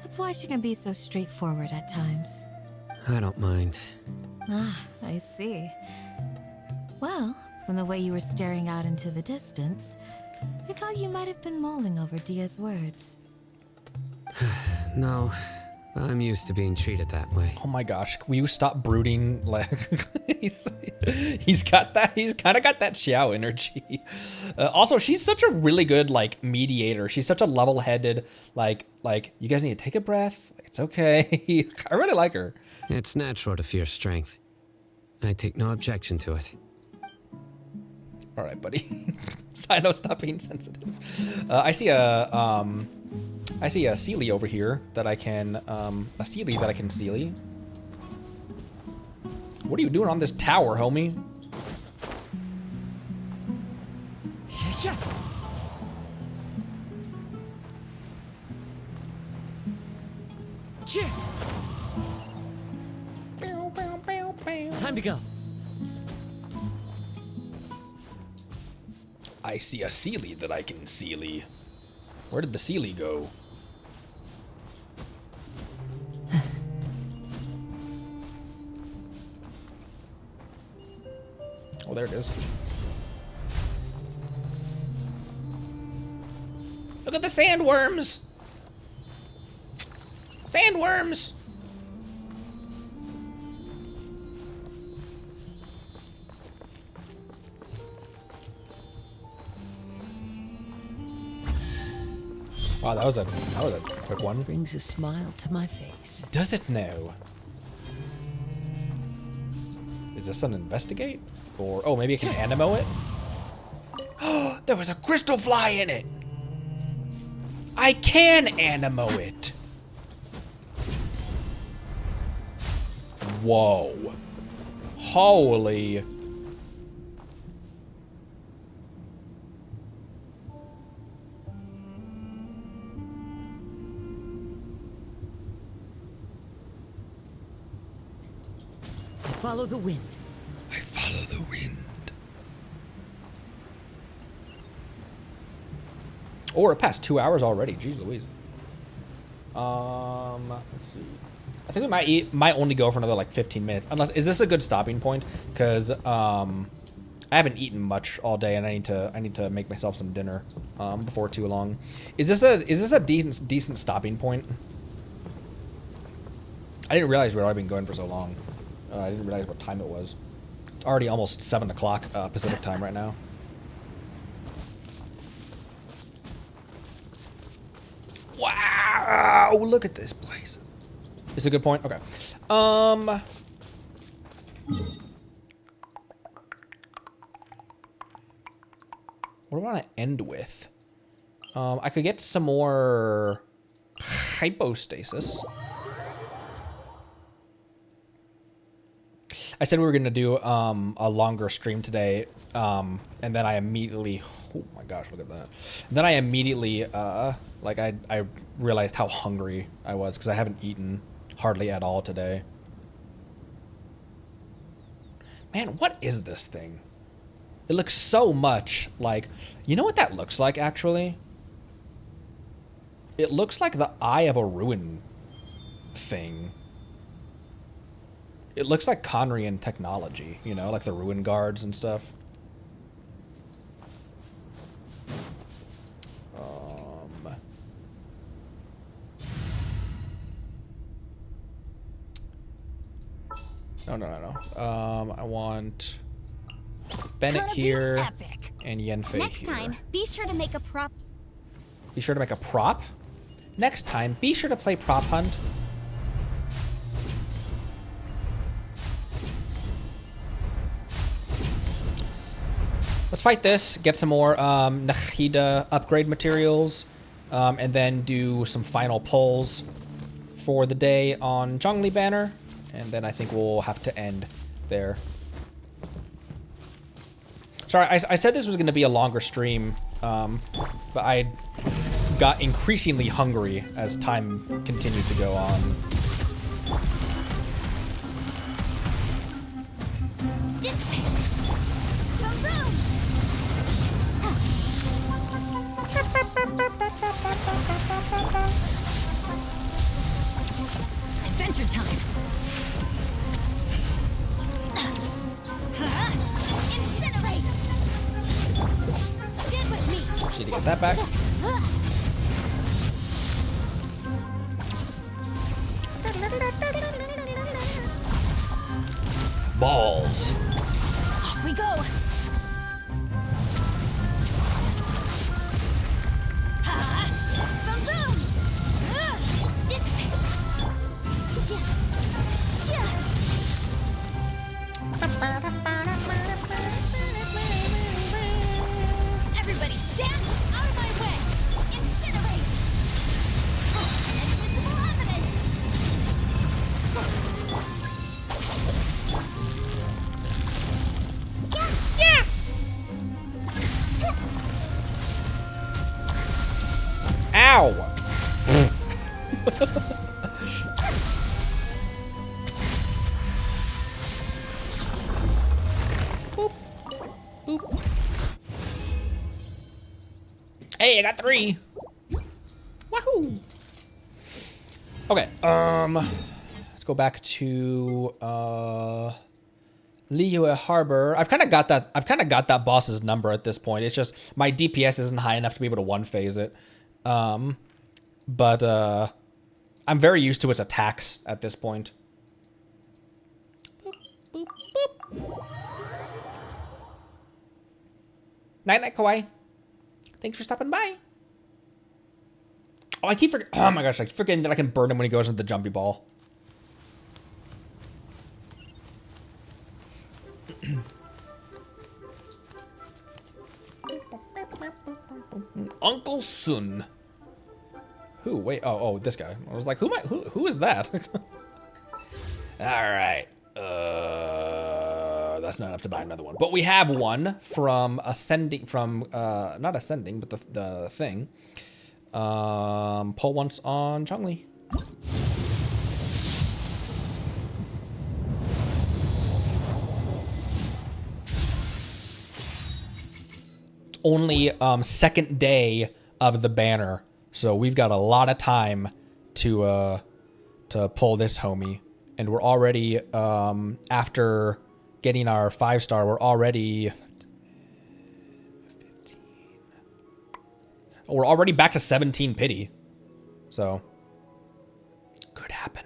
That's why she can be so straightforward at times. I don't mind. Ah, I see. Well, from the way you were staring out into the distance, I thought you might have been mulling over Dia's words. No, I'm used to being treated that way. Oh my gosh, will you stop brooding? Like, he's kind of got that Xiao energy. Also, she's such a really good, like, mediator. She's such a level-headed, like, you guys need to take a breath. It's okay. I really like her. It's natural to fear strength. I take no objection to it. All right, buddy. Sino, stop being sensitive. I see a Sealy over here that I can, a Sealy that I can Sealy. What are you doing on this tower, homie? Time to go. I see a Sealy that I can Sealy. Where did the Sealy go? Oh, there it is. Look at the sandworms! Sandworms! Wow, that was a quick one. Brings a smile to my face. Does it now? Is this an investigate? Or, oh, maybe I can animo it? Oh, there was a crystal fly in it! I can animo it! Whoa. Holy... Follow the wind. I follow the wind. Oh, we're past 2 hours already. Jeez Louise. Let's see. I think we might only go for another like 15 minutes. Unless, is this a good stopping point? Because I haven't eaten much all day, and I need to make myself some dinner before too long. Is this a decent stopping point? I didn't realize we'd already been going for so long. I didn't realize what time it was. It's already almost 7 o'clock Pacific time right now. Wow! Look at this place. Is it a good point? Okay. What do I want to end with? I could get some more Hypostasis. I said we were gonna do a longer stream today, and then I immediately, oh my gosh, look at that. And then I immediately, like I realized how hungry I was because I haven't eaten hardly at all today. Man, what is this thing? It looks so much like, you know what that looks like actually? It looks like the Eye of a Ruin thing. It looks like Conrian technology, you know, like the ruin guards and stuff. No. I want Bennett here and Yenfei Next here. time, be sure to make a prop. Be sure to make a prop? Next time, be sure to play Prop Hunt. Let's fight this, get some more Nahida upgrade materials, and then do some final pulls for the day on Zhongli banner, and then I think we'll have to end there. Sorry, I said this was going to be a longer stream, but I got increasingly hungry as time continued to go on. Adventure time. Incinerate. Stand with me. Need to get that back. Balls. Off we go. Everybody stand out of my way! Incinerate! Invisible evidence! Yeah! Ow! Hey, I got 3. Wahoo! Okay, let's go back to Liyue Harbor. I've kind of got that boss's number at this point. It's just my DPS isn't high enough to be able to one phase it. But I'm very used to its attacks at this point. Boop, boop, boop. Night night, Kawaii. Thanks for stopping by. Oh, I keep forgetting. Oh my gosh, I keep forgetting that I can burn him when he goes into the jumpy ball. Uncle Sun. Who? Wait. Oh, this guy. I was like, who is that? All right. That's not enough to buy another one. But we have one from ascending, not ascending, but the thing. Pull once on Zhongli. It's only second day of the banner, so we've got a lot of time to pull this homie, and we're already after getting our 5-star, we're already 15. We're already back to 17 pity. So could happen.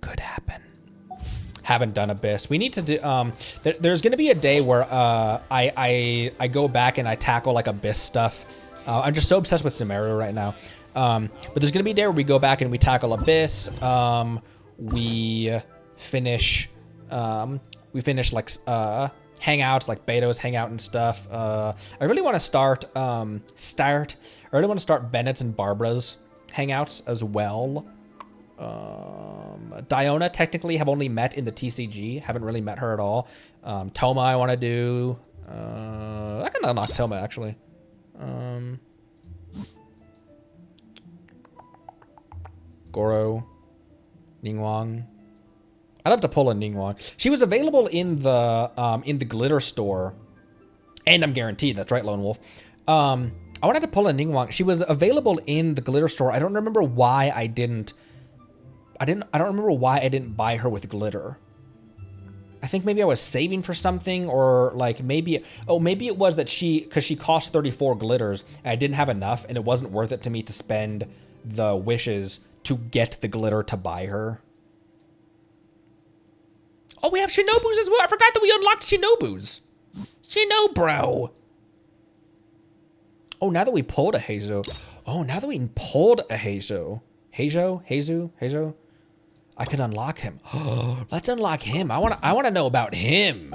Could happen. Haven't done Abyss. We need to do there's gonna be a day where I go back and I tackle like Abyss stuff. I'm just so obsessed with Sumeru right now. But there's gonna be a day where we go back and we tackle Abyss. We finish like hangouts, like Beto's hangout and stuff. I really want to start Bennett's and Barbara's hangouts as well. Diona technically have only met in the TCG. Haven't really met her at all. Toma I want to do. I can unlock Toma actually. Goro, Ningguang. I'd have to pull a Ningguang. She was available in the glitter store, and I'm guaranteed. That's right, Lone Wolf. I wanted to pull a Ningguang. She was available in the glitter store. I don't remember why I don't remember why I didn't buy her with glitter. I think maybe I was saving for something, or like maybe it was that because she cost 34 glitters, and I didn't have enough, and it wasn't worth it to me to spend the wishes to get the glitter to buy her. Oh, we have Shinobus as well. I forgot that we unlocked Shinobus. Shinobro. Oh, now that we pulled a Heizo. Heizo. I can unlock him. Let's unlock him. I want to know about him.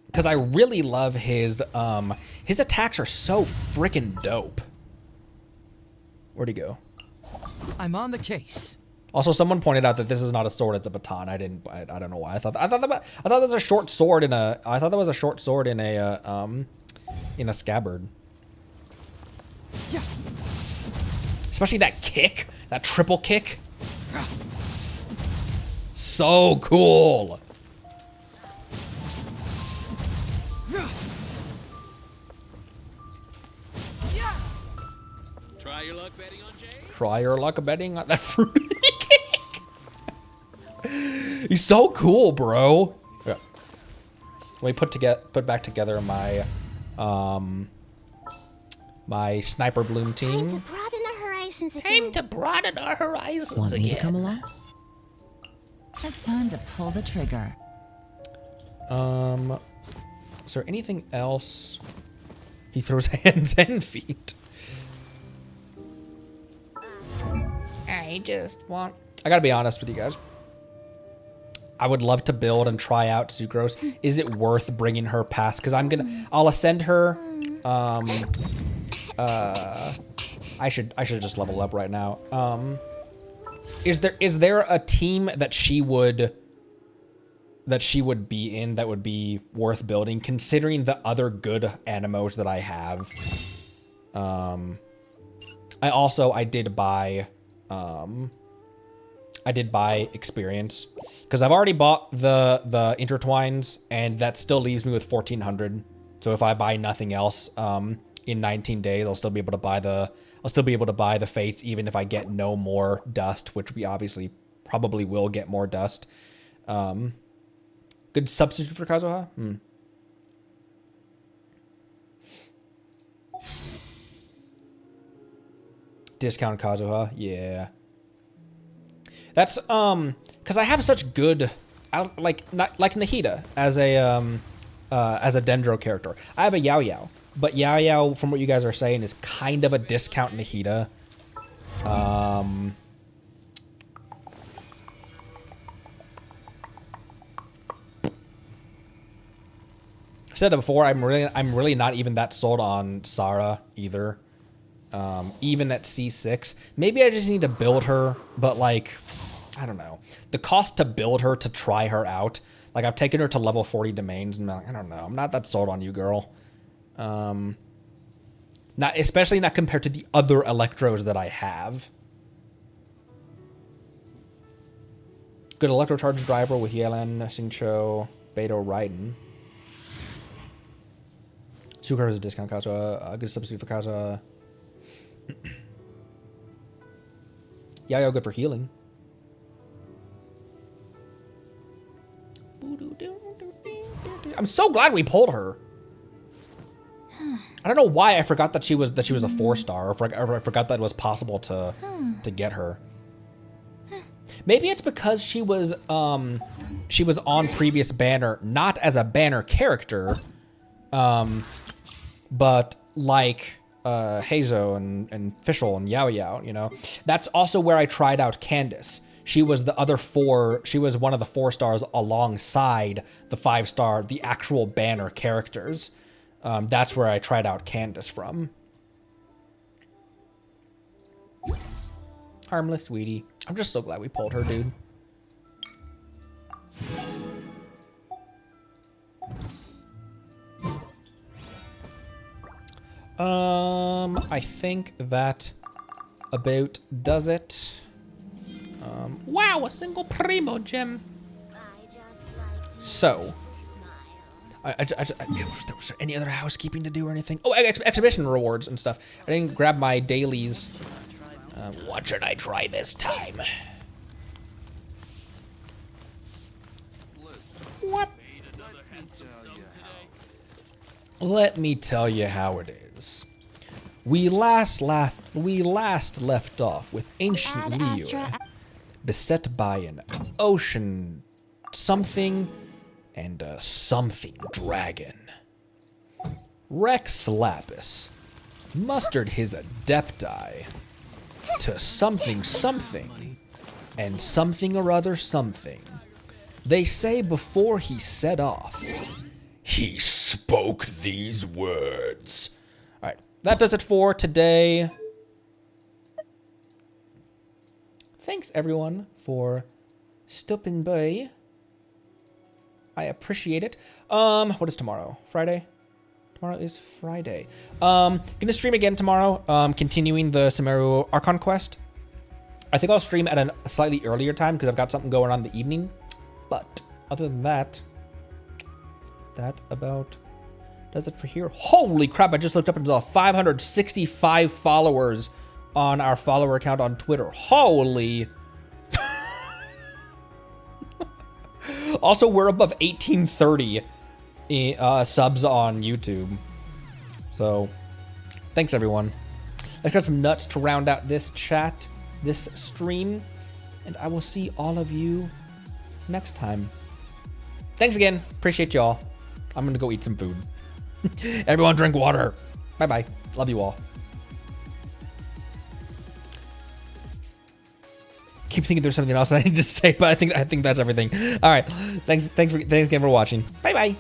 Because I really love his attacks are so freaking dope. Where'd he go? I'm on the case. Also, someone pointed out that this is not a sword; it's a baton. I don't know why. I thought that was a short sword in a. I thought that was a short sword in a scabbard. Yeah. Especially that kick, that triple kick. So cool. Try your luck betting on Jay? Try your luck betting on that fruity kick. He's so cool, bro. Yeah. Let me put back together my my sniper bloom team. Time to broaden our horizons again. Want me to come along? It's time to pull the trigger. Is there anything else? He throws hands and feet. I gotta be honest with you guys. I would love to build and try out Sucrose. Is it worth bringing her past? Because I'll ascend her. I should just level up right now. Is there a team that she would be in that would be worth building, considering the other good animos that I have? I did buy experience because I've already bought the intertwines, and that still leaves me with 1,400. So if I buy nothing else, in 19 days, I'll still be able to buy the fates, even if I get no more dust, which we obviously probably will get more dust. Good substitute for Kazuha. Discount Kazuha, yeah. That's because I have such good, like Nahida as a Dendro character. I have a Yao Yao, but Yao Yao, from what you guys are saying, is kind of a discount Nahida. I said it before. I'm really not even that sold on Sarah either. Even at C6, maybe I just need to build her, but like, I don't know. The cost to build her, to try her out, like I've taken her to level 40 domains, and I'm like, I don't know. I'm not that sold on you, girl. Especially not compared to the other Electros that I have. Good Electro Charge driver with Yelan, Singcho, Beto, Raiden. Sucrose is a discount Kazuha. A good substitute for Kazuha. Yayo good for healing. I'm so glad we pulled her. I don't know why I forgot that she was a 4-star, or I forgot that it was possible to get her. Maybe it's because she was on previous banner, not as a banner character, but like Heizo and Fischl and Yao Yao, you know. That's also where I tried out Candace. She was the other 4. She was one of the 4-stars alongside the 5-star, the actual banner characters. That's where I tried out Candace from. Harmless, sweetie. I'm just so glad we pulled her, dude. I think that about does it. Wow, a single primo gem. So, was there any other housekeeping to do or anything? Oh, exhibition rewards and stuff. I didn't grab my dailies. What should I try this time? What? Let me tell you how it is. We last left off with ancient Leo, beset by an ocean something and a something dragon. Rex Lapis mustered his adepti to something and something or other something. They say before he set off, he spoke these words. All right, that does it for today. Thanks everyone for stopping by. I appreciate it. What is tomorrow? Friday? Tomorrow is Friday. Gonna stream again tomorrow. Continuing the Sumeru Archon quest. I think I'll stream at a slightly earlier time because I've got something going on in the evening. But other than that, that about does it for here. Holy crap, I just looked up and saw 565 followers on our follower account on Twitter. Holy. Also, we're above 1830 subs on YouTube. So, thanks everyone. Let's got some nuts to round out this chat, this stream, and I will see all of you next time. Thanks again. Appreciate y'all. I'm gonna go eat some food. Everyone drink water. Bye-bye. Love you all. Keep thinking there's something else I need to say, but I think that's everything. All right. Thanks again for watching. Bye-bye.